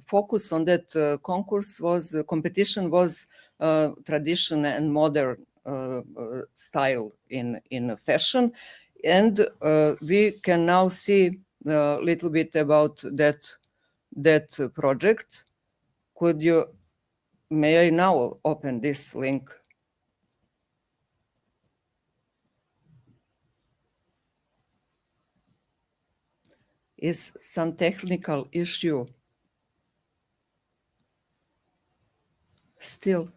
focus on that competition was tradition and modern style in fashion. And we can now see a little bit about that project. May I now open this link? Is some technical issue still?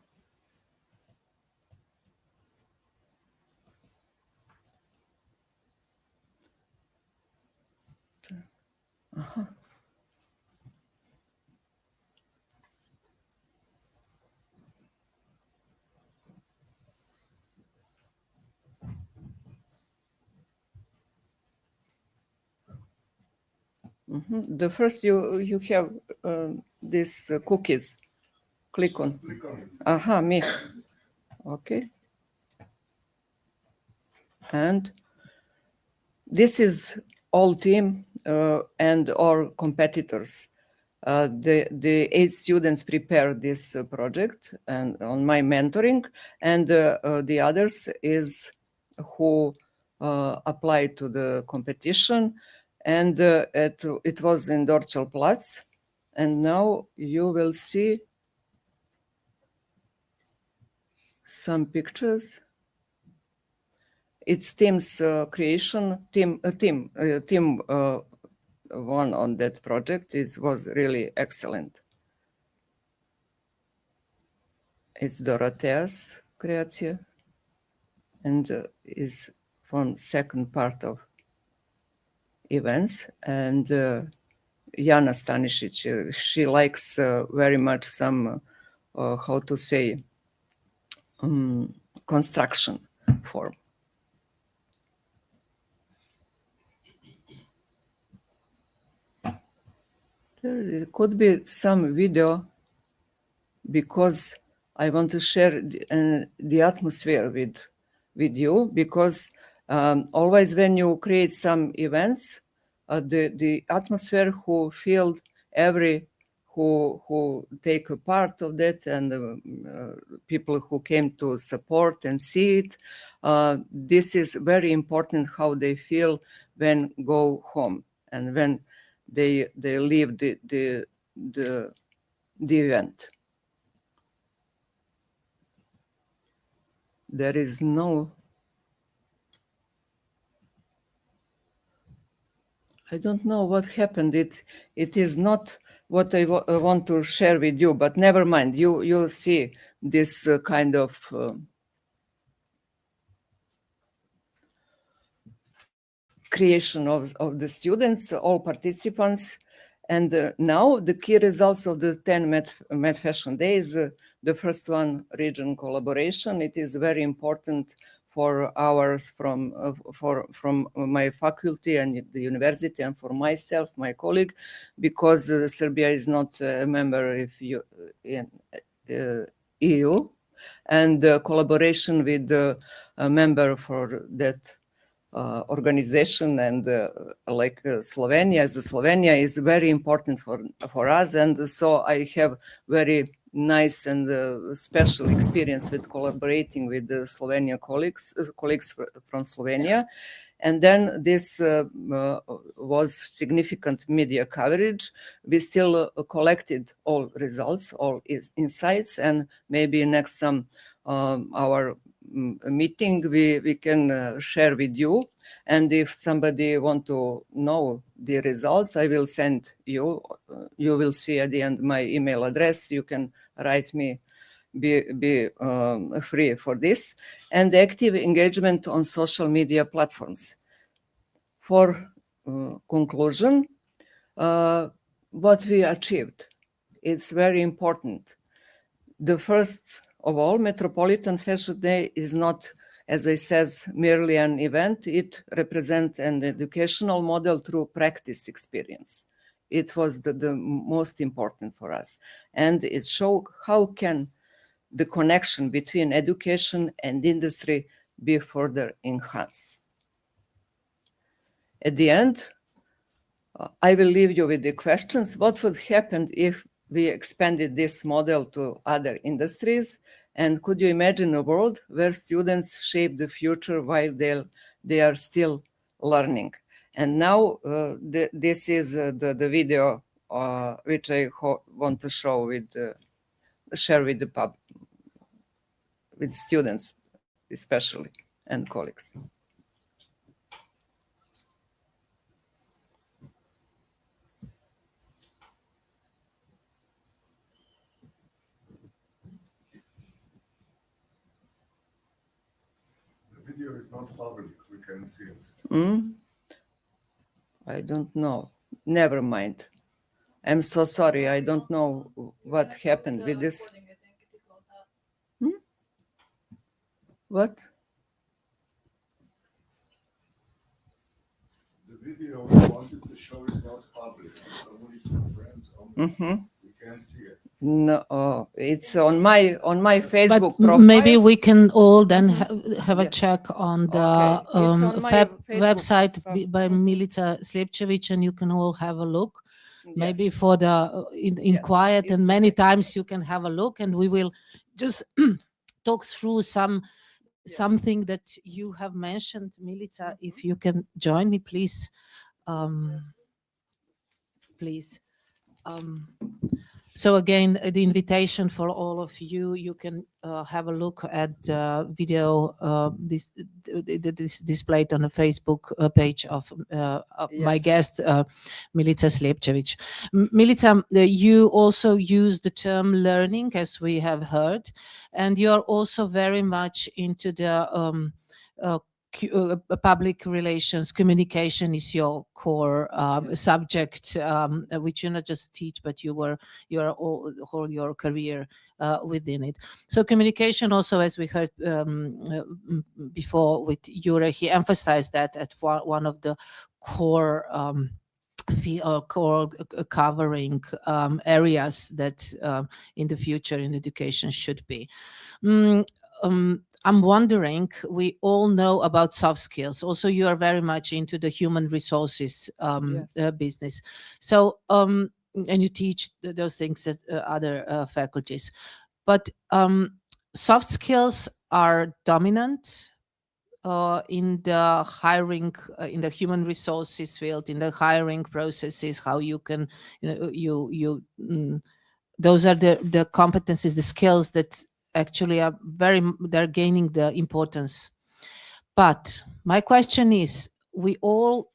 The first you have these cookies. Click on. Me. Okay. And this is all team and all competitors. The 8 students prepared this project and on my mentoring, and the others is who applied to the competition. And it was in 𝗨𝗃𝗱𝗂𝗃. And now you will see some pictures. It's team's creation. Team won on that project. It was really excellent. It's 𝗨𝗃𝗱𝗂𝗃𝗃 creație, and is from second part of events. And Jana Stanišić, she likes very much some, how to say, construction form. There could be some video because I want to share the atmosphere with you, because always when you create some events, the atmosphere who feel who take a part of that, and people who came to support and see it, this is very important how they feel when go home and when they leave the event. There is no, I don't know what happened. It is not what I want to share with you, but never mind. You'll see this kind of creation of the students, all participants. And now the key results of the 10 Med Fashion Days. The first one, region collaboration. It is very important for ours from my faculty and the university, and for myself, my colleague, because Serbia is not a member in EU, and collaboration with the member for that organization, and like Slovenia, as Slovenia is very important for us. And so I have very nice and special experience with collaborating with the Slovenia colleagues from Slovenia. And then this was significant media coverage. We still collected all results, all insights, and maybe next our meeting we can share with you. And if somebody want to know the results, I will send you. You will see at the end my email address. You can write me. Be free for this. And active engagement on social media platforms. For conclusion, what we achieved, it's very important. The first of all, Metropolitan Fashion Day is not, as I says, merely an event. It represents an educational model through practice experience. It was the most important for us. And it showed how can the connection between education and industry be further enhanced. At the end, I will leave you with the questions. What would happen if we expanded this model to other industries? And could you imagine a world where students shape the future while they are still learning? And now this is the video which I want to show share with the with students especially and colleagues. The video is not public, we can see it. I don't know. Never mind. I'm so sorry. I don't know what happened with this. What? The video we wanted to show is not public. It's only for friends only. We can't see it. No, it's on my Facebook But profile. maybe we can all then have a check on the Okay. It's on my Facebook website by profile. 𝗨𝗱𝗂𝗃𝗱𝗃, and you can all have a look. Maybe Yes. for the in Yes, quiet, and it's many okay. times you can have a look, and we will just talk through something that you have mentioned. Milica, if you can join me, please. Please. So again, the invitation for all of you, you can have a look at video this displayed on the Facebook page of my Yes. guest, Milica 𝗨𝗱𝗂𝗃. Milica, you also use the term learning, as we have heard, and you are also very much into the public relations. Communication is your core subject, which you not just teach, but you are all your career within it. So communication also, as we heard before with Jure, he emphasized that at one of the core covering areas that in the future in education should be. I'm wondering, we all know about soft skills. Also, you are very much into the human resources business. So, and you teach those things at other faculties. But soft skills are dominant in the hiring, in the human resources field, in the hiring processes, how you can, those are the competencies, the skills that actually are they're gaining the importance. But my question is, we all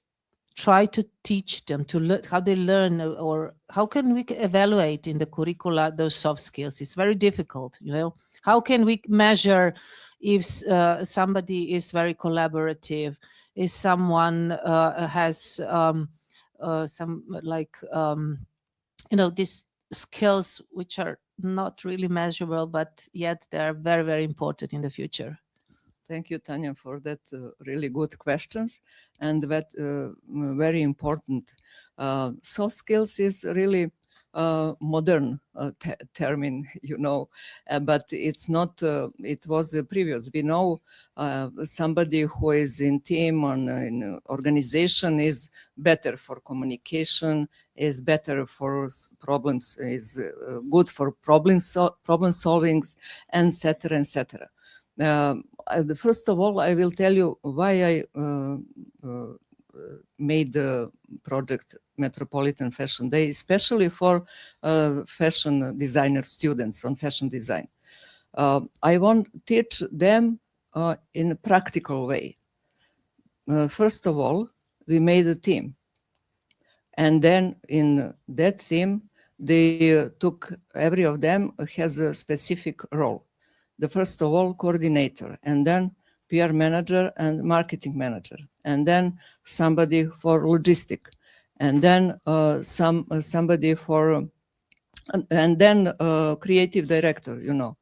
try to teach them to learn how they learn, or how can we evaluate in the curricula those soft skills? It's very difficult, How can we measure if somebody is very collaborative, if someone has some these skills which are not really measurable, but yet they're very, very important in the future? Thank you, Tanja, for that really good questions, and that very important. Soft skills is really modern term, you know, but it's not, it was previous. We know somebody who is in team on in organization is better for communication, is better for problems, is good for problem solving, etc., etc. First of all, I will tell you why I made the project Metropolitan Fashion Day, especially for fashion designer students on fashion design. I want to teach them in a practical way. First of all, we made a team. And then in that team, they took, every of them has a specific role. The first of all, coordinator, and then PR manager and marketing manager, and then somebody for logistic, and then somebody for, and then creative director, you know.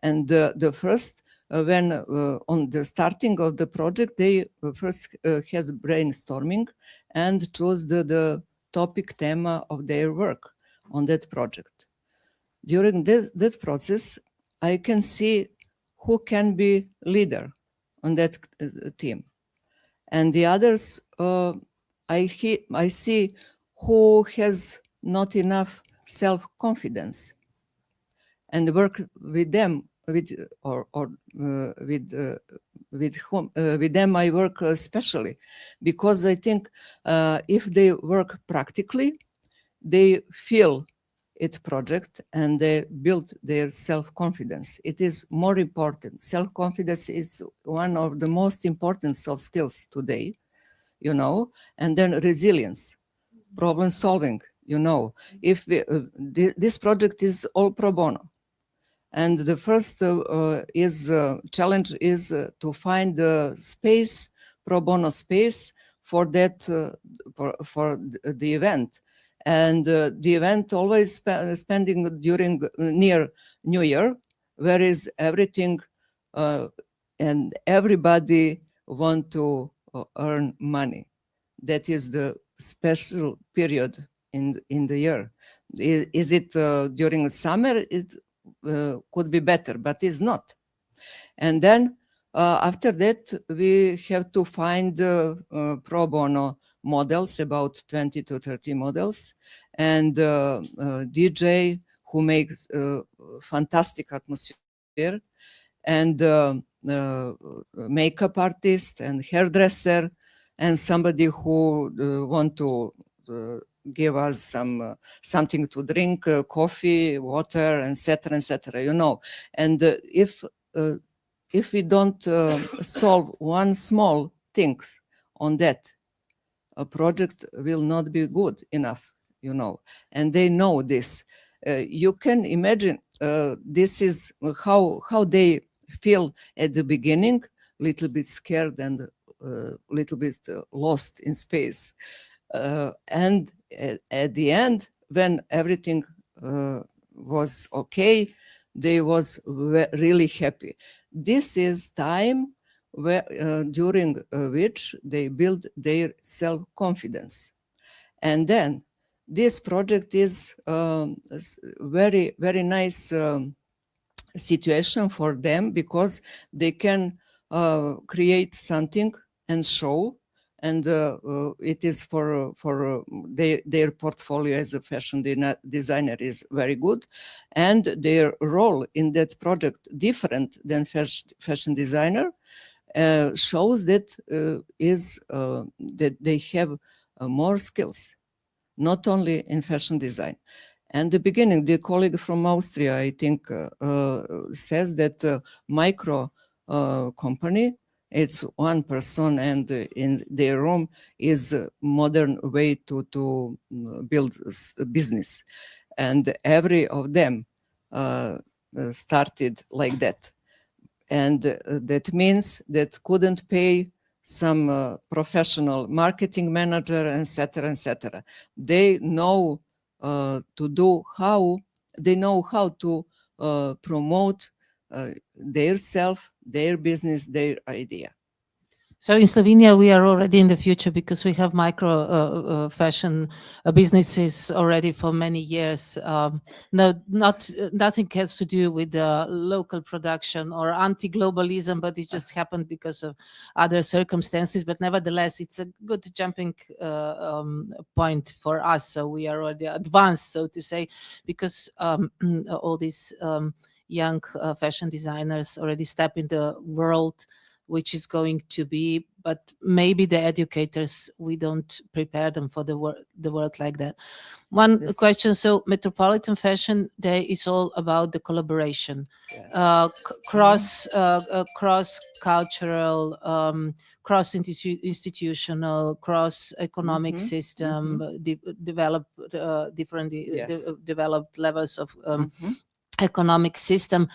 And the first, when on the starting of the project, they first has brainstorming and chose the topic theme of their work on that project. During that process, I can see who can be leader on that team. And the others, I see who has not enough self-confidence, and work with them, with them I work especially, because I think if they work practically, they feel it project and they build their self-confidence. It is more important. Self-confidence is one of the most important soft skills today, you know, and then resilience, problem solving, you know. If we, this project is all pro bono. And the first challenge is to find the space, pro bono space for that, for the event. And the event always spending during near New Year, where is everything and everybody want to earn money. That is the special period in the year. Is it during the summer? It could be better, but it's not. And then after that, we have to find pro bono models, about 20 to 30 models, and DJ who makes fantastic atmosphere, and makeup artist and hairdresser, and somebody who want to give us something to drink, coffee, water, etc., you know. And if we don't solve one small thing on that, a project will not be good enough, you know, and they know this. You can imagine this is how they feel at the beginning, little bit scared and little bit lost in space. And at the end, when everything was okay, they was really happy. This is time where, during which they build their self-confidence. And then this project is very, very nice situation for them, because they can create something and show, and it is for their portfolio as a fashion designer is very good, and their role in that project different than fashion designer shows that that they have more skills, not only in fashion design. And the beginning, the colleague from Austria, I think, says that micro company, it's one person, and in their room is a modern way to build a business. And every of them started like that. And that means that couldn't pay some professional marketing manager, etc., etc. They know to do how, they know how to promote their self, their business, their idea. So in Slovenia, we are already in the future because we have micro fashion businesses already for many years. Nothing has to do with local production or anti-globalism, but it just happened because of other circumstances. But nevertheless, it's a good jumping point for us. So we are already advanced, so to say, because all these young fashion designers already step in the world which is going to be, but maybe the educators, we don't prepare them for the world like that. One question, so Metropolitan Fashion Day is all about the collaboration, cross-cultural, cross-institutional, cross-economic system, developed developed levels of economic system.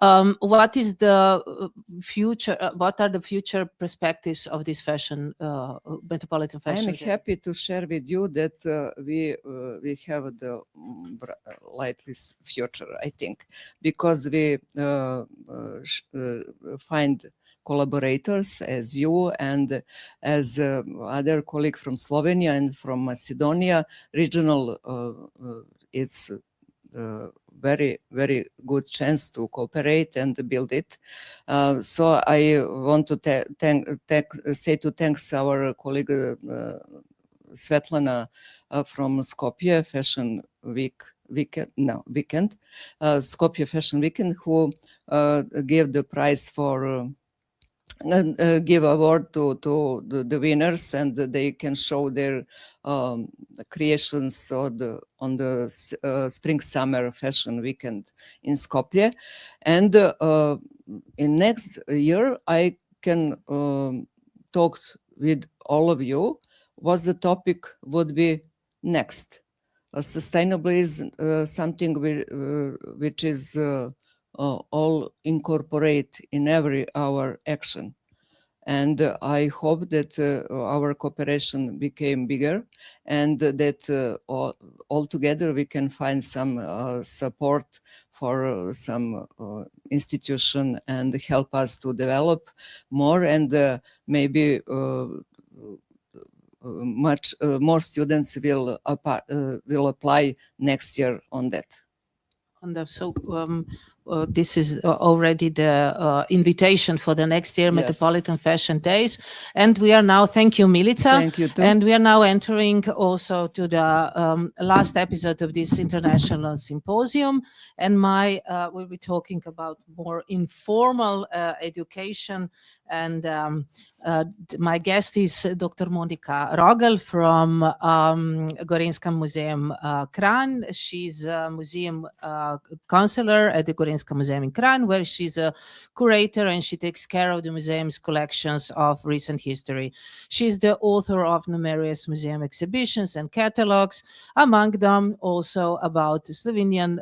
What is the future? What are the future perspectives of this fashion, Metropolitan Fashion I'm Day? happy to share with you that we have the lightest future, I think, because we find collaborators as you and as other colleague from Slovenia and from Macedonia. Regional, it's very, very good chance to cooperate and build it. So I want to thanks our colleague Svetlana from Skopje Fashion Weekend, Skopje Fashion Weekend, who gave the prize for give award to the winners, and they can show their creations on the spring-summer fashion weekend in Skopje. And in next year, I can talk with all of you what the topic would be next. Sustainable is something which is all incorporate in every our action. And I hope that our cooperation became bigger and that all together we can find some support for some institution and help us to develop more, and maybe much more students will apply next year on that. So this is already the invitation for the next year, Metropolitan Fashion Days. And we are now, thank you, Milica. Thank you too. And we are now entering also to the last episode of this international symposium. And we'll be talking about more informal education. And my guest is Dr. Monika Rogel from Gorenjska Muzeum Kranj. She's a museum counselor at the Gorenjska Museum in Kranj, where she's a curator and she takes care of the museum's collections of recent history. She's the author of numerous museum exhibitions and catalogs, among them also about Slovenian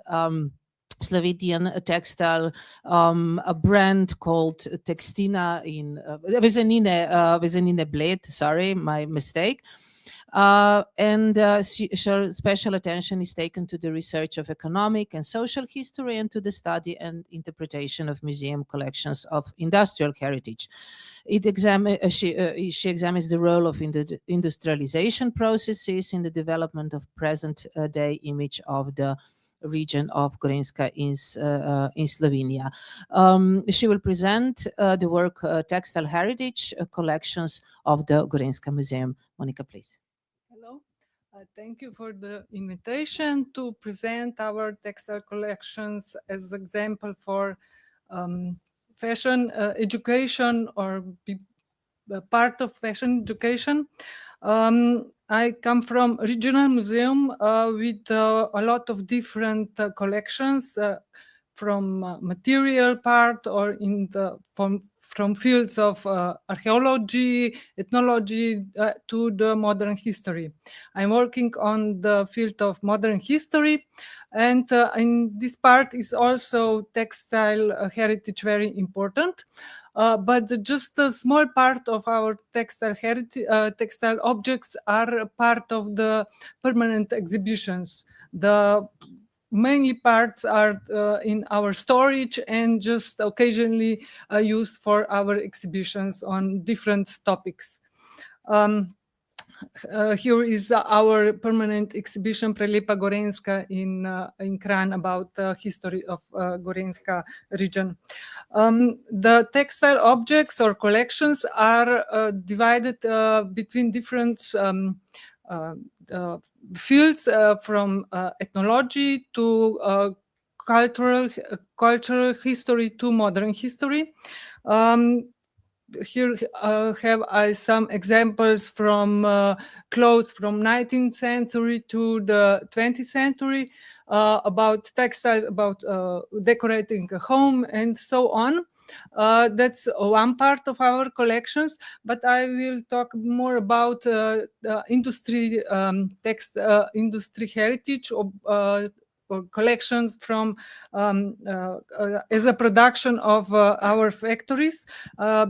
textile, a brand called Textina in Vezenine Bled, sorry, my mistake. And special attention is taken to the research of economic and social history and to the study and interpretation of museum collections of industrial heritage. She examines the role of industrialization processes in the development of present-day image of the region of Gorenjska in Slovenia. She will present the work Textile Heritage Collections of the Gorenjska Museum. Monika, please. Hello. Thank you for the invitation to present our textile collections as example for fashion education or part of fashion education. I come from regional museum with a lot of different collections from material part or from fields of archaeology, ethnology to the modern history. I'm working on the field of modern history, and in this part is also textile heritage very important. But just a small part of our textile heritage, textile objects are part of the permanent exhibitions. The mainly parts are in our storage and just occasionally used for our exhibitions on different topics. Here is our permanent exhibition 𝗨𝗶𝗵𝗵𝗇 Gorenjska in Kranj about the history of Gorenjska region. The textile objects or collections are divided between different fields from ethnology to cultural history to modern history. Here have I some examples from clothes from 19th century to the 20th century, about textiles, about decorating a home and so on. That's one part of our collections, but I will talk more about industry industry heritage collections from as a production of our factories,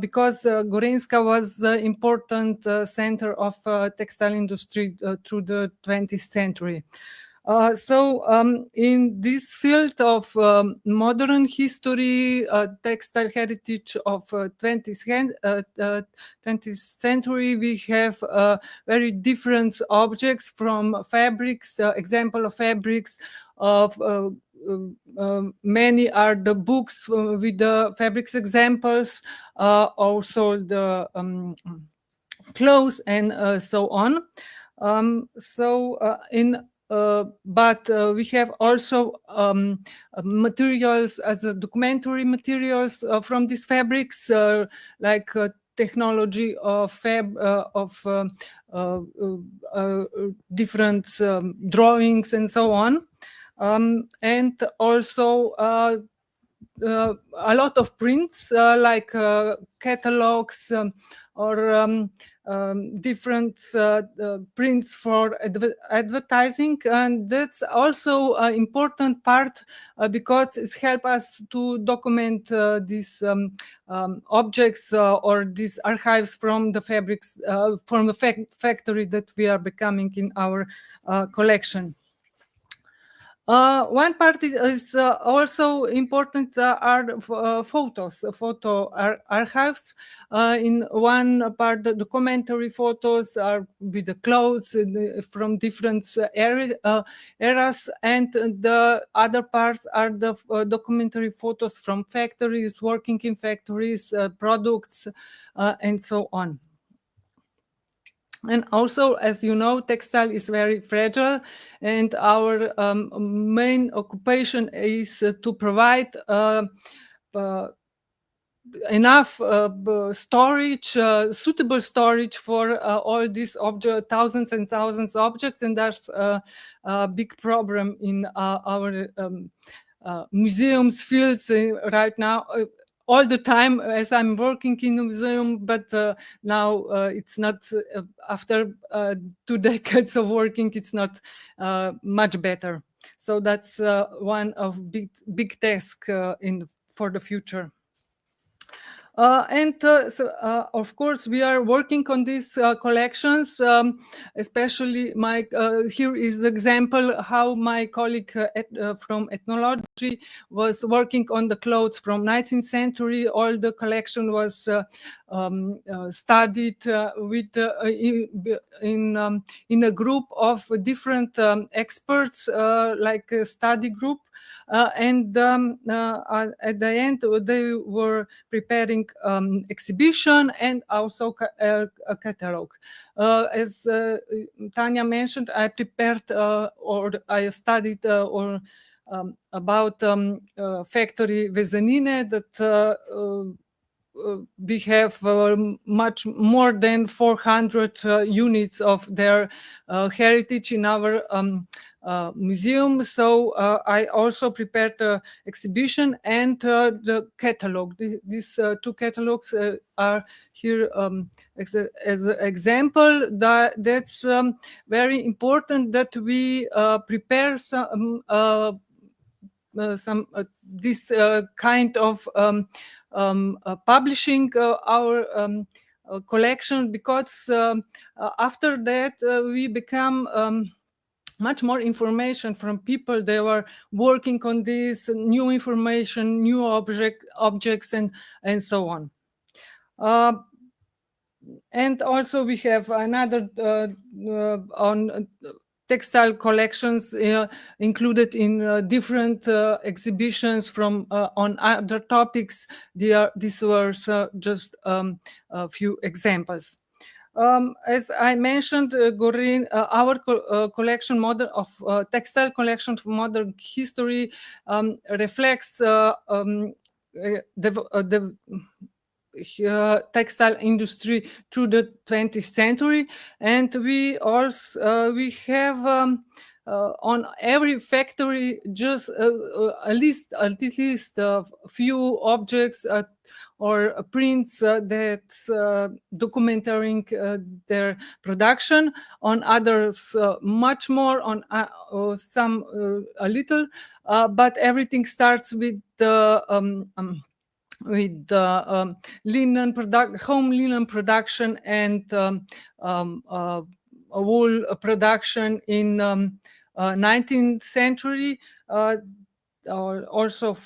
because Gorenjska was an important center of textile industry through the 20th century. In this field of modern history, textile heritage of 20th century, we have very different objects from fabrics, example of fabrics of many are the books with the fabrics examples, also the clothes and so on. But we have also materials as documentary materials from these fabrics, like technology of different drawings and so on. And also a lot of prints, like catalogs or different prints for advertising, and that's also an important part because it helps us to document these objects or these archives from the fabrics from the factory that we are becoming in our collection. One part is also important are photos, photo archives. In one part, the documentary photos are with the clothes from different eras, and the other parts are the documentary photos from factories, working in factories, products, and so on. And also, as you know, textile is very fragile, and our main occupation is to provide enough storage, suitable storage for all these thousands and thousands of objects, and that's a big problem in our museums fields right now. All the time, as I'm working in the museum, but now it's not, after 2 decades of working, it's not much better. So that's one of big tasks for the future. Of course, we are working on these collections, especially here is the example how my colleague from ethnology was working on the clothes from 19th century. All the collection was studied in a group of different experts, like a study group. And at the end, they were preparing exhibition and also a catalog. As Tanja mentioned, I prepared or I studied about factory Vezenine that we have much more than 400 units of their heritage in our museum. So I also prepared the exhibition and the catalog. These 2 catalogs are here as an example. That's very important that we prepare this kind of publishing our collection, because after that we become much more information from people. They were working on this new information, new objects, and so on. And also we have another on textile collections included in different exhibitions from on other topics. These were just a few examples. As I mentioned, our collection model of textile collection for modern history reflects the textile industry through the 20th century, and we also we have on every factory just at least a few objects or prints that documenting their production. On others, much more. On some a little, but everything starts with the home linen production and wool production in 19th century, also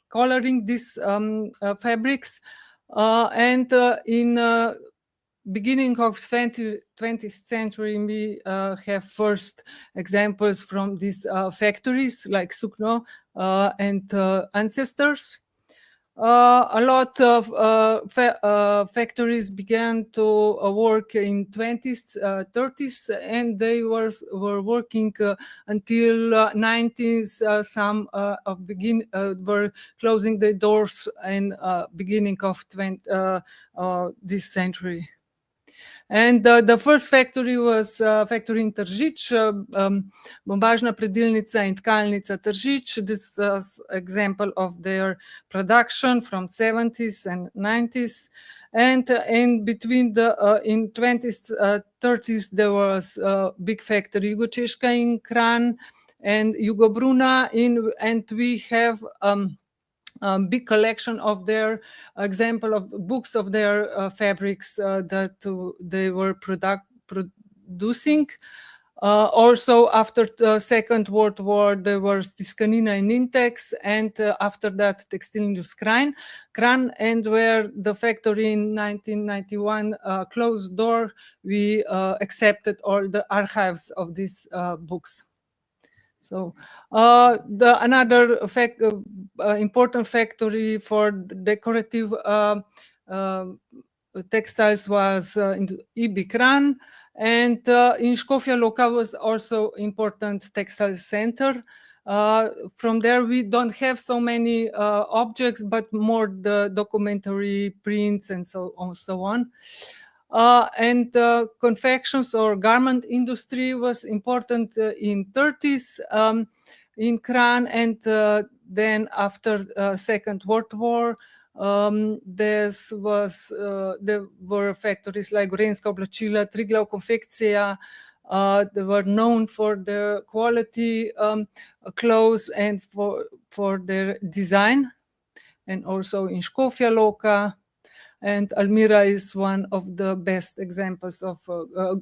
coloring these fabrics, and in beginning of 20th century we have first examples from these factories like Sukno and Ancestors. A lot of factories began to work in 20s, 30s, and they were working until 90s. Some were closing their doors in beginning of this century. And the first factory was factory in 𝗃𝗃𝗃𝗃, bombažna predilnica in tkalnica 𝗃𝗃𝗃. This is example of their production from 70s and 90s. And in between the in 20s, 30s, there was a big factory Jugočeška in Kranj and Jugobruna and we have big collection of their example of books of their fabrics that they were producing. Also, after the Second World War, there was Tiskanina in Intex, and after that, Tekstilni Kranj, and where the factory in 1991 closed door, we accepted all the archives of these books. So another important factory for decorative textiles was in Kranj, and in Škofja Loka was also important textile center. From there, we don't have so many objects, but more the documentary prints and so on. And confections or garment industry was important in 30s in Kranj, and then after Second World War, there were factories like Gorenjska oblačila, Triglav konfekcija. They were known for their quality clothes and for their design, and also in Škofja Loka. And Almira is one of the best examples of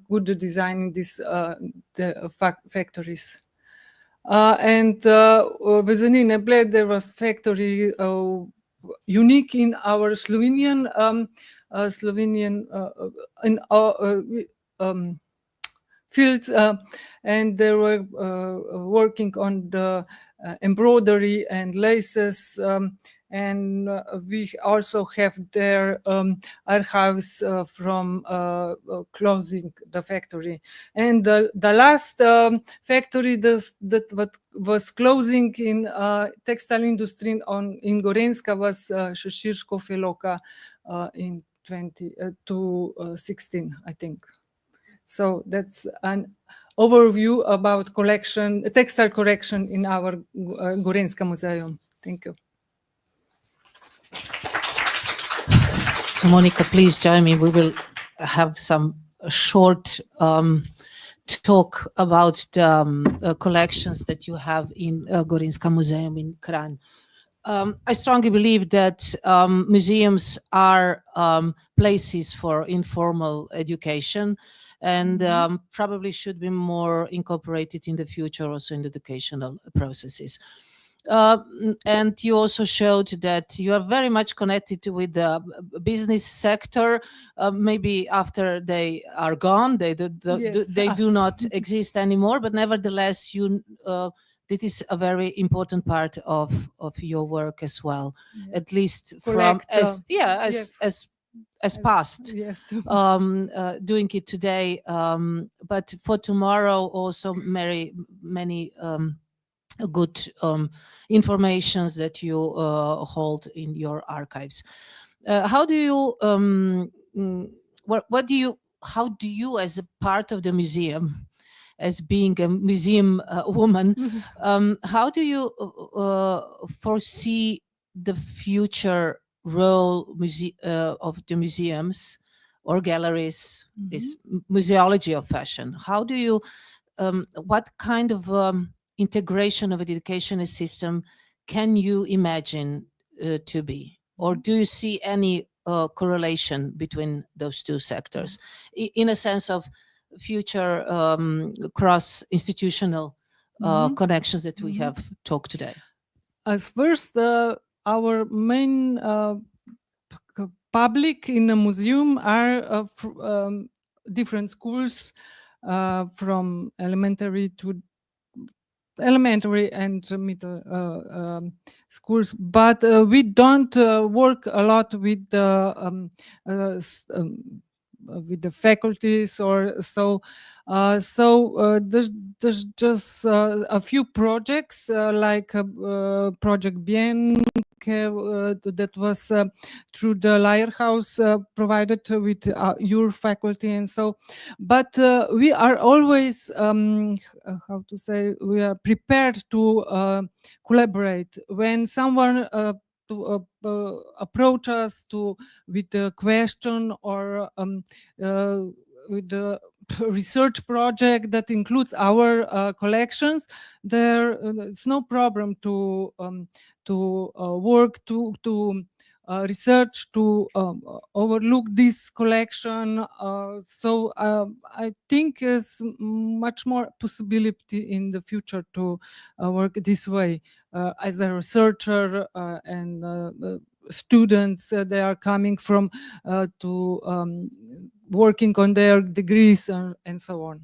good design in these factories. And Vezenine Bled, there was factory unique in our Slovenian fields, and they were working on the embroidery and laces. And we also have their archives from closing the factory. And the last factory that was closing in textile industry in Gorenjska was Šešir Škofja Loka in 2016, I think. So that's an overview about textile collection in our Gorenjska Museum. Thank you. So Monica, please join me. We will have some short talk about the collections that you have in Gorenjska Museum in Kranj. I strongly believe that museums are places for informal education, and probably should be more incorporated in the future also in the educational processes. And you also showed that you are very much connected with the business sector. Maybe after they are gone, they do not exist anymore, but nevertheless, that is a very important part of your work as well, at least from as past, doing it today, but for tomorrow also many good informations that you hold in your archives. How do you how do you as a part of the museum, as being a museum woman, how do you foresee the future role of the museums or galleries, this museology of fashion? How do you what kind of integration of an educational system can you imagine to be? Or do you see any correlation between those two sectors in a sense of future cross-institutional connections that we have talked today? As first, our main public in the museum are different schools from elementary and middle schools, but we don't work a lot with the faculties or so. There's just a few projects like Project Vabljeni that was through the Lighthouse provided with your faculty and so. But we are always, how to say, we are prepared to collaborate when someone to approach us with a question or with the research project that includes our collections. It's no problem to work to research to overlook this collection. So I think there's much more possibility in the future to work this way. As a researcher and students, they are coming from to working on their degrees and so on.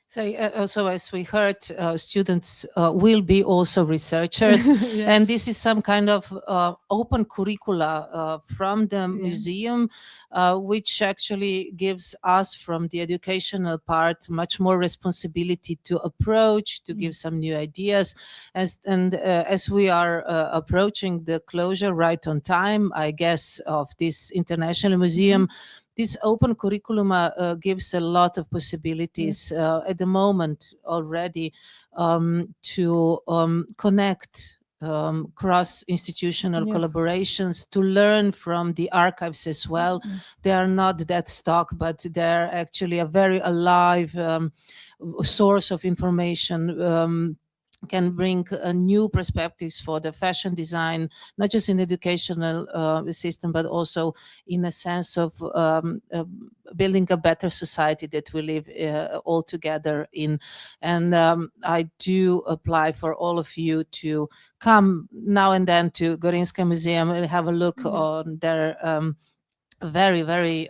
So as we heard, students will be also researchers, and this is some kind of open curricula from the museum, which actually gives us from the educational part much more responsibility to approach, to give some new ideas. As we are approaching the closure right on time, I guess, of this International Museum, this open curriculum gives a lot of possibilities at the moment already to connect cross-institutional collaborations, to learn from the archives as well. They are not that stock, but they're actually a very alive source of information, can bring new perspectives for the fashion design, not just in the educational system, but also in a sense of building a better society that we live all together in. And I do apply for all of you to come now and then to Gorinska Museum and have a look on their very, very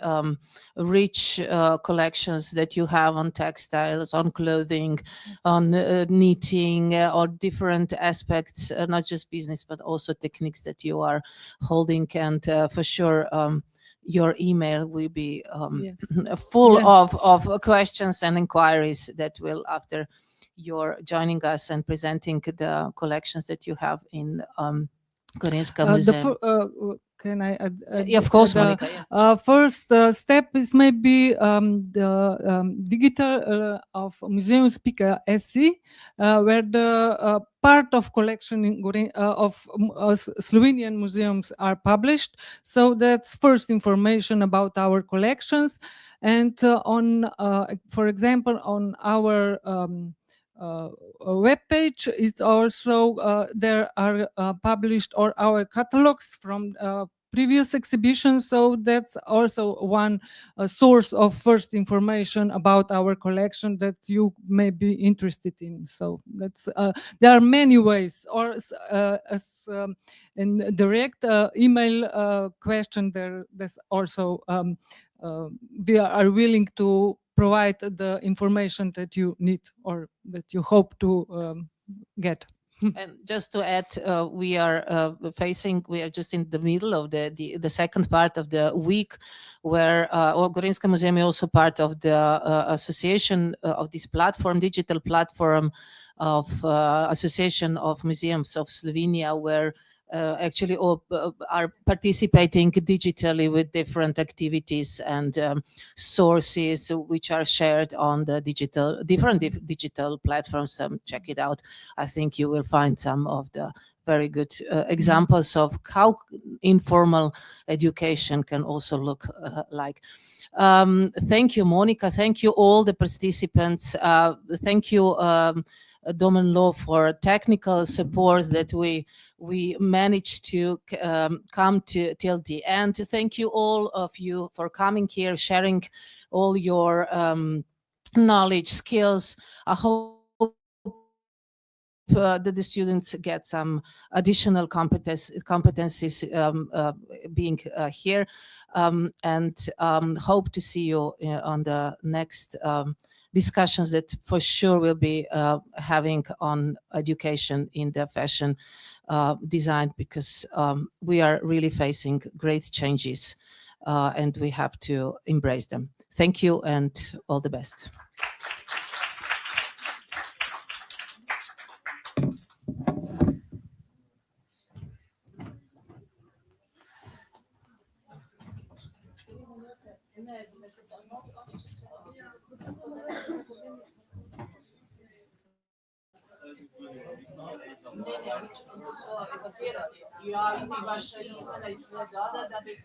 rich collections that you have on textiles, on clothing, on knitting, or different aspects, not just business, but also techniques that you are holding. And for sure, your email will be full of questions and inquiries that will, after you're joining us and presenting the collections that you have in Gorinska Museum. Can I add? Yeah, of course, Monica. First step is maybe the digital of Muzeum 𝗧𝗵𝗂 where the part of collection of Slovenian museums are published. So that's first information about our collections. And on, for example, on our web page, it's also there are published all our catalogs from previous exhibitions. So that's also one source of first information about our collection that you may be interested in. So that's there are many ways, or as in direct email question. There's also we are willing to provide the information that you need or that you hope to get. And just to add, we are just in the middle of the second part of the week, where Gorenjska museum is also part of the association of this platform, digital platform of Association of Museums of Slovenia, where actually all are participating digitally with different activities and sources which are shared on the different digital platforms. Check it out. I think you will find some of the very good examples of how informal education can also look like. Thank you, Monica. Thank you all the participants. Thank you, 𝗏𝗏 for technical support that we managed to come till the end. Thank you all of you for coming here, sharing all your knowledge, skills. I hope that the students get some additional competencies being here, and hope to see you on the next discussions that for sure we'll be having on education in the fashion design, because we are really facing great changes and we have to embrace them. Thank you and all the best. Ja i vaša imena i sve da bih